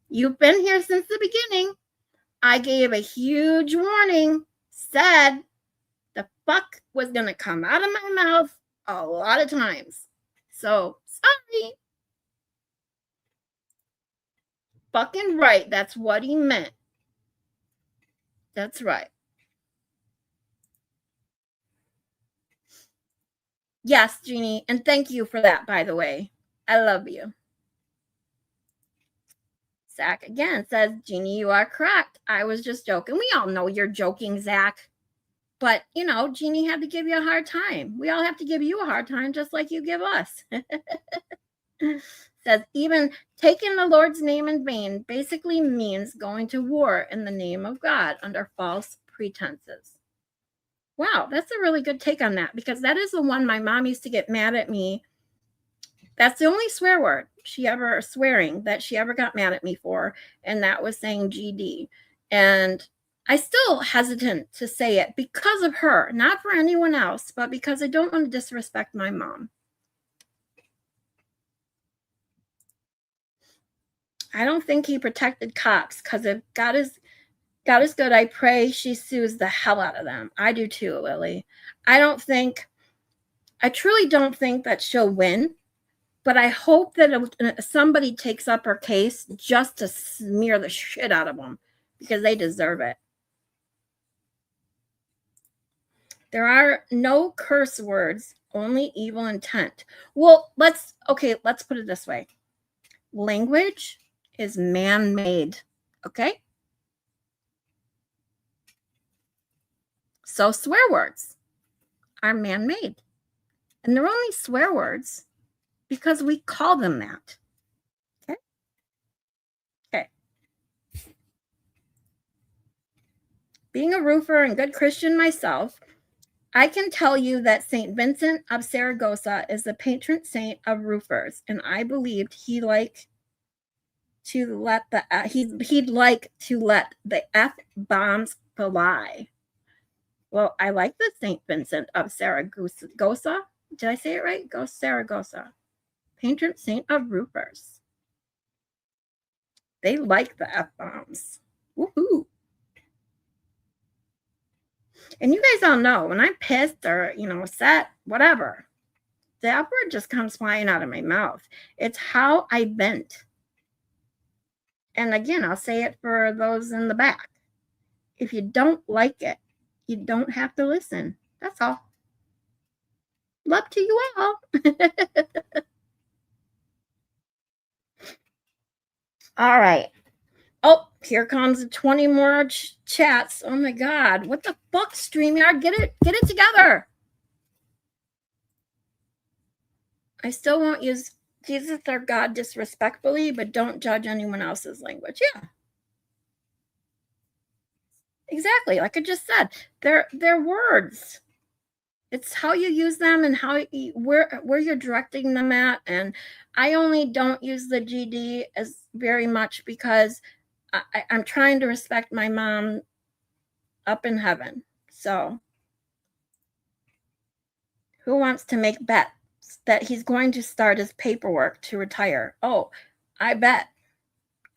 A: You've been here since the beginning. I gave a huge warning, said the fuck was going to come out of my mouth a lot of times. So, sorry. Fucking right. That's what he meant. That's right. Yes, Jeannie. And thank you for that, by the way. I love you. Zach again says, Jeannie, you are correct. I was just joking. We all know you're joking, Zach. But, Jeannie had to give you a hard time. We all have to give you a hard time just like you give us. Says, even taking the Lord's name in vain basically means going to war in the name of God under false pretenses. Wow, that's a really good take on that, because that is the one my mom used to get mad at me. That's the only swear word swearing that she ever got mad at me for, and that was saying GD. And I still hesitant to say it because of her, not for anyone else, but because I don't want to disrespect my mom. I don't think he protected cops, because if God is good, I pray she sues the hell out of them. I do too, Lily. I truly don't think that she'll win, but I hope that somebody takes up her case just to smear the shit out of them, because they deserve it. There are no curse words, only evil intent. Well, let's put it this way. Language is man-made, okay? So swear words are man-made. And they're only swear words because we call them that. Okay? Okay. Being a roofer and good Christian myself, I can tell you that St. Vincent of Saragossa is the patron saint of roofers, and I believed he'd like to let the F-bombs fly. Well, I like the St. Vincent of Saragossa. Did I say it right? Go Saragossa. Patron saint of roofers. They like the F-bombs. Woohoo. And you guys all know when I'm pissed or, upset, whatever, the F word just comes flying out of my mouth. It's how I vent. And again, I'll say it for those in the back. If you don't like it, you don't have to listen. That's all. Love to you all. All right. Oh, here comes 20 more chats. Oh my God. What the fuck, StreamYard? Get it together. I still won't use Jesus or God disrespectfully, but don't judge anyone else's language. Yeah. Exactly. Like I just said, they're words. It's how you use them and where you're directing them at. And I only don't use the GD as very much because I'm trying to respect my mom up in heaven. So who wants to make bets that he's going to start his paperwork to retire? Oh, I bet.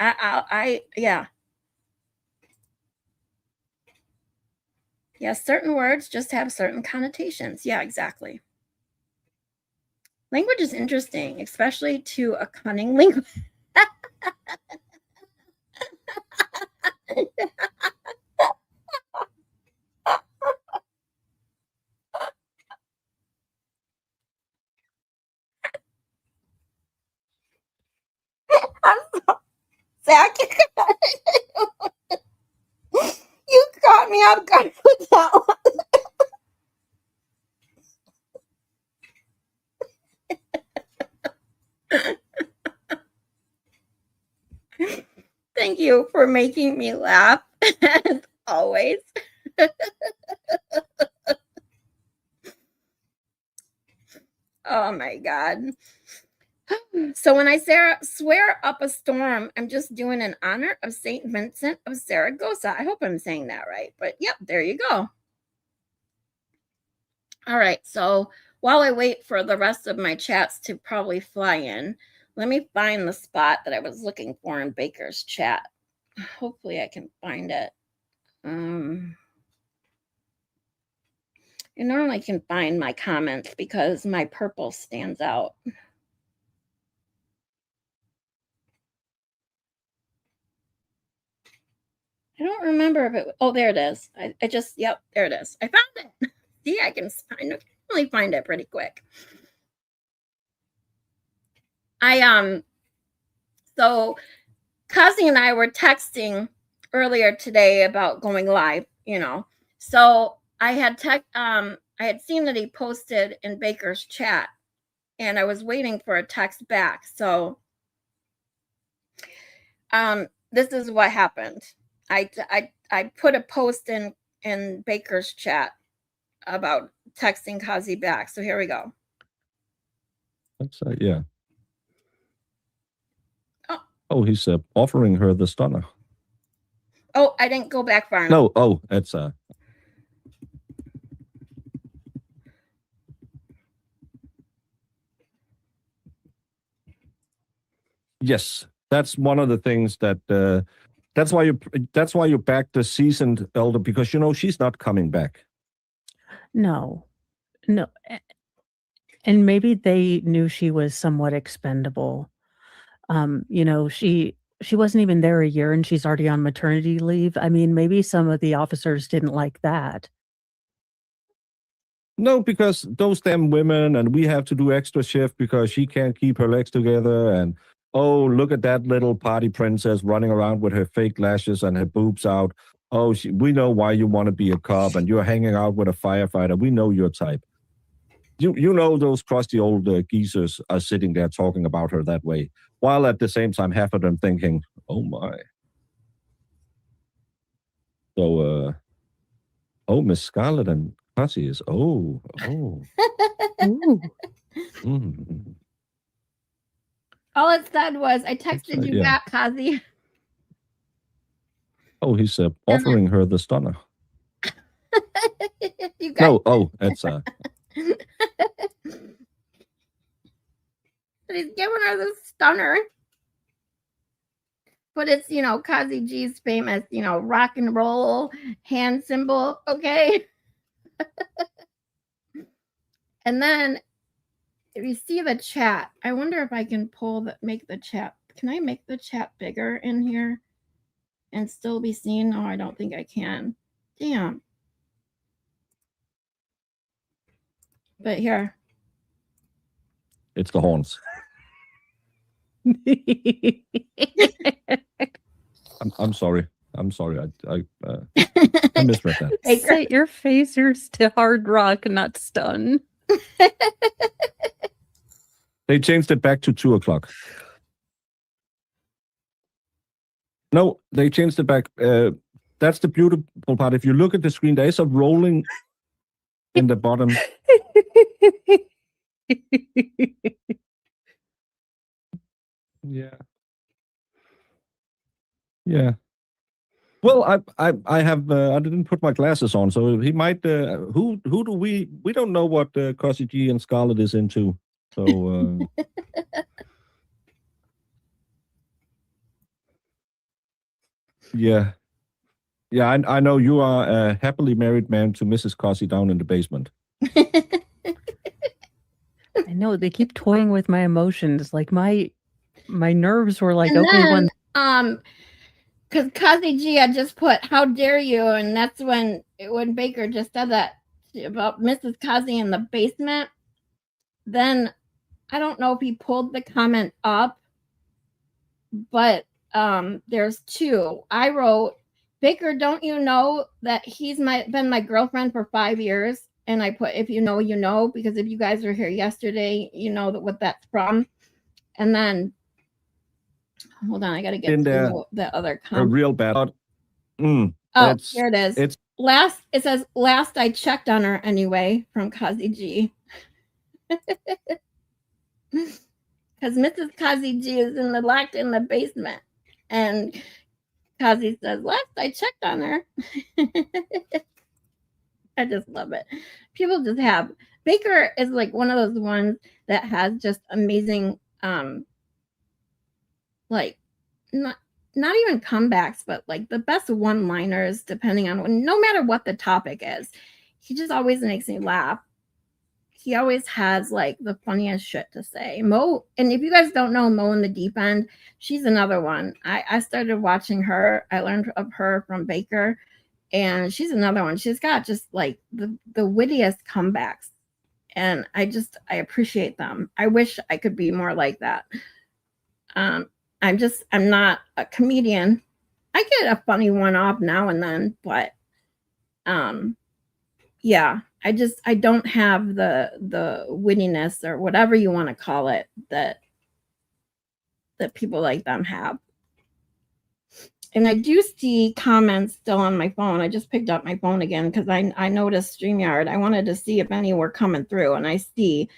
A: Yeah. Yes, certain words just have certain connotations. Yeah, exactly. Language is interesting, especially to a cunning linguist. I'm so Zach. You caught me off guard with that one. Thank you for making me laugh, as always. Oh my God. So when I swear up a storm, I'm just doing in honor of St. Vincent of Saragossa. I hope I'm saying that right, but yep, there you go. All right, so while I wait for the rest of my chats to probably fly in, let me find the spot that I was looking for in Baker's chat. Hopefully I can find it. You normally can find my comments because my purple stands out. I don't remember if it. Oh, there it is. I just. Yep, there it is. I found it. See, I can really find it pretty quick. So Cossy and I were texting earlier today about going live. So I had seen that he posted in Baker's chat, and I was waiting for a text back. So, this is what happened. I put a post in Baker's chat about texting Cossy back. So here we go.
M: That's yeah. Oh, he's offering her the stunner.
A: Oh, I didn't go back far enough.
M: No, oh, that's yes, that's one of the things that that's why you backed the seasoned elder, because she's not coming back.
N: No. And maybe they knew she was somewhat expendable. She wasn't even there a year and she's already on maternity leave. I mean, maybe some of the officers didn't like that.
M: No, because those damn women, and we have to do extra shift because she can't keep her legs together. And oh, look at that little party princess running around with her fake lashes and her boobs out. Oh, we know why you want to be a cop and you're hanging out with a firefighter. We know your type. You know those crusty old geezers are sitting there talking about her that way, while at the same time half of them thinking, oh my. So, Miss Scarlett and Cossy is, Ooh. Mm.
A: All it said was, I texted you back, Cossy.
M: Oh, he's offering her the stunner.
A: You
M: No, oh, that's
A: And he's giving her the stunner. But it's, CossyG's famous, rock and roll hand symbol, okay? And then if you see the chat, I wonder if I can make the chat. Can I make the chat bigger in here and still be seen? No, I don't think I can. Damn. But here.
M: It's the horns. I'm sorry. I'm sorry. I misread that.
N: Set your phasers to hard rock, not stun.
M: They changed it back to 2:00. No, they changed it back. That's the beautiful part. If you look at the screen, there is a rolling in the bottom. Yeah. Yeah. Well, I have I didn't put my glasses on, so he might. Who do we don't know what CossyG and Scarlett is into. So yeah, I know you are a happily married man to Mrs. Cossy down in the basement.
N: I know they keep toying with my emotions. Like my nerves were like,
A: And
N: okay,
A: then,
N: when
A: because CossyG had just put, "How dare you?" And that's when Baker just said that about Mrs. Cossy in the basement. Then I don't know if he pulled the comment up, but there's two. I wrote, "Baker, don't you know that he's been my girlfriend for 5 years?" And I put, "If you know, you know," because if you guys were here yesterday, you know what that's from. And then hold on, I gotta get to the other
M: a
A: comment.
M: real bad.
A: Here it is. It says, "Last I checked on her anyway," from CossyG. Because Mrs. CossyG is locked in the basement. And Cosy says, "Last I checked on her." I just love it. People just have. Baker is like one of those ones that has just amazing, like, not even comebacks, but like the best one-liners, depending on no matter what the topic is. He just always makes me laugh. He always has like the funniest shit to say. Mo, and if you guys don't know Mo in the Deep End, she's another one. I started watching her. I learned of her from Baker, and she's another one. She's got just like the wittiest comebacks, and I appreciate them. I wish I could be more like that. I'm not a comedian. I get a funny one off now and then, but yeah, I don't have the wittiness or whatever you want to call it that people like them have. And I do see comments still on my phone. I just picked up my phone again because I noticed StreamYard. I wanted to see if any were coming through, and I see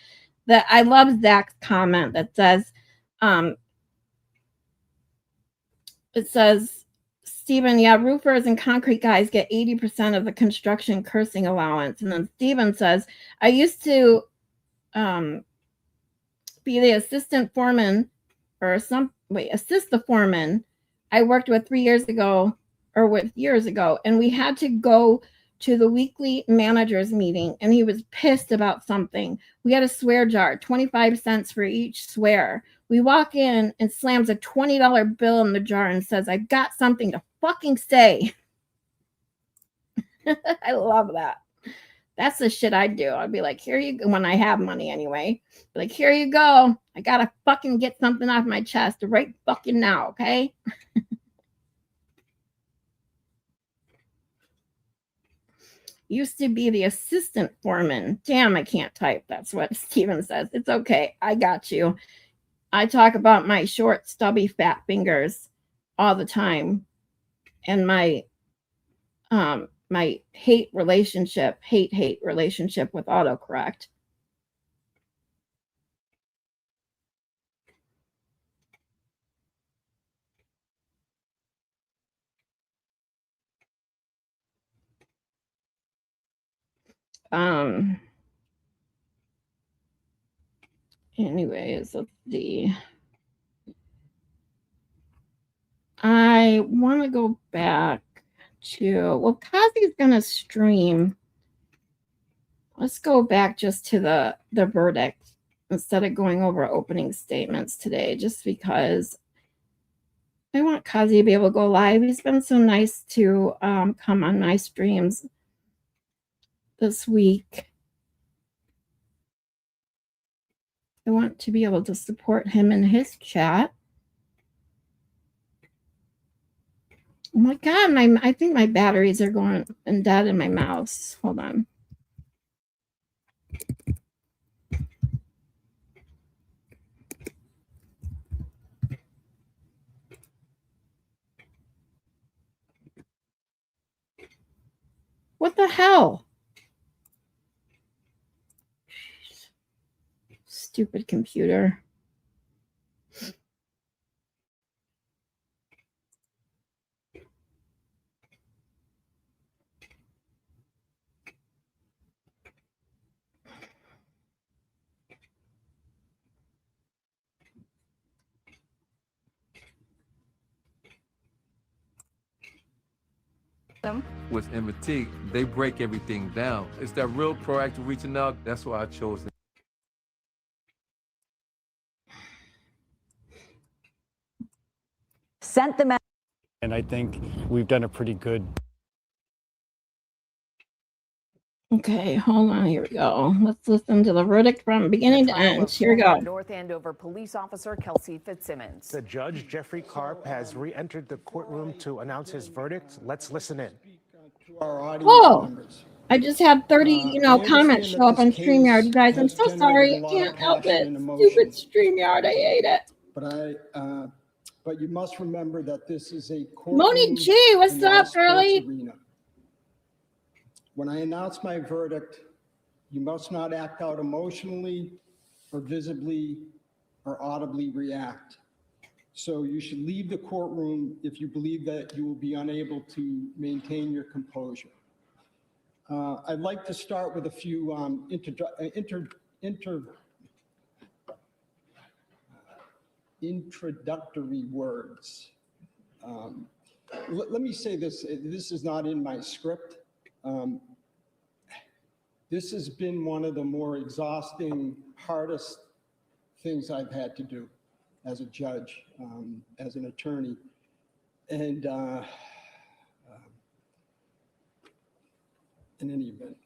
A: that. I love Zach's comment that says, it says, "Stephen, yeah, roofers and concrete guys get 80% of the construction cursing allowance." And then Stephen says, "I used to be the assistant foreman assist the foreman I worked with 3 years ago, and we had to go to the weekly managers meeting, and he was pissed about something. We had a swear jar, 25 cents for each swear. We walk in and slams a $20 bill in the jar and says, 'I've got something to fucking say.'" I love that. That's the shit I'd do. I'd be like, "Here you go," when I have money anyway. Like, "Here you go. I gotta fucking get something off my chest right fucking now, okay?" Used to be the assistant foreman. Damn, I can't type. That's what Steven says. It's okay. I got you. I talk about my short, stubby, fat fingers all the time, and my hate relationship with autocorrect. Anyways, let's see. I want to go back to, well, Kazi's gonna stream. Let's go back just to the verdict instead of going over opening statements today, just because I want Kazi to be able to go live. He's been so nice to come on my streams this week. I want to be able to support him in his chat. Oh my God, I think my batteries are going dead in my mouse. Hold on. What the hell? Jeez. Stupid computer.
O: With MT, they break everything down. It's that real proactive reaching out. That's why I chose it.
P: Sent the message.
B: And I think we've done a pretty good.
A: Okay, hold on. Here we go. Let's listen to the verdict from beginning to end. Here we go.
E: North Andover police officer Kelsey Fitzsimmons.
B: The judge, Jeffrey Karp, has re-entered the courtroom to announce his verdict. Let's listen in.
C: To our audience
A: Whoa!
C: members.
A: I just had 30,
C: I
A: comments
C: understand
A: show
C: that
A: up on
C: this
A: StreamYard. You guys,
C: case
A: I'm
C: has
A: so
C: generated
A: sorry.
C: a
A: I
C: lot
A: can't
C: of
A: help
C: passion
A: it.
C: and emotion.
A: Stupid StreamYard. I hate it.
C: But you must remember that this is a
A: Moni G, what's
C: and not a
A: up,
C: sports
A: girlie?
C: arena. When I announce my verdict, you must not act out emotionally or visibly or audibly react. So you should leave the courtroom if you believe that you will be unable to maintain your composure. I'd like to start with a few introductory words. Let me say this, this is not in my script. This has been one of the more exhausting, hardest things I've had to do as a judge, as an attorney. And in any event.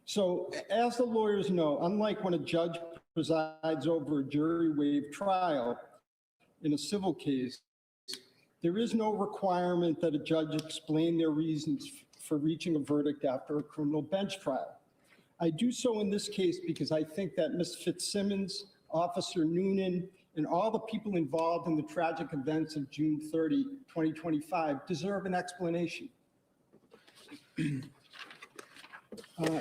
C: So as the lawyers know, unlike when a judge presides over a jury waived trial in a civil case, there is no requirement that a judge explain their reasons for reaching a verdict after a criminal bench trial. I do so in this case because I think that Ms. Fitzsimmons, Officer Noonan, and all the people involved in the tragic events of June 30, 2025 deserve an explanation.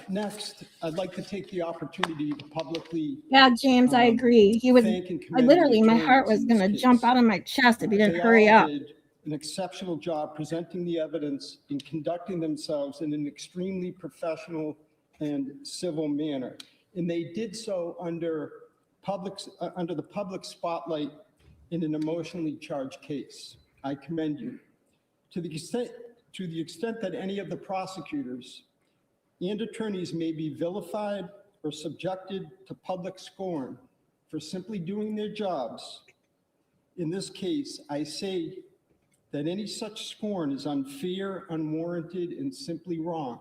C: Next, I'd like to take the opportunity to publicly
A: Yeah, James, I agree. He was,
C: thank and
A: I
C: commend
A: literally,
C: the
A: my heart
C: attorneys
A: was
C: in
A: going to
C: this
A: jump
C: case.
A: out of my chest if he didn't
C: They
A: hurry
C: all
A: up.
C: did an exceptional job presenting the evidence and conducting themselves in an extremely professional and civil manner. And they did so under the public spotlight in an emotionally charged case. I commend you. To the extent that any of the prosecutors and attorneys may be vilified or subjected to public scorn for simply doing their jobs, in this case, I say that any such scorn is unfair, unwarranted, and simply wrong.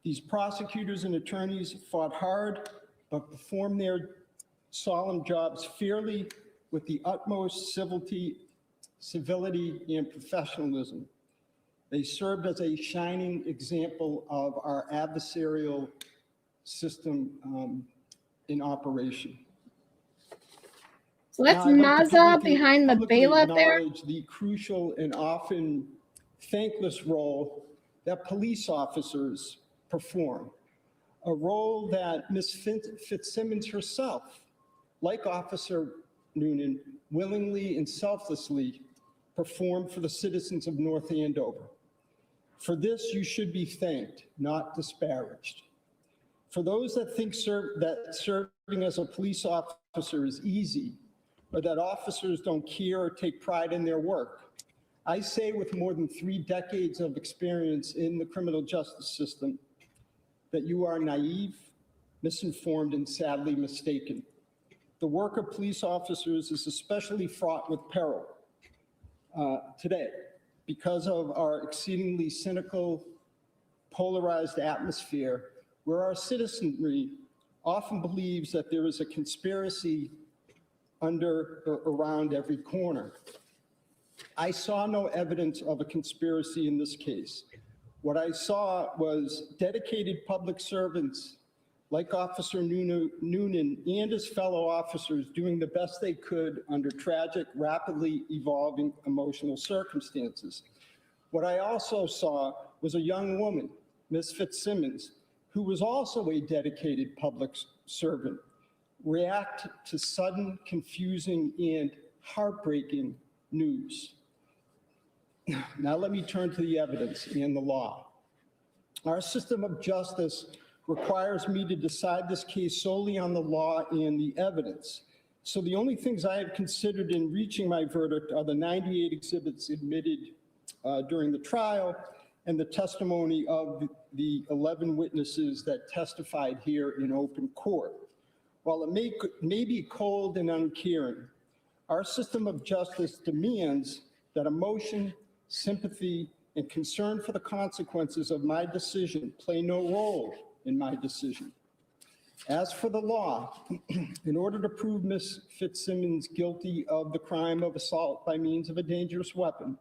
C: These prosecutors and attorneys fought hard, but performed their solemn jobs fairly with the utmost civility and professionalism. They served as a shining example of our adversarial system in operation.
A: So that's
C: Now, I'd like to
A: Maza behind the
C: publicly
A: bailiff there.
C: acknowledge the crucial and often thankless role that police officers perform, a role that Ms. Fitzsimmons herself, like Officer Noonan, willingly and selflessly performed for the citizens of North Andover. For this, you should be thanked, not disparaged. For those that think that serving as a police officer is easy, or that officers don't care or take pride in their work, I say with more than 3 decades of experience in the criminal justice system that you are naive, misinformed, and sadly mistaken. The work of police officers is especially fraught with peril today because of our exceedingly cynical, polarized atmosphere where our citizenry often believes that there is a conspiracy under or around every corner. I saw no evidence of a conspiracy in this case. What I saw was dedicated public servants like Officer Noonan and his fellow officers doing the best they could under tragic, rapidly evolving emotional circumstances. What I also saw was a young woman, Ms. Fitzsimmons, who was also a dedicated public servant, react to sudden, confusing, and heartbreaking news. Now let me turn to the evidence and the law. Our system of justice requires me to decide this case solely on the law and the evidence. So the only things I have considered in reaching my verdict are the 98 exhibits admitted during the trial and the testimony of the 11 witnesses that testified here in open court. While it may be cold and uncaring, our system of justice demands that emotion, sympathy, and concern for the consequences of my decision play no role in my decision. As for the law, in order to prove Ms. Fitzsimmons guilty of the crime of assault by means of a dangerous weapon,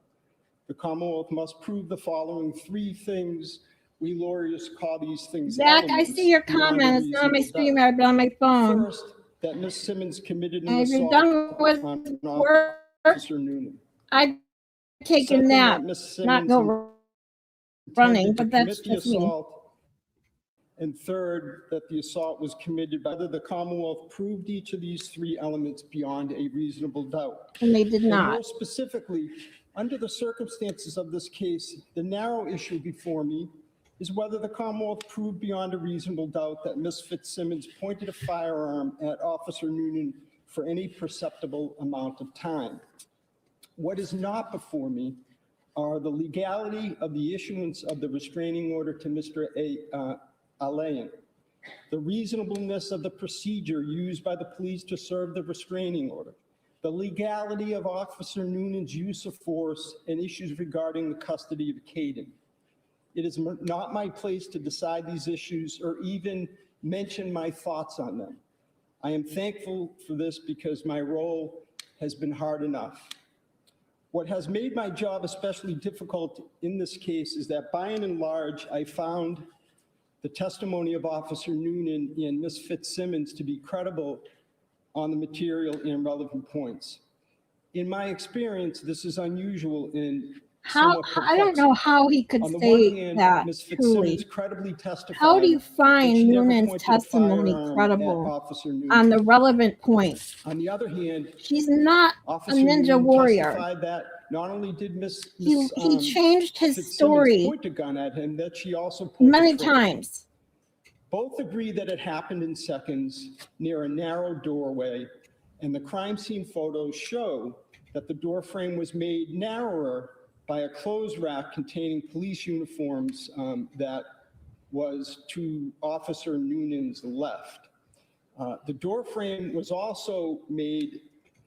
C: the Commonwealth must prove the following 3 things. We lawyers call these things
A: Zach, I
C: elements
A: see your
C: beyond a
A: comment. It's not on my
C: reasonable
A: stream,
C: doubt.
A: I've on my phone.
C: First, that Ms. Simmons committed an
A: Have you
C: assault
A: done with
C: on
A: work?
C: Officer Noonan.
A: I've taken
C: Second,
A: that,
C: that Ms.
A: not
C: Simmons
A: go running,
C: intended to
A: but that's
C: commit the
A: just me.
C: assault. And third, that the assault was committed by whether the Commonwealth proved each of these 3 elements beyond a reasonable doubt.
A: And they did
C: And
A: not.
C: more specifically, under the circumstances of this case, the narrow issue before me is whether the Commonwealth proved beyond a reasonable doubt that Ms. Fitzsimmons pointed a firearm at Officer Noonan for any perceptible amount of time. What is not before me are the legality of the issuance of the restraining order to Mr. Alain, the reasonableness of the procedure used by the police to serve the restraining order, the legality of Officer Noonan's use of force, and issues regarding the custody of Caden. It is not my place to decide these issues or even mention my thoughts on them. I am thankful for this because my role has been hard enough. What has made my job especially difficult in this case is that by and large, I found the testimony of Officer Noonan and Ms. Fitzsimmons to be credible on the material and relevant points. In my experience, this is unusual and somewhat
A: I don't know how he could
C: on the
A: say
C: one hand,
A: that
C: Ms. Fitzsimmons
A: truly.
C: credibly testified
A: How do you
C: that
A: find
C: she never
A: Noonan's
C: pointed a
A: testimony
C: firearm at
A: credible
C: Officer Noonan.
A: on the relevant points?
C: On the other hand,
A: She's not a
C: Officer
A: ninja
C: Noonan
A: warrior.
C: testified that not only did
A: He changed his
C: Fitzsimmons
A: story
C: point a gun at him, that she also pulled the
A: many
C: trigger.
A: times.
C: Both agree that it happened in seconds near a narrow doorway, and the crime scene photos show that the door frame was made narrower by a clothes rack containing police uniforms that was to Officer Noonan's left. The door frame was also made,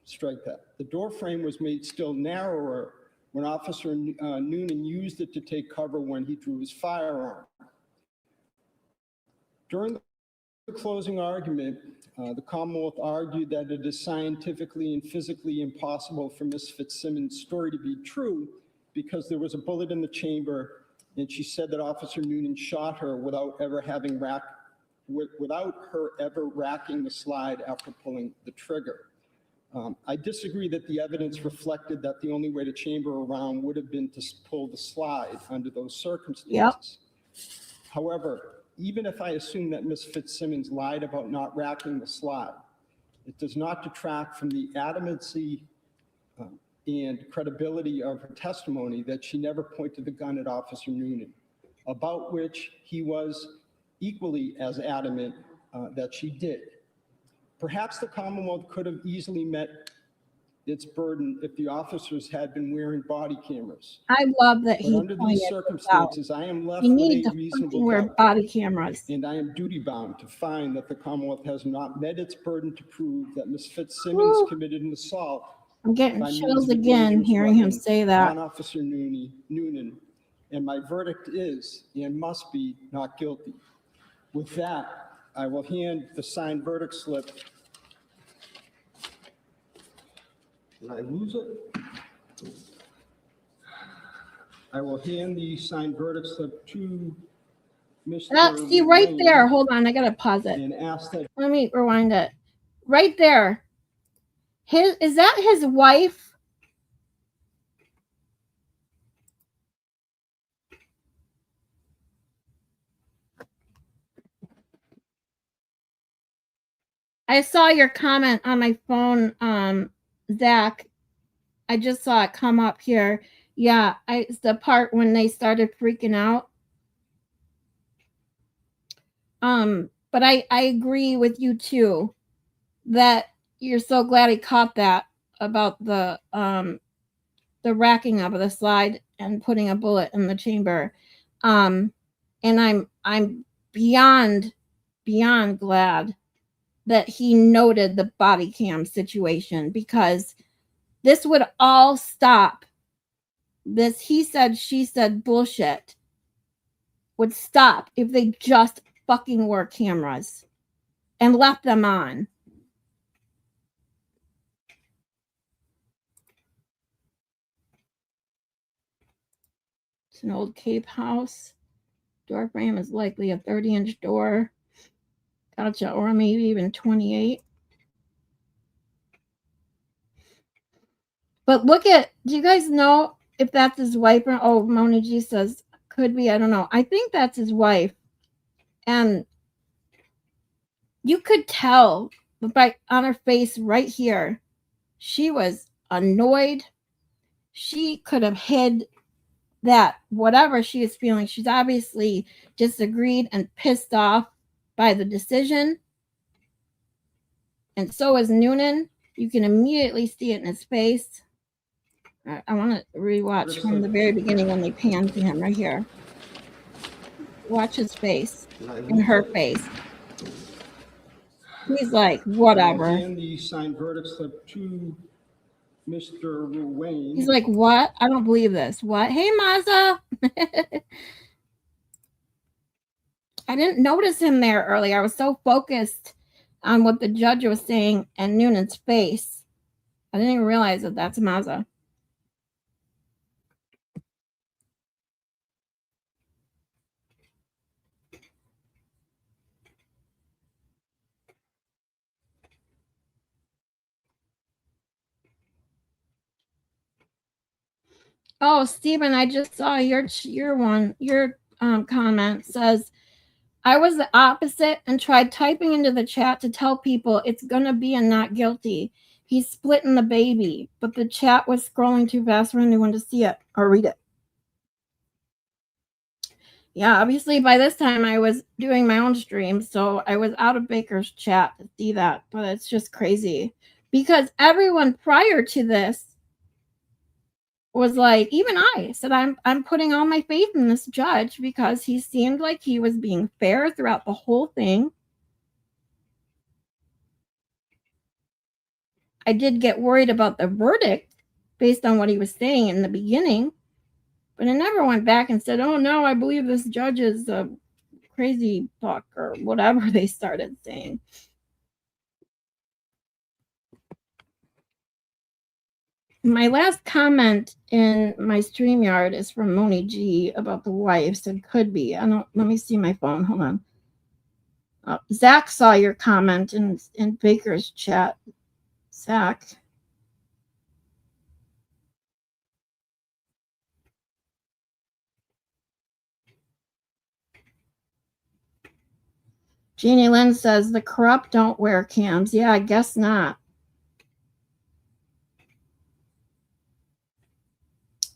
C: strike that, the door frame was made still narrower when Officer Noonan used it to take cover when he drew his firearm. During the closing argument, the Commonwealth argued that it is scientifically and physically impossible for Ms. Fitzsimmons' story to be true because there was a bullet in the chamber, and she said that Officer Noonan shot her without her ever racking the slide after pulling the trigger. I disagree that the evidence reflected that the only way to chamber a round would have been to pull the slide under those circumstances. However, even if I assume that Ms. Fitzsimmons lied about not racking the slide, it does not detract from the adamancy and credibility of her testimony that she never pointed the gun at Officer Noonan, about which he was equally as adamant that she did. Perhaps the Commonwealth could have easily met its burden if the officers had been wearing body cameras.
A: I love that
C: But
A: he
C: under
A: pointed
C: these
A: this
C: circumstances, I am
A: out.
C: left
A: You
C: with
A: need
C: a
A: to
C: reasonable
A: fucking wear
C: doubt.
A: body cameras.
C: And I am duty-bound to find that the Commonwealth has not met its burden to prove that Ms. Fitzsimmons
A: Whew.
C: committed an assault
A: I'm getting
C: by means
A: chills
C: of a
A: again
C: dangerous
A: hearing him
C: weapon
A: say that.
C: on Officer Noonan. And my verdict is, and must be, not guilty. With that, I will hand the signed verdict slip. Did I lose it? I will hand the signed verdict slip to Mr.
A: See right
C: Wayne
A: there. Hold on, I gotta pause it.
C: and ask that.
A: Let me rewind it. Right there. Is that his wife? I saw your comment on my phone, Zach. I just saw it come up here. Yeah, it's the part when they started freaking out. But I agree with you too, that you're so glad he caught that about the racking up of the slide and putting a bullet in the chamber. And I'm beyond glad that he noted the body cam situation, because this would all stop. This he said, she said bullshit would stop if they just fucking wore cameras and left them on. It's an old Cape house. Door frame is likely a 30-inch door. Gotcha. Or maybe even 28. But look at, do you guys know if that's his wife? Or, oh, Moni G says, could be. I don't know. I think that's his wife. And you could tell by on her face right here, she was annoyed. She could have hid that whatever she is feeling. She's obviously disagreed and pissed off by the decision. And so is Noonan. You can immediately see it in his face. I want to rewatch from the very beginning when they pan to him right here. Watch his face and her face. He's like, whatever.
C: And the signed verdict slip to Mr. Wayne.
A: He's like, what? I don't believe this. What? Hey, Mazza. I didn't notice him there earlier. I was so focused on what the judge was saying and Noonan's face. I didn't even realize that that's Mazza. Oh, Stephen, I just saw your comment says, I was the opposite and tried typing into the chat to tell people it's going to be a not guilty. He's splitting the baby, but the chat was scrolling too fast for anyone to see it or read it. Yeah, obviously by this time I was doing my own stream, so I was out of Baker's chat to see that, but it's just crazy because everyone prior to this was like, even I said, I'm putting all my faith in this judge because he seemed like he was being fair throughout the whole thing. I did get worried about the verdict based on what he was saying in the beginning, but I never went back and said, oh no, I believe this judge is a crazy fuck or whatever they started saying. My last comment in my StreamYard is from Moni G about the wife. Said could be. Let me see my phone. Hold on. Zach saw your comment in Baker's chat. Zach. Jeannie Lynn says the corrupt don't wear cams. Yeah, I guess not.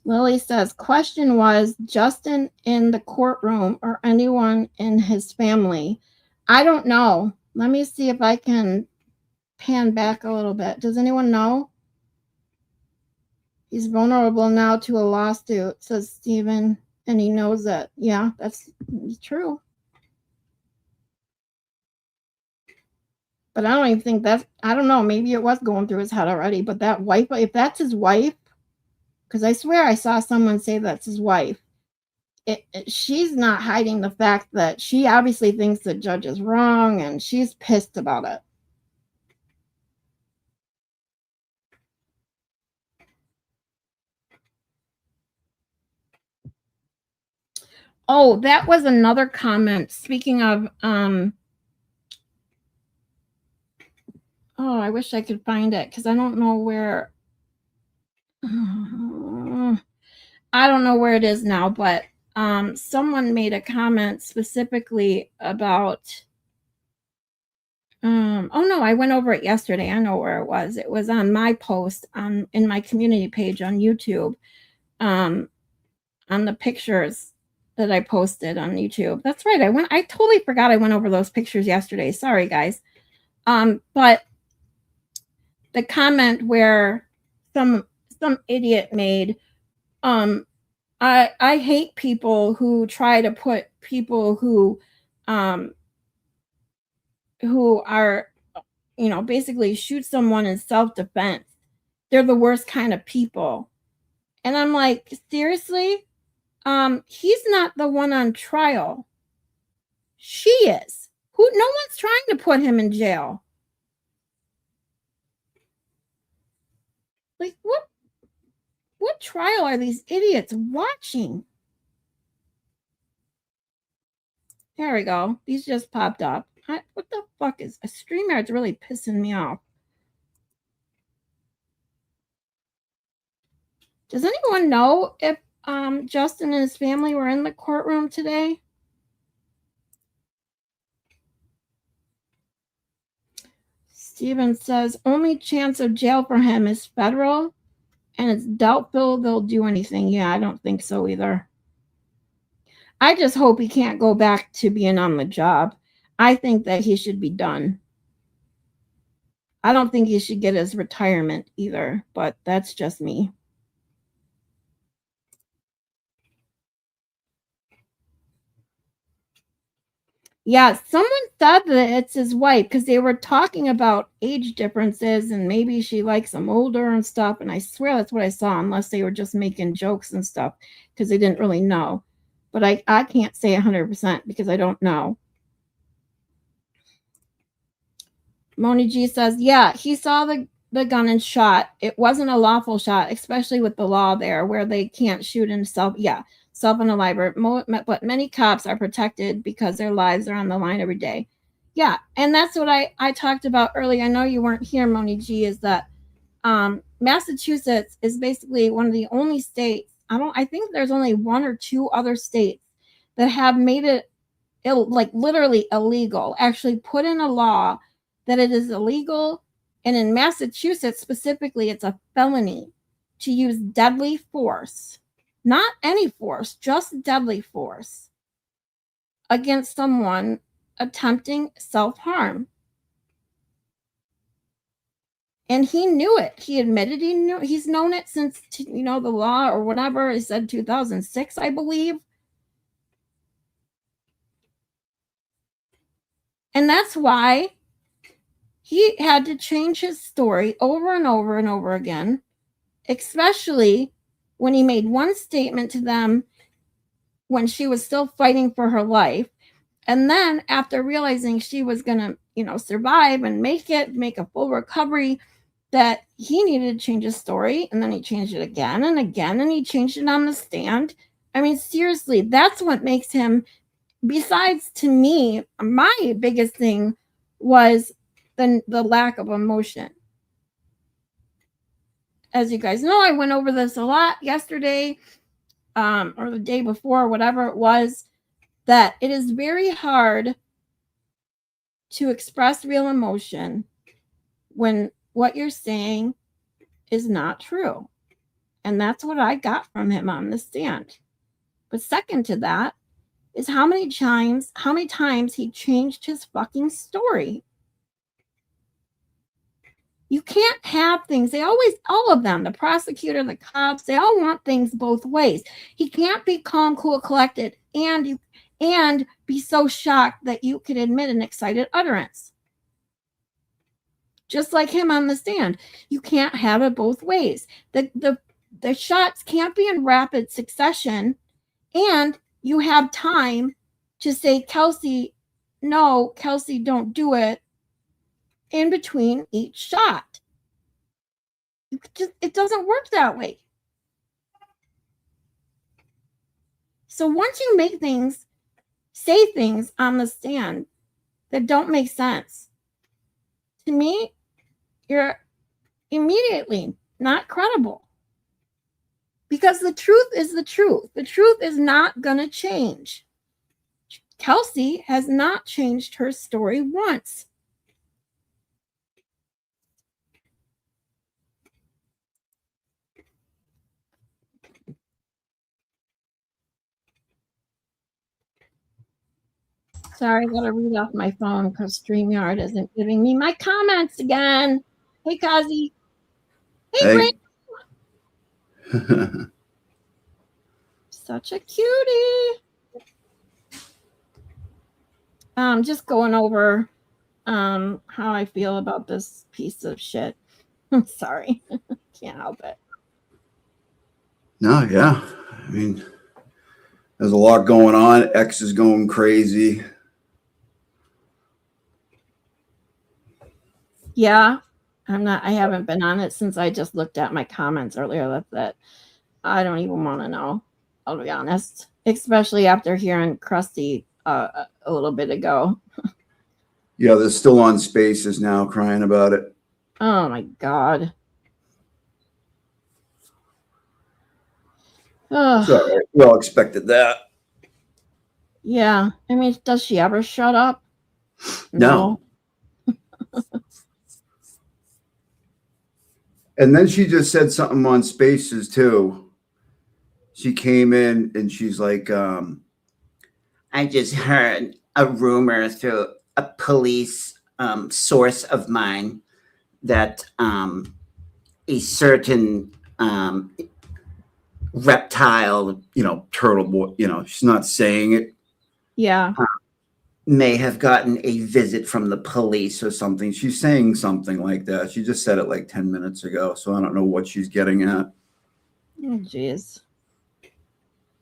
A: Lily says, question was Justin in the courtroom or anyone in his family? I don't know. Let me see if I can pan back a little bit. Does anyone know? He's vulnerable now to a lawsuit, says Stephen, and he knows it. Yeah, that's true. But I don't even think that's, I don't know, maybe it was going through his head already, but that wife, if that's his wife, because I swear I saw someone say that's his wife, she's not hiding the fact that she obviously thinks the judge is wrong and she's pissed about it. Oh, that was another comment. Speaking of, oh, I wish I could find it because I don't know where. I don't know where it is now, but someone made a comment specifically about. Oh no, I went over it yesterday. I know where it was. It was on my post in my community page on YouTube, on the pictures that I posted on YouTube. That's right. I totally forgot I went over those pictures yesterday. Sorry, guys. But the comment where some idiot made, I hate people who try to put people who are, basically shoot someone in self-defense. They're the worst kind of people. And I'm like, seriously? He's not the one on trial. She is. No one's trying to put him in jail. Like, what trial are these idiots watching? There we go. These just popped up. What the fuck is a StreamYard's really pissing me off? Does anyone know if Justin and his family were in the courtroom today? Steven says only chance of jail for him is federal, and it's doubtful they'll do anything. Yeah, I don't think so either. I just hope he can't go back to being on the job. I think that he should be done. I don't think he should get his retirement either, but that's just me. Yeah, someone said that it's his wife because they were talking about age differences and maybe she likes him older and stuff. And I swear that's what I saw, unless they were just making jokes and stuff because they didn't really know. But I can't say 100% because I don't know. Moni G says, yeah, he saw the gun and shot. It wasn't a lawful shot, especially with the law there where they can't shoot himself. Yeah. Self in a library, but many cops are protected because their lives are on the line every day. Yeah, and that's what I talked about earlier. I know you weren't here, Moni G, is that Massachusetts is basically one of the only states. I think there's only one or two other states that have made it literally illegal. Actually, put in a law that it is illegal, and in Massachusetts specifically, it's a felony to use deadly force. Not any force, just deadly force against someone attempting self-harm. And he knew it. He admitted he knew. He's known it since, the law or whatever. He said 2006, I believe. And that's why he had to change his story over and over and over again, especially when he made one statement to them when she was still fighting for her life. And then after realizing she was going to, survive and make a full recovery, that he needed to change his story. And then he changed it again and again, and he changed it on the stand. I mean, seriously, that's what makes him, besides to me, my biggest thing was the lack of emotion. As you guys know, I went over this a lot yesterday, or the day before, whatever it was, that it is very hard to express real emotion when what you're saying is not true. And that's what I got from him on the stand. But second to that is how many times he changed his fucking story. You can't have things. All of them, the prosecutor, the cops, they all want things both ways. He can't be calm, cool, collected, and be so shocked that you could admit an excited utterance. Just like him on the stand. You can't have it both ways. The shots can't be in rapid succession, and you have time to say, Kelsey, no, Kelsey, don't do it, in between each shot. It doesn't work that way. So once you say things on the stand that don't make sense, to me, you're immediately not credible. Because the truth is the truth. The truth is not going to change. Kelsey has not changed her story once. Sorry, I gotta read off my phone because StreamYard isn't giving me my comments again. Hey, Kazi. Hey, Grant. Such a cutie. Just going over how I feel about this piece of shit. I'm sorry. Can't help it.
F: No, yeah. I mean, there's a lot going on. X is going crazy.
A: Yeah, I haven't been on it since I just looked at my comments earlier. That I don't even want to know. I'll be honest, especially after hearing Krusty a little bit ago.
F: Yeah, they're still on Spaces now crying about it.
A: Oh my God.
F: So we all expected that.
A: Yeah, I mean, does she ever shut up?
F: No. And then she just said something on Spaces too. She came in and she's like,
I: I just heard a rumor through a police source of mine that a certain reptile,
F: turtle boy, she's not saying it.
A: Yeah.
I: may have gotten a visit from the
F: Police or something. She's saying something like that. She just said it like 10 minutes ago. So I don't know what she's getting at.
A: Oh, jeez.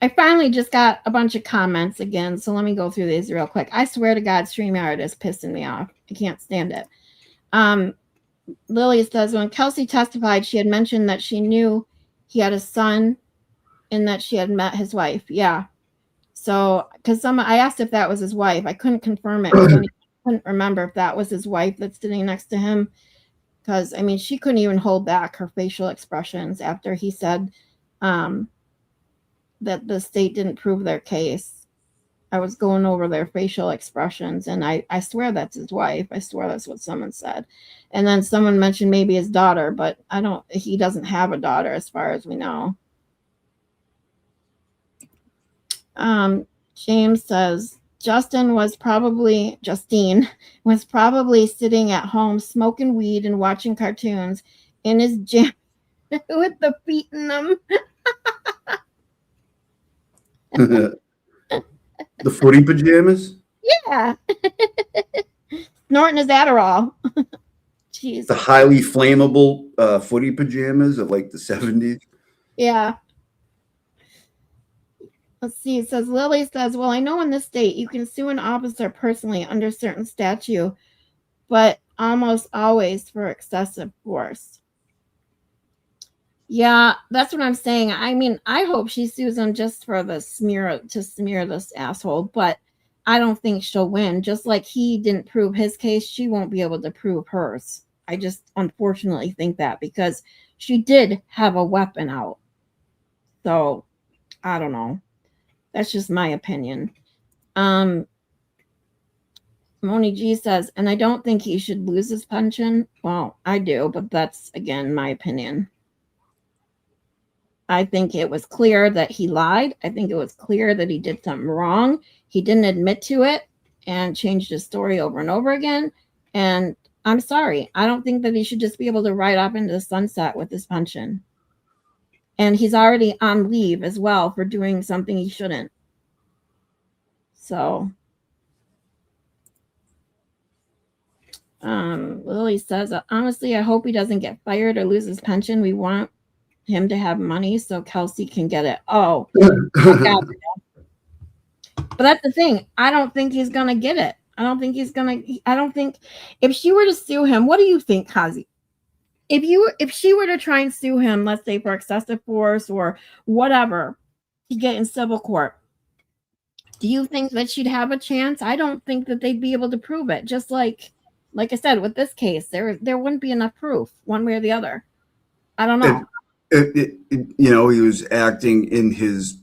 A: I finally just got a bunch of comments again. So let me go through these real quick. I swear to God, StreamYard is pissing me off. I can't stand it. Lily says, when Kelsey testified, she had mentioned that she knew he had a son and that she had met his wife. Yeah. So, because I asked if that was his wife. I couldn't confirm it. I couldn't remember if that was his wife that's sitting next to him. Because, I mean, she couldn't even hold back her facial expressions after he said that the state didn't prove their case. I was going over their facial expressions, and I swear that's his wife. I swear that's what someone said. And then someone mentioned maybe his daughter, but he doesn't have a daughter as far as we know. James says, Justine was probably sitting at home smoking weed and watching cartoons in his gym with the feet in them.
F: The footy pajamas?
A: Yeah. Snorting his Adderall. Jeez.
F: The highly flammable footy pajamas of like the 70s.
A: Yeah. Let's see. It says, Lily says, well, I know in this state you can sue an officer personally under certain statute, but almost always for excessive force. Yeah, that's what I'm saying. I mean, I hope she sues him just for to smear this asshole, but I don't think she'll win. Just like he didn't prove his case, she won't be able to prove hers. I just unfortunately think that because she did have a weapon out. So, I don't know. That's just my opinion. Moni G says, and I don't think he should lose his pension. Well, I do, but that's, again, my opinion. I think it was clear that he lied. I think it was clear that he did something wrong. He didn't admit to it and changed his story over and over again. And I'm sorry. I don't think that he should just be able to ride off into the sunset with his pension. And he's already on leave as well for doing something he shouldn't. So, Lily says, honestly, I hope he doesn't get fired or lose his pension. We want him to have money so Kelsey can get it. Oh, but that's the thing. I don't think he's going to get it. I don't think if she were to sue him, what do you think, Kazi? If she were to try and sue him, let's say for excessive force or whatever, to get in civil court, do you think that she'd have a chance? I don't think that they'd be able to prove it. Just like I said, with this case, there wouldn't be enough proof one way or the other. I don't know.
F: He was acting in his,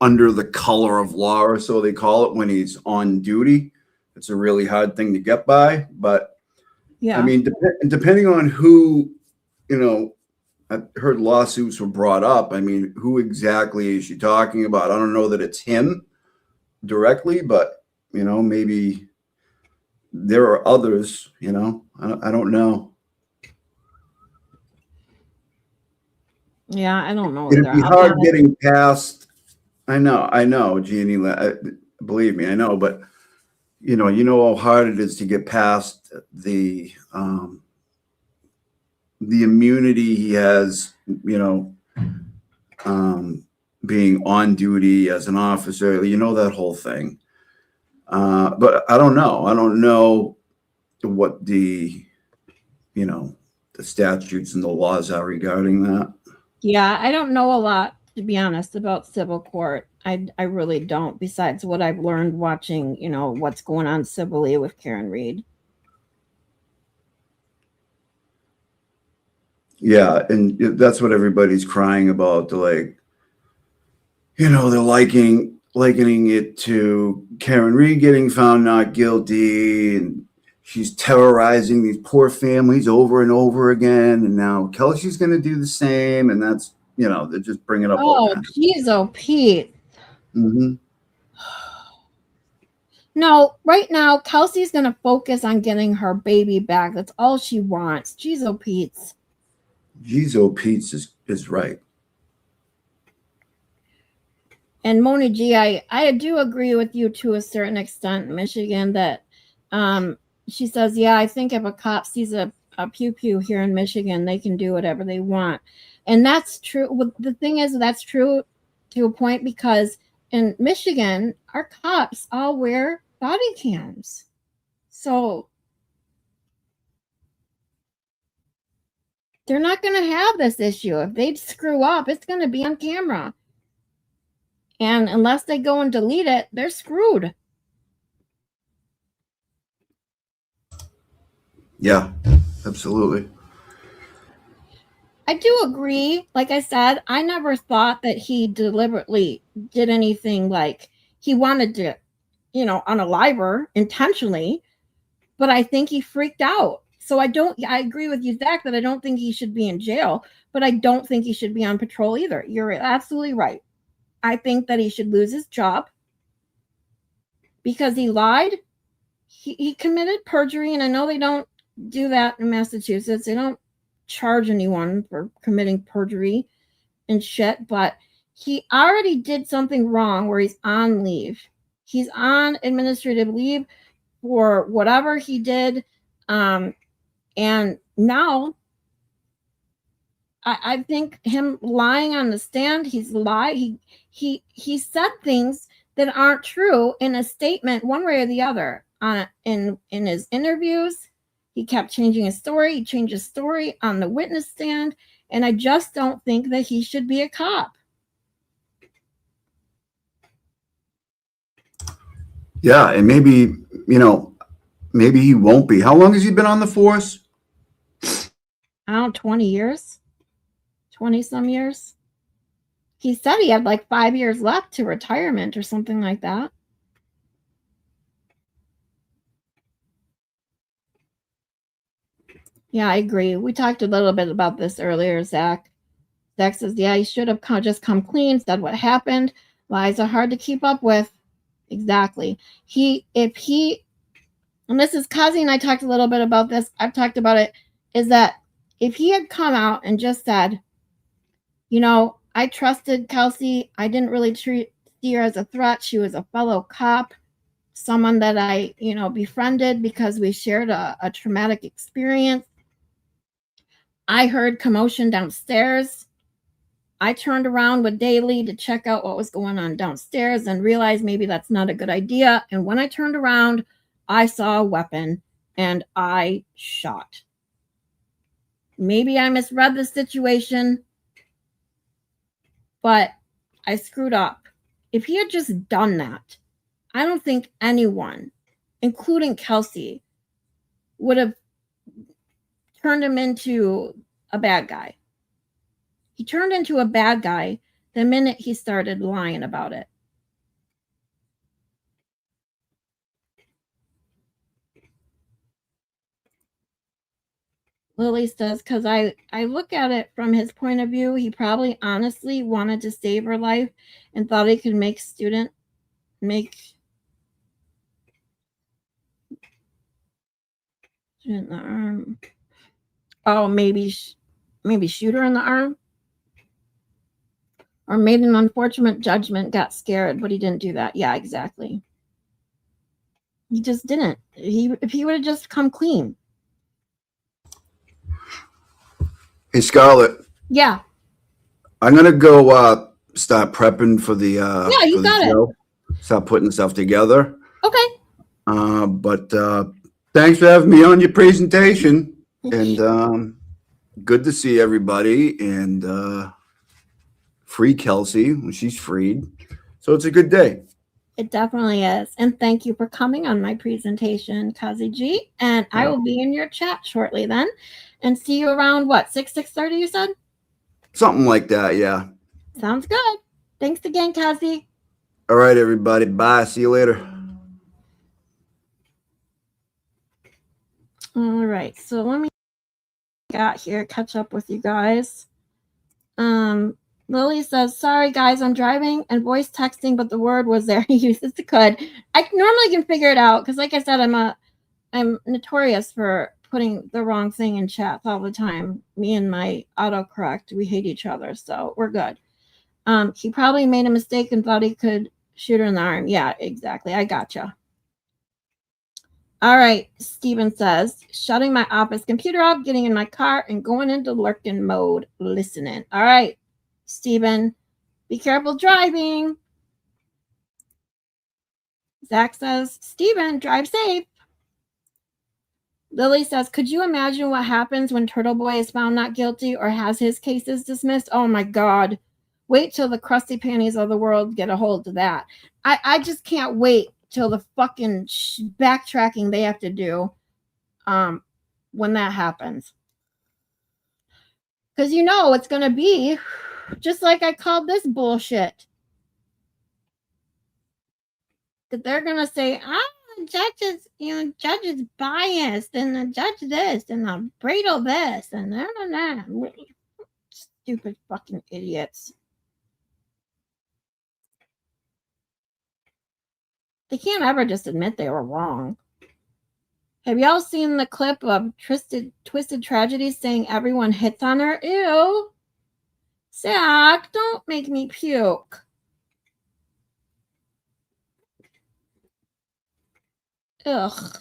F: under the color of law, or so they call it, when he's on duty. It's a really hard thing to get by, but
A: yeah,
F: I mean, depending on who, I heard lawsuits were brought up. I mean, who exactly is she talking about? I don't know that it's him directly, but maybe there are others. I don't know.
A: Yeah, I don't know.
F: It'd be hard getting past. I know, Jeannie. Believe me, I know. But you know how hard it is to get past the immunity he has. Being on duty as an officer. That whole thing. But I don't know. I don't know what the statutes and the laws are regarding that.
A: Yeah, I don't know a lot, to be honest, about civil court. I really don't, besides what I've learned watching, what's going on civilly with Karen Reed.
F: Yeah, and that's what everybody's crying about. They're likening it to Karen Reed getting found not guilty, and she's terrorizing these poor families over and over again. And now Kelsey's going to do the same. And that's, they're just bringing up.
A: Oh, geez, Pete.
F: Mm-hmm.
A: No, right now, Kelsey's going to focus on getting her baby back. That's all she wants. Geez, Pete's.
F: Geez, Pete's is right.
A: And Mona G, I do agree with you to a certain extent, Michigan, that she says, yeah, I think if a cop sees a pew-pew here in Michigan, they can do whatever they want. And that's true. Well, the thing is, that's true to a point, because in Michigan, our cops all wear body cams. So they're not going to have this issue. If they screw up, it's going to be on camera. And unless they go and delete it, they're screwed.
F: Yeah, absolutely.
A: I do agree. Like I said, I never thought that he deliberately did anything like he wanted to, unalive her intentionally. But I think he freaked out. So I agree with you, Zach, that I don't think he should be in jail, but I don't think he should be on patrol either. You're absolutely right. I think that he should lose his job because he lied. He committed perjury, and I know they don't do that in Massachusetts. They don't charge anyone for committing perjury and shit, but he already did something wrong where he's on leave. He's on administrative leave for whatever he did. And now I think him lying on the stand, he's lied. He said things that aren't true in a statement one way or the other. In his interviews, he kept changing his story. He changed his story on the witness stand. And I just don't think that he should be a cop.
F: Yeah, and maybe he won't be. How long has he been on the force?
A: I don't know, 20 years? 20-some years? He said he had like 5 years left to retirement or something like that. Yeah, I agree. We talked a little bit about this earlier, Zach. Zach says, yeah, he should have just come clean, said what happened. Lies are hard to keep up with. Exactly. And this is CossyG and I talked a little bit about this. I've talked about it, is that if he had come out and just said, you know, I trusted Kelsey. I didn't really see her as a threat. She was a fellow cop, someone that I, befriended because we shared a traumatic experience. I heard commotion downstairs. I turned around with Daly to check out what was going on downstairs and realized maybe that's not a good idea. And when I turned around, I saw a weapon and I shot. Maybe I misread the situation, but I screwed up. If he had just done that, I don't think anyone, including Kelsey, would have turned him into a bad guy. He turned into a bad guy the minute he started lying about it. Lily says, because I look at it from his point of view, he probably honestly wanted to save her life and thought he could make in the arm. Oh, maybe shoot her in the arm. Or made an unfortunate judgment, got scared, but he didn't do that. Yeah, exactly. He just didn't. If he would have just come clean.
F: Hey, Scarlett.
A: Yeah.
F: I'm gonna go start prepping for the
A: yeah, you got it.
F: Start putting stuff together.
A: Okay.
F: But thanks for having me on your presentation, and good to see everybody, and free Kelsey when she's freed. So it's a good day.
A: It definitely is. And thank you for coming on my presentation, CossyG. And I will be in your chat shortly then. And see you around, what, 6:30 you said?
F: Something like that, yeah.
A: Sounds good. Thanks again, CossyG.
F: All right, everybody. Bye. See you later.
A: All right. So let me catch up with you guys. Lily says, sorry guys, I'm driving and voice texting, but the word was there. He uses the could. I normally can figure it out because, like I said, I'm notorious for putting the wrong thing in chats all the time. Me and my autocorrect, we hate each other, so we're good. He probably made a mistake and thought he could shoot her in the arm. Yeah, exactly. I gotcha. All right, Steven says, shutting my office computer off, getting in my car, and going into lurking mode, listening. All right, Steven, be careful driving. Zach says, Steven, drive safe. Lily says, could you imagine what happens when Turtle Boy is found not guilty or has his cases dismissed? Oh, my God. Wait till the crusty panties of the world get a hold of that. I just can't wait till the fucking backtracking they have to do when that happens. Because you know it's going to be just like I called this bullshit. That they're going to say, the judge is biased, and the judge this, and the Bradle this, and that. Stupid fucking idiots. They can't ever just admit they were wrong. Have y'all seen the clip of Twisted Tragedy saying everyone hits on her? Ew. Zach, don't make me puke. Ugh.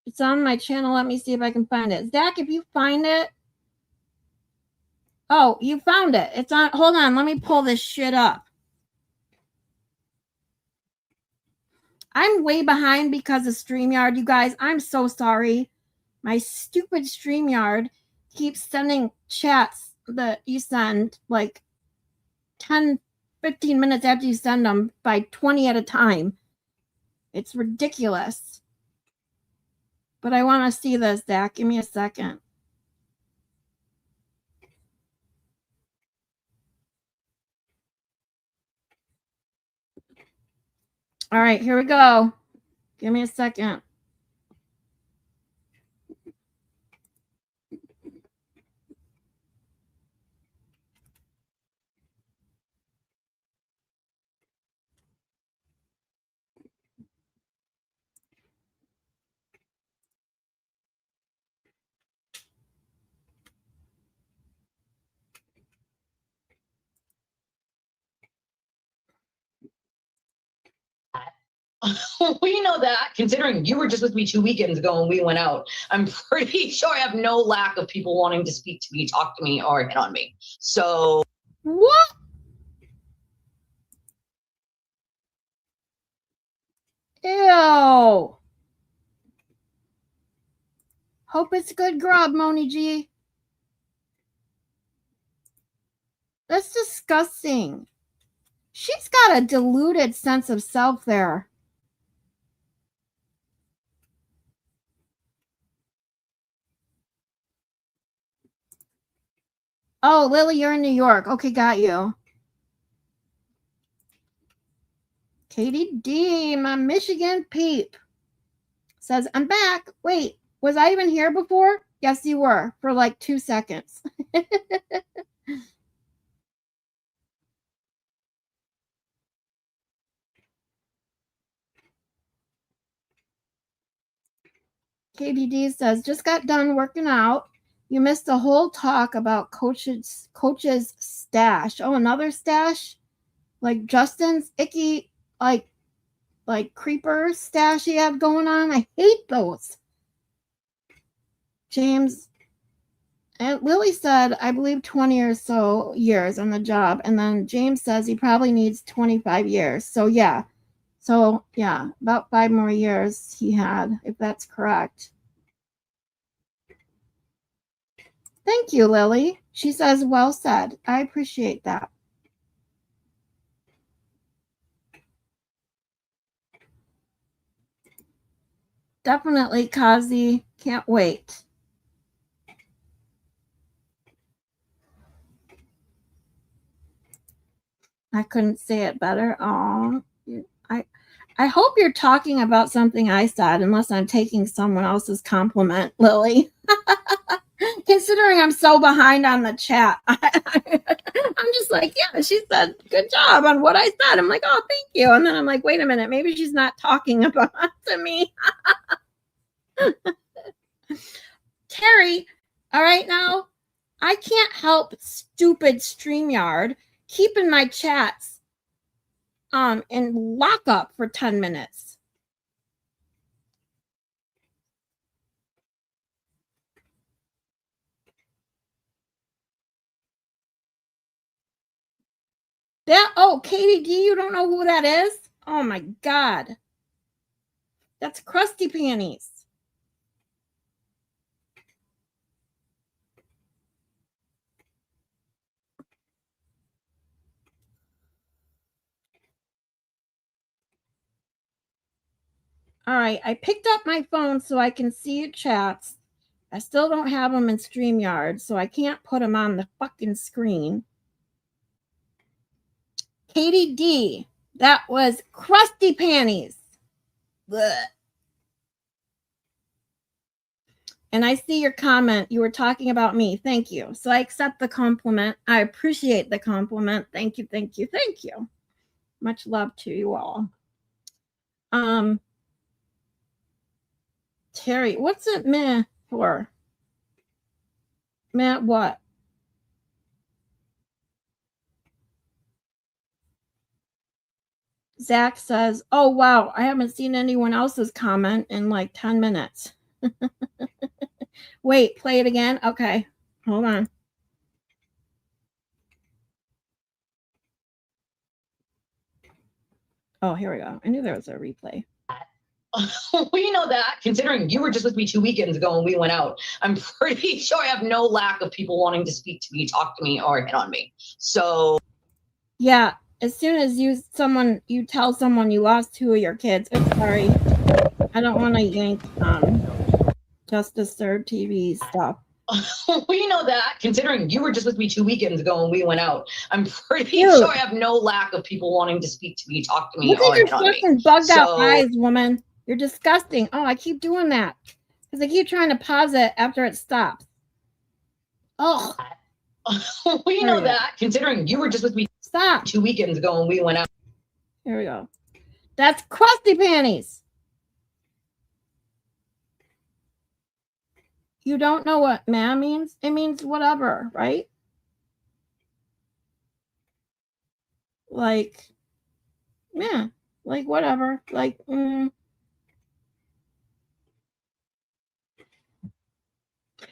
A: It's on my channel. Let me see if I can find it. Zach, if you find it. Oh, you found it. It's on. Hold on. Let me pull this shit up. I'm way behind because of StreamYard, you guys. I'm so sorry. My stupid StreamYard keeps sending chats that you send like 10, 15 minutes after you send them by 20 at a time. It's ridiculous. But I want to see this, Zach. Give me a second. All right, here we go. Give me a second.
P: We know that, considering you were just with me 2 weekends ago and we went out. I'm pretty sure I have no lack of people wanting to speak to me, talk to me, or hit on me. So
A: what? Ew. Hope it's good grub, Moni G. That's disgusting. She's got a deluded sense of self there. Oh, Lily, you're in New York. Okay, got you. Katie D, my Michigan peep, says, I'm back. Wait, was I even here before? Yes, you were, for like 2 seconds. KBD says, just got done working out. You missed the whole talk about coach's stash. Oh, another stash? Like Justin's icky, like creeper stash he had going on. I hate those. James and Lily said, I believe 20 or so years on the job. And then James says he probably needs 25 years. So yeah. So yeah, about 5 more years he had, if that's correct. Thank you, Lily. She says, well said. I appreciate that. Definitely, Kazi. Can't wait. I couldn't say it better. Oh, I hope you're talking about something I said, unless I'm taking someone else's compliment, Lily. Considering I'm so behind on the chat, I'm just like, yeah, she said good job on what I said. I'm like, oh, thank you. And then I'm like, wait a minute, maybe she's not talking about to me. Terry, all right, now I can't help stupid StreamYard keeping my chats in lockup for 10 minutes. Katie D, you don't know who that is? Oh my God. That's Krusty Panties. All right, I picked up my phone so I can see your chats. I still don't have them in StreamYard, so I can't put them on the fucking screen. Katie D, that was Krusty Panties. Blech. And I see your comment. You were talking about me. Thank you. So I accept the compliment. I appreciate the compliment. Thank you, thank you, thank you. Much love to you all. Terry, what's it meh for? Meh what? Zach says, oh, wow, I haven't seen anyone else's comment in like 10 minutes. Wait, play it again? Okay, hold on. Oh, here we go. I knew there was a replay.
P: we know that, considering you were just with me 2 weekends ago and we went out. I'm pretty sure I have no lack of people wanting to speak to me, talk to me, or hit on me. So
A: yeah, as soon as you tell someone you lost 2 of your kids, oops, sorry, I don't want to yank Justice Served TV stuff.
P: We know that, considering you were just with me 2 weekends ago and we went out. I'm pretty
A: Dude.
P: sure I have no lack of people wanting to speak to me, talk to me,
A: Look at
P: or
A: your
P: hit on me.
A: fucking bugged out
P: So-
A: eyes, woman. You're disgusting. Oh, I keep doing that because I keep trying to pause it after it stops. Oh,
P: We know that, considering you were just with me
A: stop
P: 2 weekends ago and we went out.
A: Here we go. That's crusty panties. You don't know what man means? It means whatever, right? Like, yeah, like whatever. Like,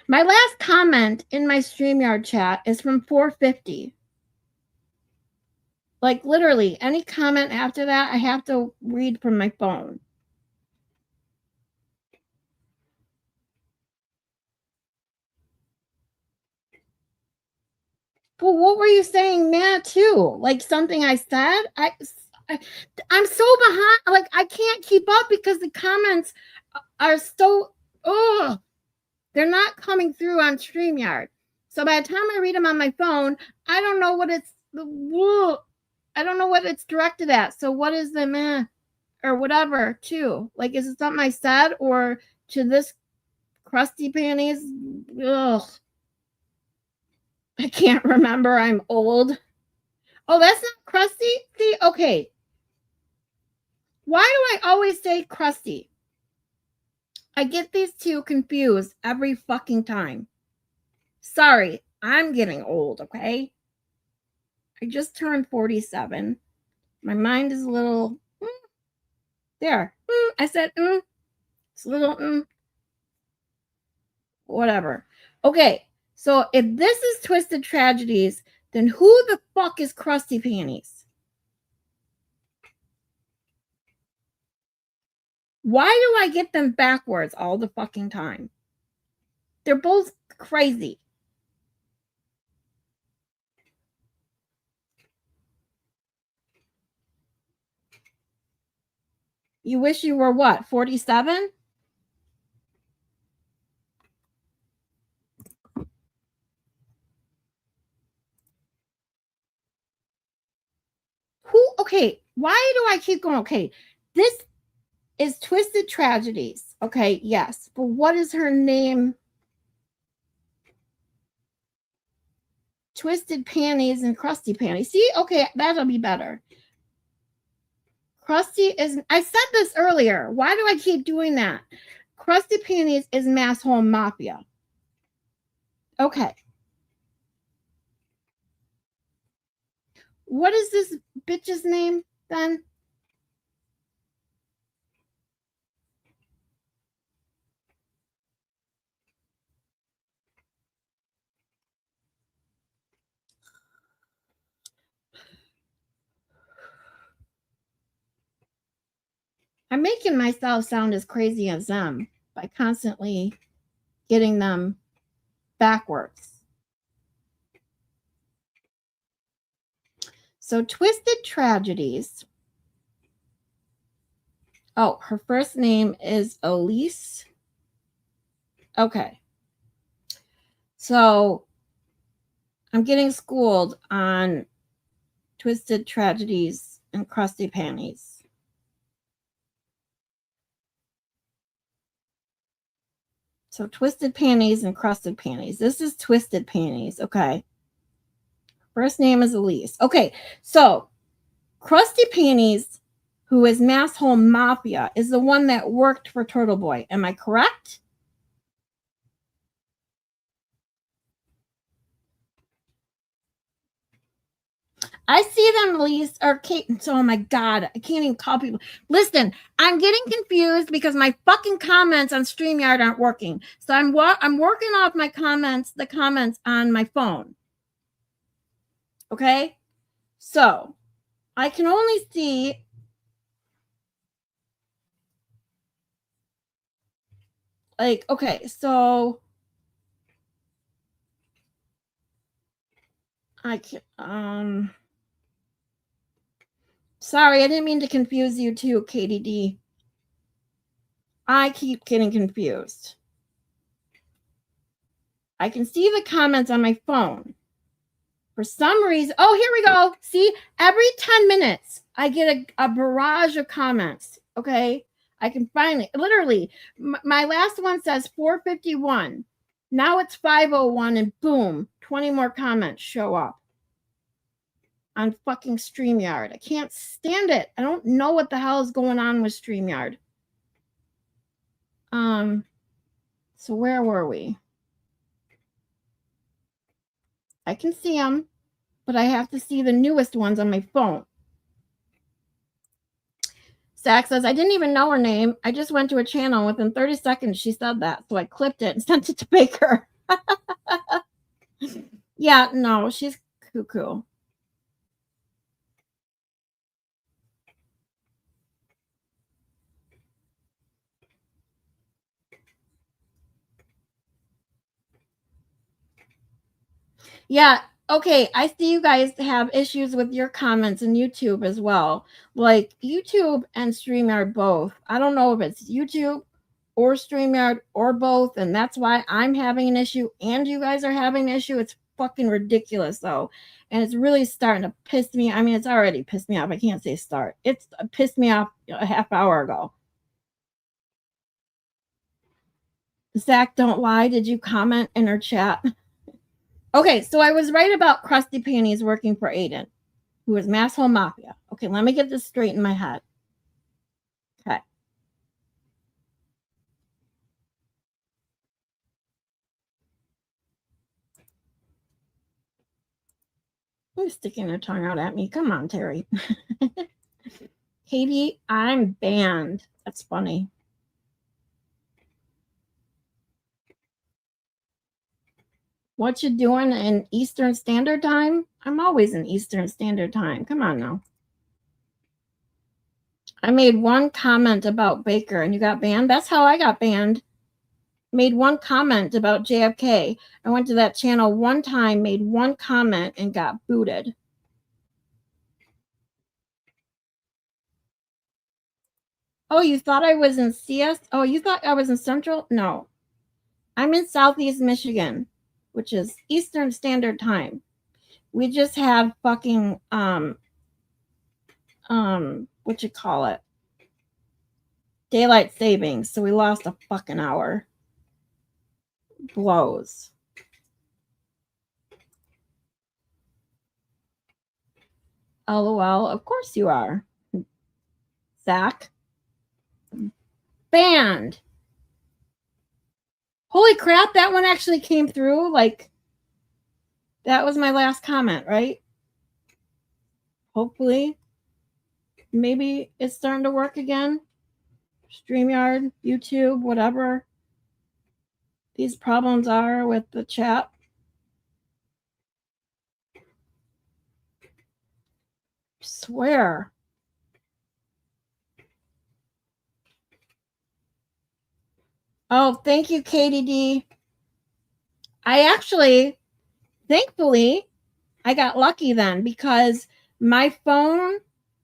A: My last comment in my StreamYard chat is from 450. Like, literally, any comment after that, I have to read from my phone. But what were you saying, Matt, too? Like something I said? I'm so behind. Like, I can't keep up because the comments are so, they're not coming through on StreamYard. So by the time I read them on my phone, I don't know what I don't know what it's directed at. So what is the meh or whatever, too? Like, is it something I said or to this crusty panties? Ugh. I can't remember. I'm old. Oh, that's not crusty? See, okay. Why do I always say crusty? I get these two confused every fucking time. Sorry, I'm getting old, okay? I just turned 47. My mind is a little... there. I said, It's a little... Whatever. Okay. So if this is Twisted Tragedies, then who the fuck is Crusty Panties? Why do I get them backwards all the fucking time? They're both crazy. You wish you were what, 47? Okay, why do I keep going? Okay, this is Twisted Tragedies. Okay, yes, but what is her name? Twisted Panties and Crusty Panties. See, okay, that'll be better. Crusty is, I said this earlier. Why do I keep doing that? Crusty Panties is Mass Home Mafia. Okay. What is this bitch's name then? I'm making myself sound as crazy as them by constantly getting them backwards. So Twisted Tragedies. Oh, her first name is Elise. Okay. So I'm getting schooled on Twisted Tragedies and Crusty Panties. So Twisted Panties and Crusted Panties. This is Twisted Panties. Okay. First name is Elise. Okay. So Crusty Panties, who is Mass Home Mafia, is the one that worked for Turtle Boy. Am I correct? I see them, Elise, or Kate. Oh my God, I can't even call people. Listen, I'm getting confused because my fucking comments on StreamYard aren't working. So I'm working off my comments, the comments on my phone. Okay? So I can only see like, okay, so I can, sorry, I didn't mean to confuse you too, KDD. I keep getting confused. I can see the comments on my phone. For some reason, oh, here we go. See, every 10 minutes, I get a barrage of comments. Okay. I can finally, literally, my last one says 451. Now it's 501 and boom, 20 more comments show up on fucking StreamYard. I can't stand it. I don't know what the hell is going on with StreamYard. So where were we? I can see them, but I have to see the newest ones on my phone. Zach says, I didn't even know her name. I just went to a channel. Within 30 seconds, she said that. So I clipped it and sent it to Baker. Yeah, no, she's cuckoo. Yeah, okay. I see you guys have issues with your comments in YouTube as well. Like YouTube and StreamYard both. I don't know if it's YouTube or StreamYard or both, and that's why I'm having an issue and you guys are having an issue. It's fucking ridiculous though. And it's really starting to piss me. I mean, it's already pissed me off. I can't say start. It's pissed me off a half hour ago. Zach, don't lie. Did you comment in her chat? Okay, so I was right about Crusty Panties working for Aiden, who is Masshole Mafia. Okay, let me get this straight in my head. Okay. Who's sticking their tongue out at me? Come on, Terry. Katie, I'm banned. That's funny. What you doing in Eastern Standard Time? I'm always in Eastern Standard Time. Come on now. I made one comment about Baker and you got banned. That's how I got banned. Made one comment about JFK. I went to that channel one time, made one comment and got booted. Oh, you thought I was in CS? Oh, you thought I was in Central? No. I'm in Southeast Michigan, which is Eastern Standard Time. We just have fucking what you call it? Daylight savings. So we lost a fucking hour. Blows. LOL. Of course you are. Zach. Banned. Holy crap, that one actually came through. Like, that was my last comment, right? Hopefully. Maybe it's starting to work again. StreamYard, YouTube, whatever these problems are with the chat. I swear. Oh, thank you, KDD. I actually, thankfully, I got lucky then because my phone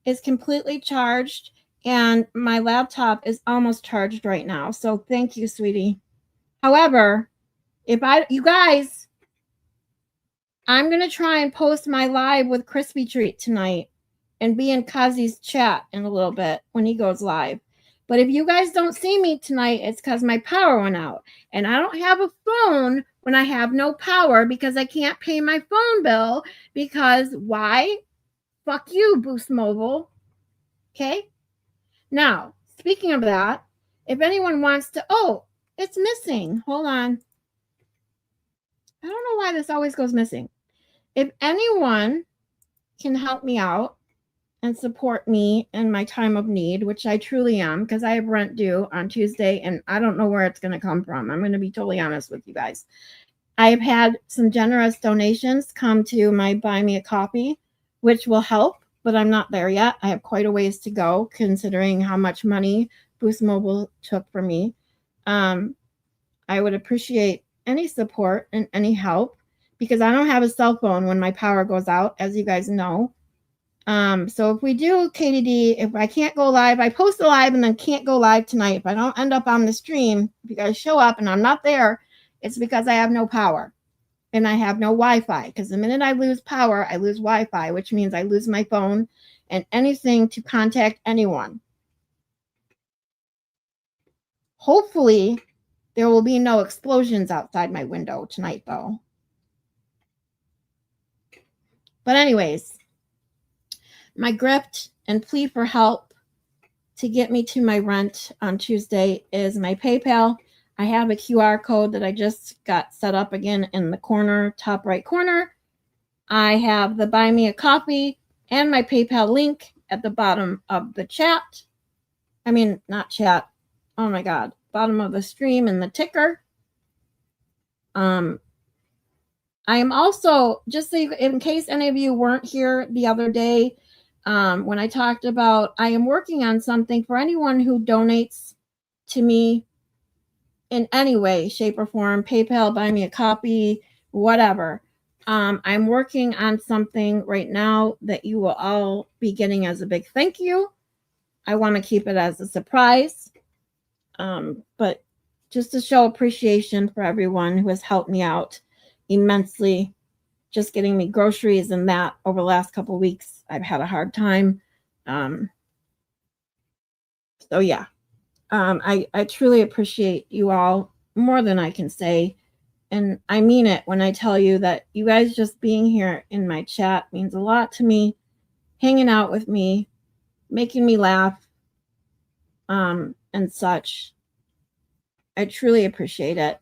A: is completely charged and my laptop is almost charged right now. So thank you, sweetie. However, you guys, I'm going to try and post my live with Crispy Treat tonight and be in CossyG's chat in a little bit when he goes live. But if you guys don't see me tonight, it's because my power went out. And I don't have a phone when I have no power because I can't pay my phone bill because why? Fuck you, Boost Mobile. Okay? Now, speaking of that, if anyone wants to... Oh, it's missing. Hold on. I don't know why this always goes missing. If anyone can help me out and support me in my time of need, which I truly am, because I have rent due on Tuesday, and I don't know where it's going to come from. I'm going to be totally honest with you guys. I have had some generous donations come to my Buy Me a Coffee, which will help, but I'm not there yet. I have quite a ways to go, considering how much money Boost Mobile took from me. I would appreciate any support and any help, because I don't have a cell phone when my power goes out, as you guys know. So if we do KDD, if I can't go live, I post a live and then can't go live tonight. If I don't end up on the stream, if you guys show up and I'm not there, It's because I have no power and I have no Wi-Fi. Because the minute I lose power, I lose Wi-Fi, which means I lose my phone and anything to contact anyone. Hopefully, there will be no explosions outside my window tonight, though. But anyways, my grift and plea for help to get me to my rent on Tuesday is my PayPal. I have a QR code that I just got set up again in the corner, top right corner. I have the Buy Me a Coffee and my PayPal link at the bottom of the chat. I mean, not chat. Oh my God. Bottom of the stream and the ticker. I am also, just so in case any of you weren't here the other day, when I talked about, I am working on something for anyone who donates to me in any way, shape, or form, PayPal, Buy Me a Coffee, whatever. I'm working on something right now that you will all be getting as a big thank you. I want to keep it as a surprise. But just to show appreciation for everyone who has helped me out immensely, just getting me groceries and that over the last couple of weeks. I've had a hard time. So yeah, I truly appreciate you all more than I can say. And I mean it when I tell you that you guys just being here in my chat means a lot to me, hanging out with me, making me laugh, and such. I truly appreciate it.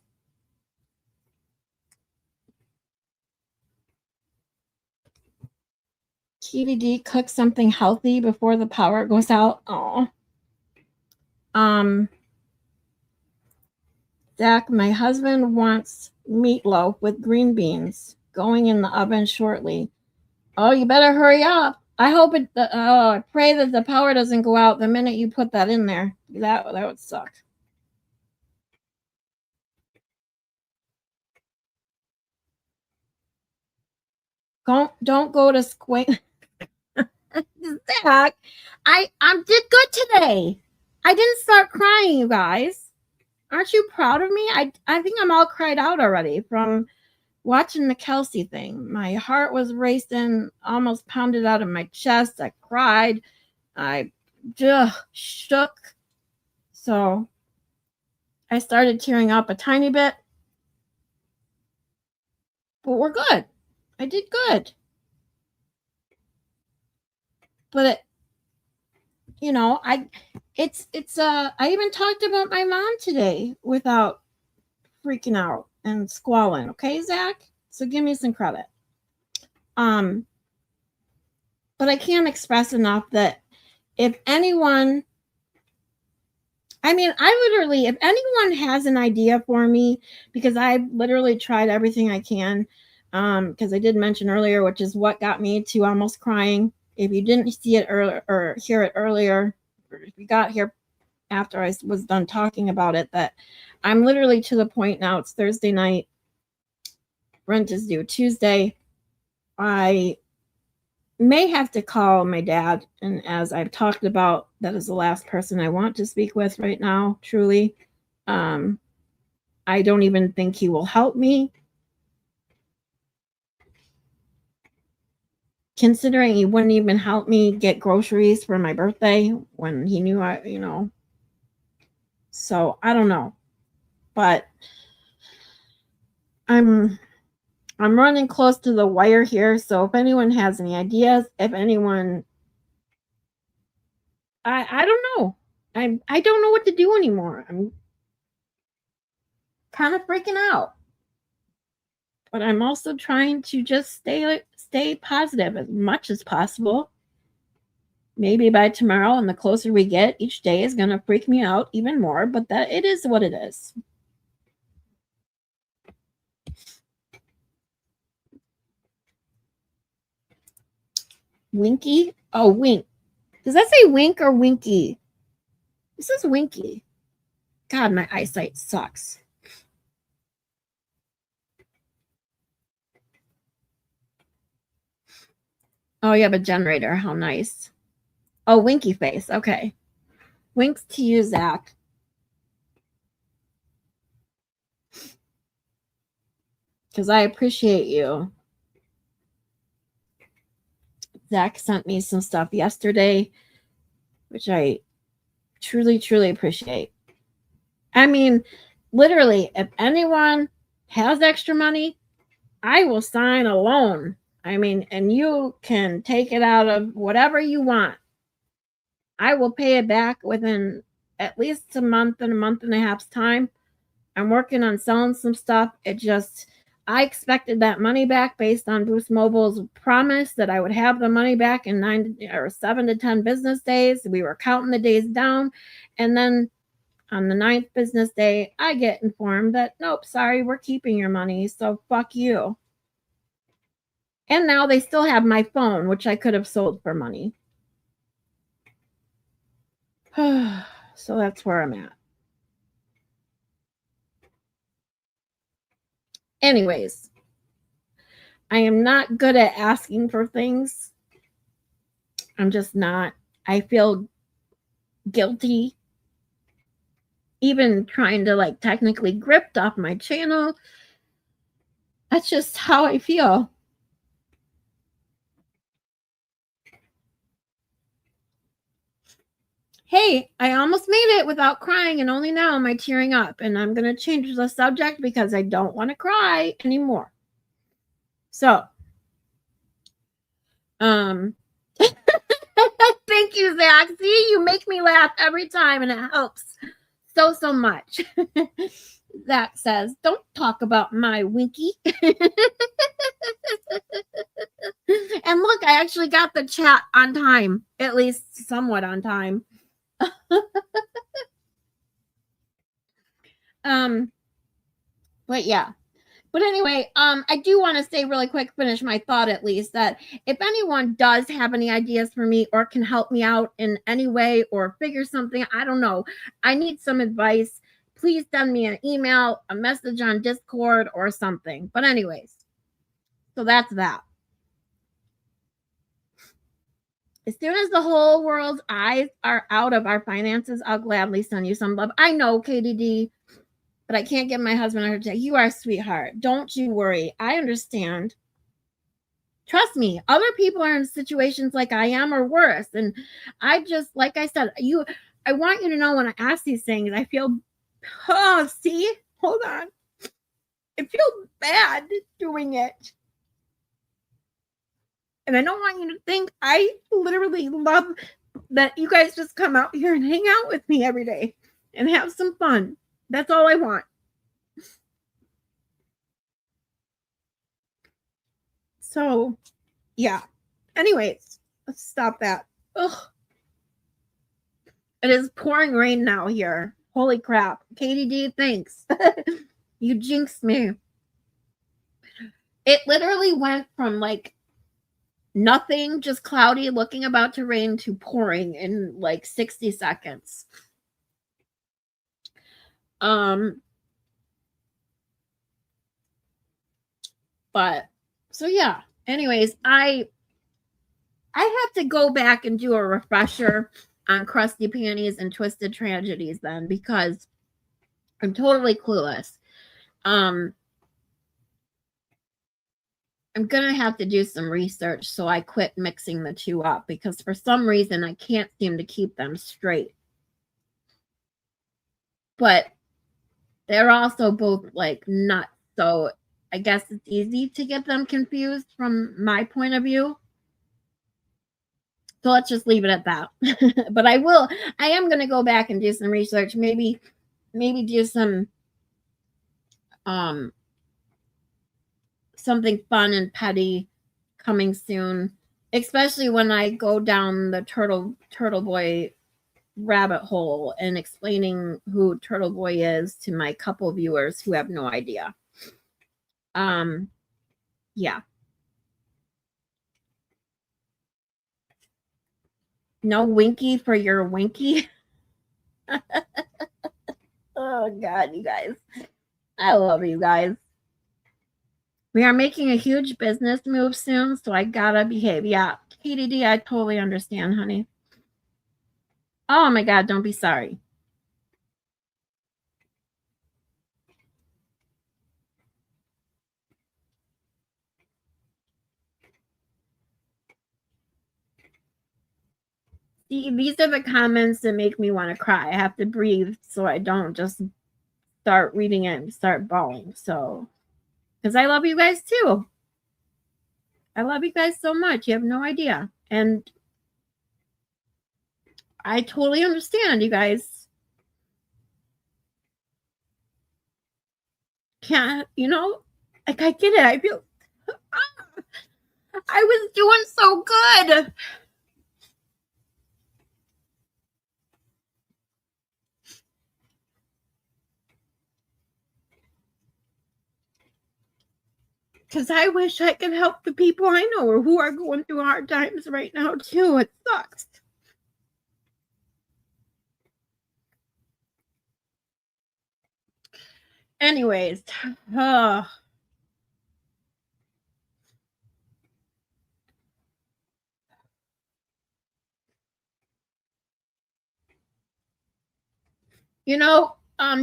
A: TDD, cook something healthy before the power goes out. Oh. Zach, my husband wants meatloaf with green beans going in the oven shortly. Oh, you better hurry up. I hope it. I pray that the power doesn't go out the minute you put that in there. That would suck. Don't go to square. Zach, I did good today. I didn't start crying, you guys. Aren't you proud of me? I think I'm all cried out already from watching the Kelsey thing. My heart was racing, almost pounded out of my chest. I cried. I just shook. So I started tearing up a tiny bit. But we're good. I did good. But I even talked about my mom today without freaking out and squalling. Okay, Zach? So give me some credit. But I can't express enough that if anyone, if anyone has an idea for me, because I've literally tried everything I can, because I did mention earlier, which is what got me to almost crying. If you didn't see it earlier or hear it earlier, or if you got here after I was done talking about it, that I'm literally to the point now, it's Thursday night, rent is due Tuesday. I may have to call my dad, and as I've talked about, that is the last person I want to speak with right now, truly. I don't even think he will help me. Considering he wouldn't even help me get groceries for my birthday when he knew So I don't know. But I'm running close to the wire here, so if anyone has any ideas, if anyone, I don't know. I don't know what to do anymore. I'm kind of freaking out. But I'm also trying to just stay positive as much as possible. Maybe by tomorrow, and the closer we get, each day is going to freak me out even more, but that it is what it is. Winky? Oh, wink. Does that say wink or winky? This is winky. God, my eyesight sucks. Oh, you have a generator. How nice. Oh, winky face. Okay. Winks to you, Zach. because I appreciate you. Zach sent me some stuff yesterday, which I truly, truly appreciate. I mean, literally, if anyone has extra money, I will sign a loan. I mean, and you can take it out of whatever you want. I will pay it back within at least a month and a half's time. I'm working on selling some stuff. I expected that money back based on Boost Mobile's promise that I would have the money back in 7 to 10 business days. We were counting the days down. And then on the 9th business day, I get informed that, nope, sorry, we're keeping your money. So fuck you. And now they still have my phone, which I could have sold for money. So that's where I'm at. Anyways, I am not good at asking for things. I'm just not. I feel guilty. Even trying to like technically grift off my channel. That's just how I feel. Hey, I almost made it without crying, and only now am I tearing up. And I'm going to change the subject because I don't want to cry anymore. So, thank you, Zach. See, you make me laugh every time, and it helps so much. Zach says, don't talk about my Winky. And look, I actually got the chat on time, at least somewhat on time. But yeah. But anyway, I do want to say really quick, finish my thought at least, that if anyone does have any ideas for me or can help me out in any way or figure something, I don't know, I need some advice, please send me an email, a message on Discord or something. But anyways, so that's that. As soon as the whole world's eyes are out of our finances, I'll gladly send you some love. I know, KDD, but I can't get my husband on her to. You are a sweetheart. Don't you worry. I understand. Trust me, other people are in situations like I am or worse. And I just, like I said, I want you to know when I ask these things, I feel, oh, see, hold on. I feel bad doing it. And I don't want you to think I literally love that you guys just come out here and hang out with me every day and have some fun. That's all I want. So, yeah. Anyways, let's stop that. Ugh. It is pouring rain now here. Holy crap. KDD, thanks. You jinxed me. It literally went from like nothing, just cloudy, looking about to rain, to pouring in like 60 seconds. But so yeah. Anyways, I have to go back and do a refresher on Crusty Panties and Twisted Tragedies then, because I'm totally clueless. I'm gonna have to do some research, so I quit mixing the two up, because for some reason I can't seem to keep them straight. But they're also both like nuts, so I guess it's easy to get them confused from my point of view. So let's just leave it at that. But I am gonna go back and do some research, maybe do some something fun and petty coming soon, especially when I go down the Turtle Boy rabbit hole and explaining who Turtle Boy is to my couple viewers who have no idea. Yeah. No Winky for your Winky. Oh God, you guys. I love you guys. We are making a huge business move soon, so I gotta behave. Yeah, KDD, I totally understand, honey. Oh my God, don't be sorry. See, these are the comments that make me want to cry. I have to breathe so I don't just start reading it and start bawling. So, because I love you guys too. I love you guys so much. You have no idea. And I totally understand you guys can't, like I get it. I feel I was doing so good. Because I wish I could help the people I know or who are going through hard times right now, too. It sucks. Anyways,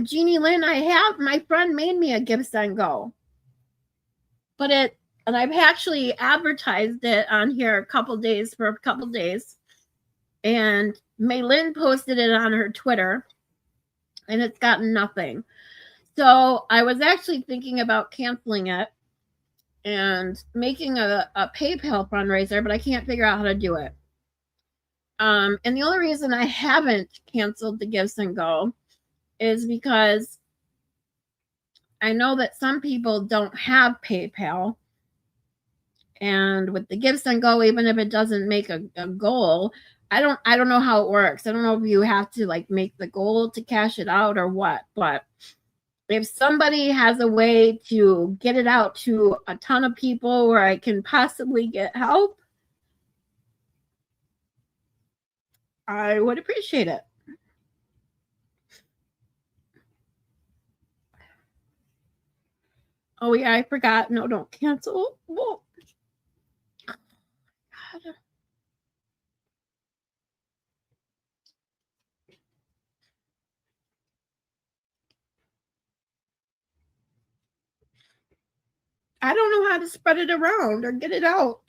A: Jeannie Lynn, my friend made me a Give Send Go. And I've actually advertised it on here for a couple days. And Maylin posted it on her Twitter, and it's gotten nothing. So I was actually thinking about canceling it and making a PayPal fundraiser, but I can't figure out how to do it. And the only reason I haven't canceled the Give Send Go is because I know that some people don't have PayPal. And with the Give Send Go, even if it doesn't make a goal, I don't know how it works. I don't know if you have to like make the goal to cash it out or what, but if somebody has a way to get it out to a ton of people where I can possibly get help, I would appreciate it. Oh yeah, I forgot. No, don't cancel. Whoa. God. I don't know how to spread it around or get it out.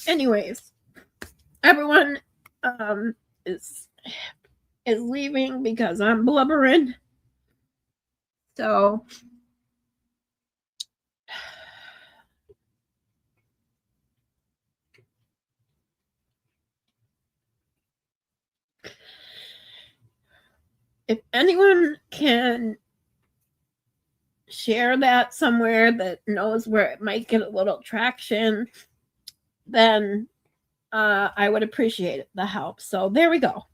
A: Anyways, everyone is leaving because I'm blubbering. So if anyone can share that somewhere that knows where it might get a little traction, then I would appreciate the help. So there we go.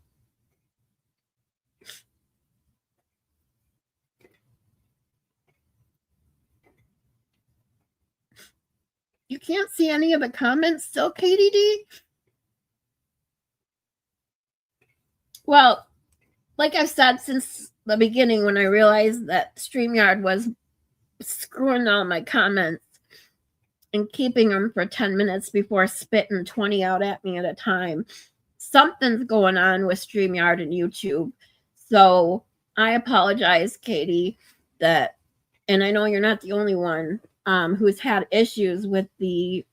A: You can't see any of the comments still, Katie D? Well, like I've said since the beginning when I realized that StreamYard was screwing all my comments and keeping them for 10 minutes before spitting 20 out at me at a time. Something's going on with StreamYard and YouTube. So I apologize, Katie, and I know you're not the only one who's had issues with the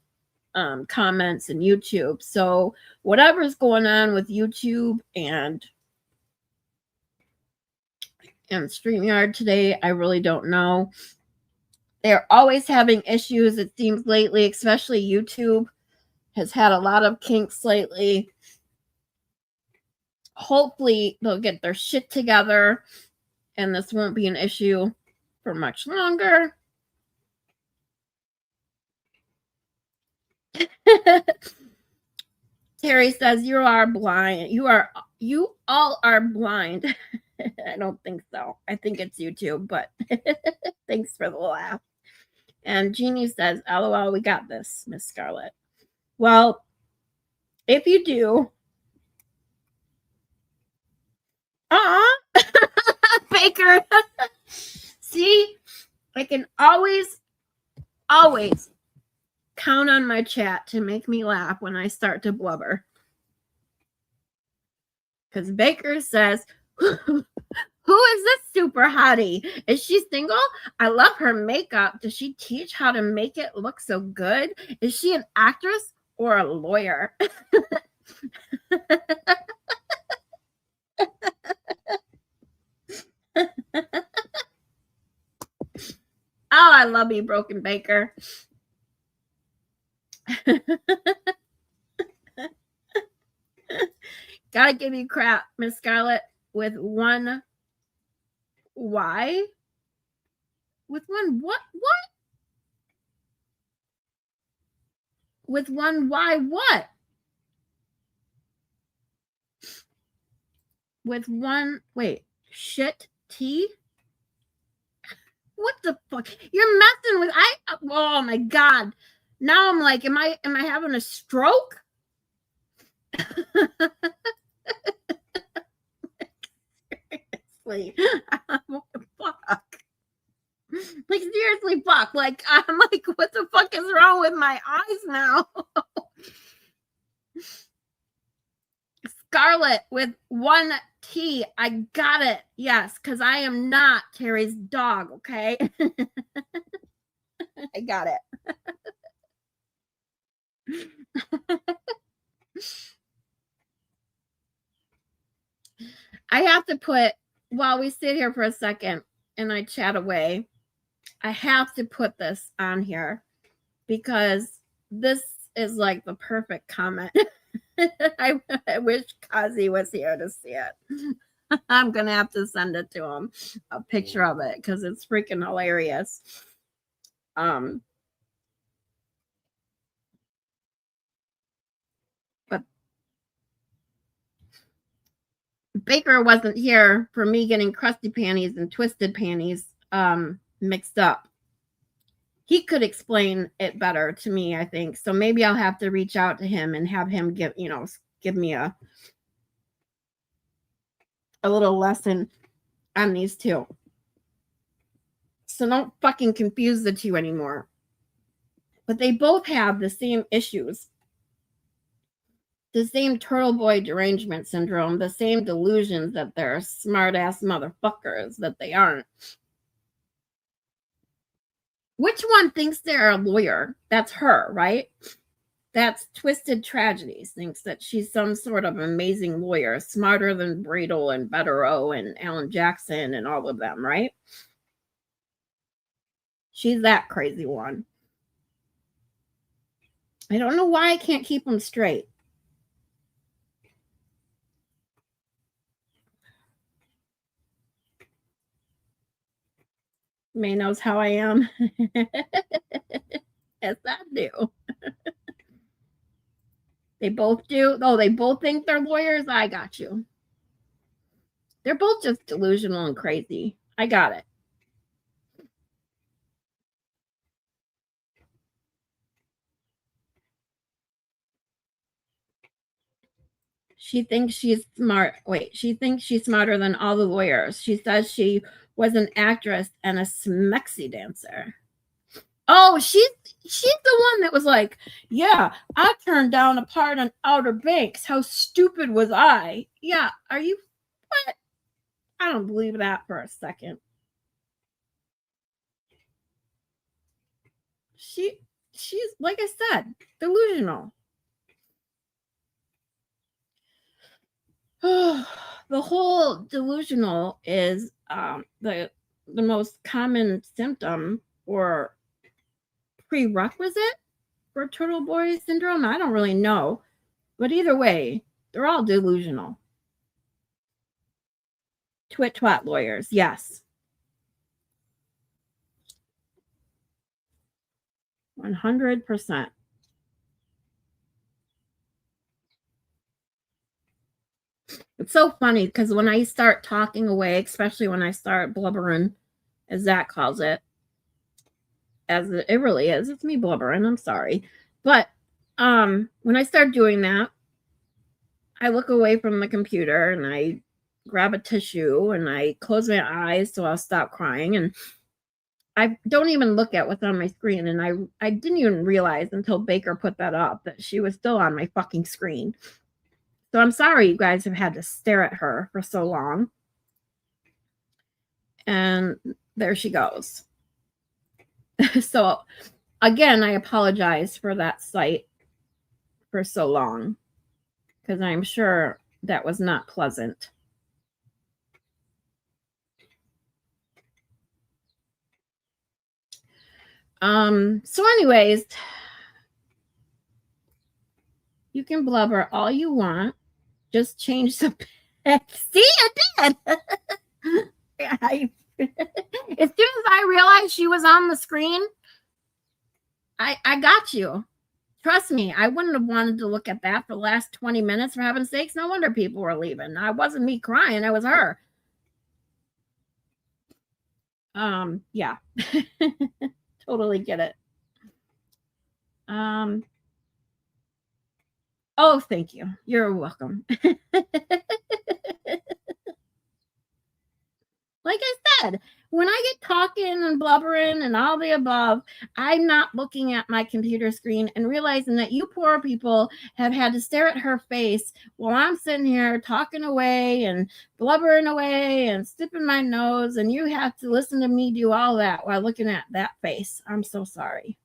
A: comments in YouTube. So whatever's going on with YouTube and StreamYard today, I really don't know. They're always having issues, it seems, lately, especially YouTube has had a lot of kinks lately. Hopefully, they'll get their shit together and this won't be an issue for much longer. Terry says, you are blind. You all are blind. I don't think so. I think it's YouTube, but thanks for the laugh. And Jeannie says, LOL, we got this, Miss Scarlett. Well, if you do, Baker, see, I can always count on my chat to make me laugh when I start to blubber. Because Baker says, Who is this super hottie? Is she single? I love her makeup. Does she teach how to make it look so good? Is she an actress or a lawyer? Oh, I love you, Broken Baker. Gotta give you crap, Miss Scarlett, with one Y. With one what? What? With one Y what? With one, wait, shit T? What the fuck? You're messing with, oh my God. Now I'm like, am I having a stroke? Seriously. What the fuck? Like, seriously, fuck. Like, I'm like, what the fuck is wrong with my eyes now? Scarlet with one T. I got it. Yes, because I am not Terry's dog, okay? I got it. I have to put, while we sit here for a second and I chat away, I have to put this on here because this is like the perfect comment. I wish CossyG was here to see it. I'm going to have to send it to him, a picture of it, because it's freaking hilarious. But Baker wasn't here for me getting crusty panties and twisted panties mixed up. He could explain it better to me, I think. So maybe I'll have to reach out to him and have him give me a little lesson on these two. So don't fucking confuse the two anymore. But they both have the same issues. The same turtle boy derangement syndrome, the same delusions that they're smart ass motherfuckers that they aren't. Which one thinks they're a lawyer? That's her, right? That's Twisted Tragedies, thinks that she's some sort of amazing lawyer, smarter than Bradle and Betterow and Alan Jackson and all of them, right? She's that crazy one. I don't know why I can't keep them straight. May knows how I am. Yes, I do. They both do. Oh, they both think they're lawyers. I got you. They're both just delusional and crazy. I got it. She thinks she's smart. Wait, she thinks she's smarter than all the lawyers. She says she was an actress and a smexy dancer. Oh, she's the one that was like, yeah, I turned down a part on Outer Banks. How stupid was I? Yeah, are you what? I don't believe that for a second. She's, like I said, delusional. The whole delusional is the most common symptom or prerequisite for turtle boy syndrome. I don't really know, but either way, they're all delusional. Twit twat lawyers, yes. 100%. It's so funny because when I start talking away, especially when I start blubbering, as Zach calls it, as it really is, it's me blubbering, I'm sorry. But when I start doing that, I look away from the computer and I grab a tissue and I close my eyes so I'll stop crying, and I don't even look at what's on my screen. And I didn't even realize until Baker put that up that she was still on my fucking screen. So I'm sorry you guys have had to stare at her for so long. And there she goes. So again, I apologize for that sight for so long, because I'm sure that was not pleasant. So anyways, you can blubber all you want. Just change the see, I did. As soon as I realized she was on the screen, I got you. Trust me, I wouldn't have wanted to look at that for the last 20 minutes, for heaven's sakes. No wonder people were leaving. It wasn't me crying, it was her. Yeah. Totally get it. Oh, thank you. You're welcome. Like I said, when I get talking and blubbering and all the above, I'm not looking at my computer screen and realizing that you poor people have had to stare at her face while I'm sitting here talking away and blubbering away and snipping my nose, and you have to listen to me do all that while looking at that face. I'm so sorry.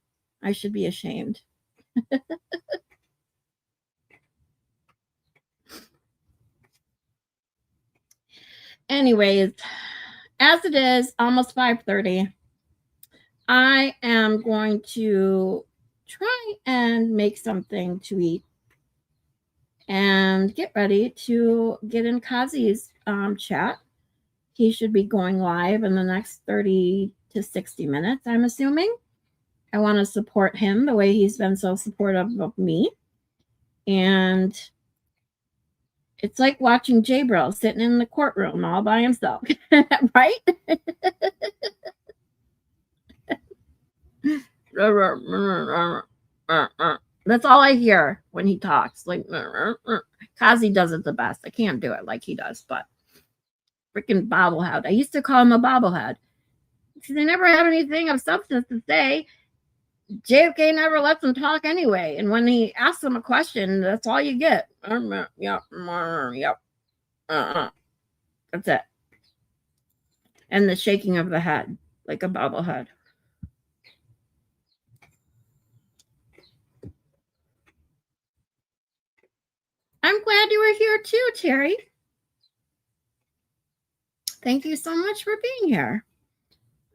A: I should be ashamed. Anyways, as it is almost 5:30, I am going to try and make something to eat and get ready to get in CossyG's chat. He should be going live in the next 30 to 60 minutes, I'm assuming. I want to support him the way he's been so supportive of me. And it's like watching Jabril sitting in the courtroom all by himself, right? That's all I hear when he talks. Like, CossyG does it the best. I can't do it like he does, but freaking bobblehead. I used to call him a bobblehead because they never have anything of substance to say. JFK never lets him talk anyway. And when he asks him a question, that's all you get. Yep. That's it. And the shaking of the head like a bobblehead. I'm glad you were here too, Terry. Thank you so much for being here.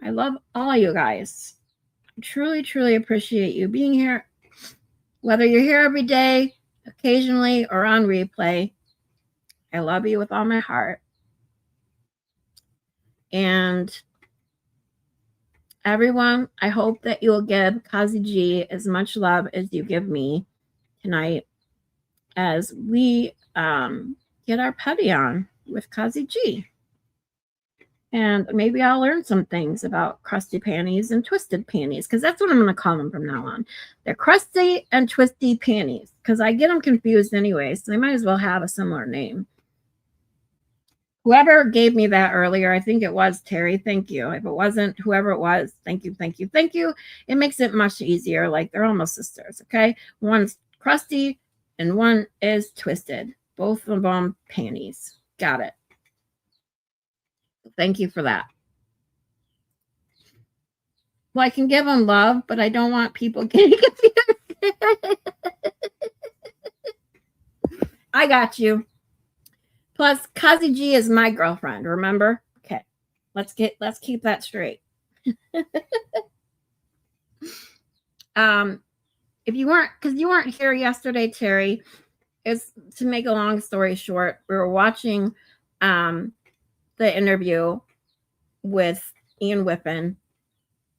A: I love all you guys. Truly, truly appreciate you being here. Whether you're here every day, occasionally, or on replay, I love you with all my heart. And everyone, I hope that you will give CossyG as much love as you give me tonight as we get our putty on with CossyG. And maybe I'll learn some things about crusty panties and twisted panties, because that's what I'm going to call them from now on. They're crusty and twisty panties, because I get them confused anyway, so they might as well have a similar name. Whoever gave me that earlier, I think it was Terry. Thank you. If it wasn't, whoever it was, thank you, thank you, thank you. It makes it much easier. Like, they're almost sisters, okay? One's crusty and one is twisted. Both of them panties. Got it. Thank you for that. Well, I can give them love, but I don't want people getting confused. I got you. Plus, CossyG is my girlfriend, remember? Okay. Let's keep that straight. If you weren't here yesterday, Terry, is to make a long story short, we were watching the interview with Ian Whippen,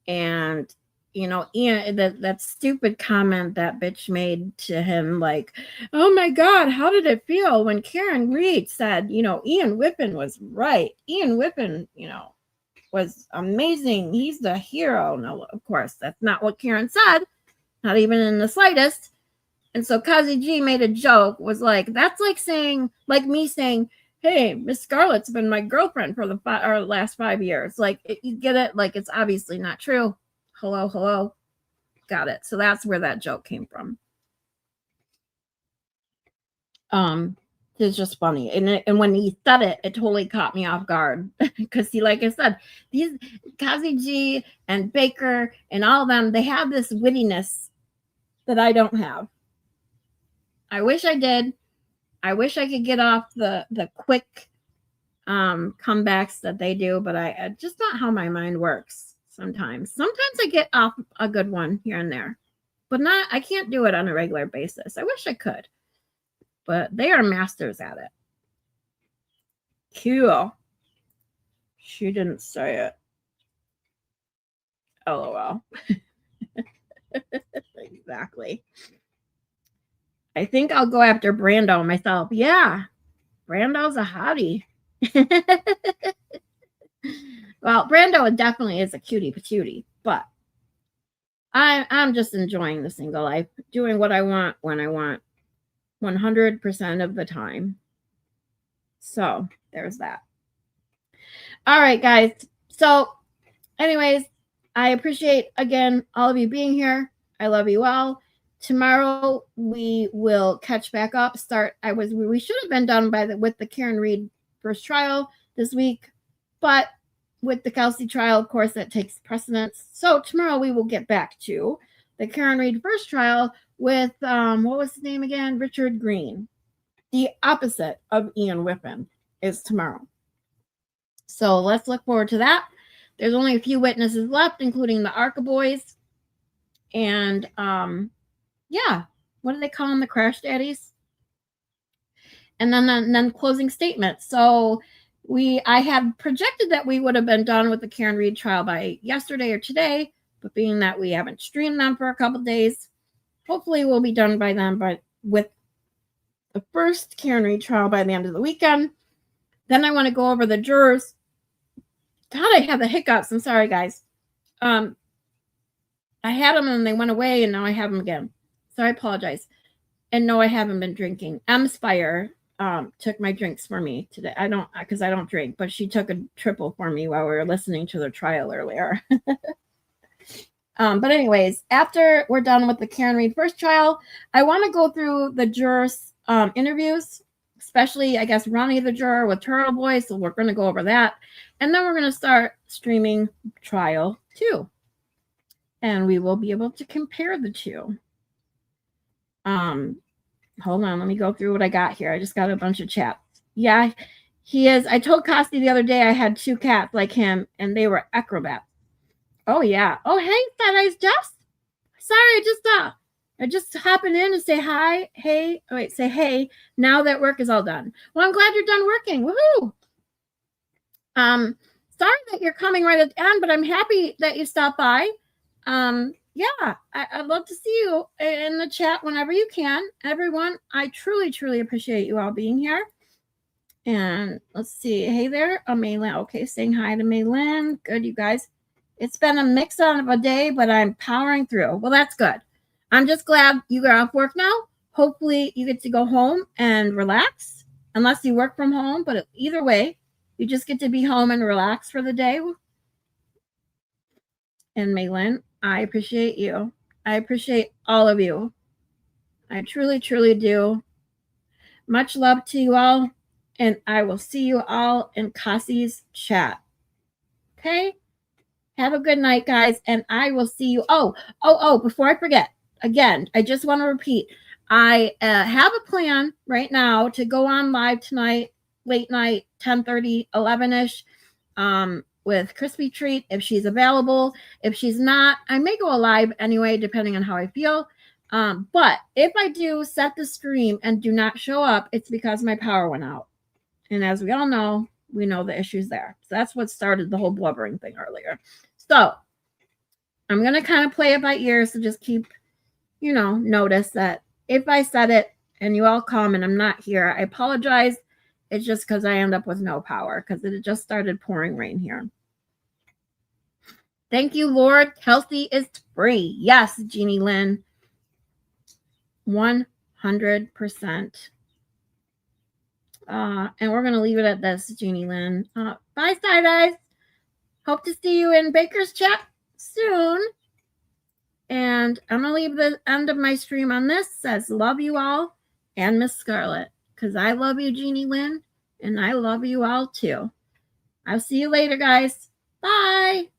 A: and Ian, that stupid comment that bitch made to him, like, oh my God, how did it feel when Karen Reed said, Ian Whippen was right. Ian Whippen, was amazing. He's the hero. No, of course, that's not what Karen said, not even in the slightest. And so CossyG made a joke, was like, that's like me saying, hey, Miss Scarlett's been my girlfriend for the last 5 years. Like, you get it? Like, it's obviously not true. Hello. Got it. So that's where that joke came from. is just funny. And when he said it, it totally caught me off guard because like I said, these CossyG and Baker and all of them, they have this wittiness that I don't have. I wish I did. I wish I could get off the quick comebacks that they do, but I just not how my mind works sometimes. Sometimes I get off a good one here and there, but I can't do it on a regular basis. I wish I could, but they are masters at it. Cool. She didn't say it. LOL. Exactly. I think I'll go after Brando myself. Yeah, Brando's a hottie. Well, Brando definitely is a cutie patootie, but I'm just enjoying the single life, doing what I want when I want, 100% of the time. So there's that. All right, guys. So anyways, I appreciate, again, all of you being here. I love you all. Tomorrow we will catch back up. We should have been done with the Karen Reed first trial this week, but with the Kelsey trial, of course, that takes precedence. So tomorrow we will get back to the Karen Reed first trial with what was his name again? Richard Green. The opposite of Ian Whippen is tomorrow. So let's look forward to that. There's only a few witnesses left, including the Arca boys. And yeah, what do they call them? The Crash Daddies? And then closing statements. So I had projected that we would have been done with the Karen Reed trial by yesterday or today, but being that we haven't streamed them for a couple days, hopefully we'll be done by then, but with the first Karen Reed trial by the end of the weekend. Then I want to go over the jurors. God, I have the hiccups. I'm sorry, guys. I had them and they went away, and now I have them again. So I apologize. And no, I haven't been drinking. Spire took my drinks for me today. Because I don't drink, but she took a triple for me while we were listening to the trial earlier. But anyways, after we're done with the Karen Reed first trial, I want to go through the jurors' interviews, especially, I guess, Ronnie the juror with Turtle Boy. So we're going to go over that. And then we're going to start streaming trial 2. And we will be able to compare the two. Hold on, let me go through what I got here. I just got a bunch of chats. Yeah, he is. I told Costi the other day I had 2 cats like him, and they were acrobats. Oh, yeah. Oh, hey, Fat Eyes Jess. Sorry, I just hopping in and say hi. Hey, wait, say hey, now that work is all done. Well, I'm glad you're done working. Woohoo! Sorry that you're coming right at the end, but I'm happy that you stopped by. Yeah, I'd love to see you in the chat whenever you can. Everyone, I truly, truly appreciate you all being here. And let's see. Hey there, Maylin. Okay, saying hi to Maylin. Good, you guys. It's been a mix-up of a day, but I'm powering through. Well, that's good. I'm just glad you got off work now. Hopefully you get to go home and relax, unless you work from home. But either way, you just get to be home and relax for the day. And Maylin, I appreciate you. I appreciate all of you. I truly, truly do. Much love to you all. And I will see you all in CossyG's chat. Okay? Have a good night, guys. And I will see you. Oh, before I forget, again, I just want to repeat. I have a plan right now to go on live tonight, late night, 10:30, 11-ish. With Crispy Treat, if she's available. If she's not, I may go live anyway, depending on how I feel. But if I do set the stream and do not show up, it's because my power went out. And as we all know, we know the issues there. So that's what started the whole blubbering thing earlier. So I'm going to kind of play it by ear. So just keep, notice that if I said it and you all come and I'm not here, I apologize. It's just because I end up with no power because it just started pouring rain here. Thank you, Lord. Kelsey is free. Yes, Jeannie Lynn. 100%. And we're going to leave it at this, Jeannie Lynn. Bye, Side Eyes. Hope to see you in Baker's chat soon. And I'm going to leave the end of my stream on this. Says, love you all. And Miss Scarlett. because I love you, Jeannie Lynn, and I love you all too. I'll see you later, guys. Bye.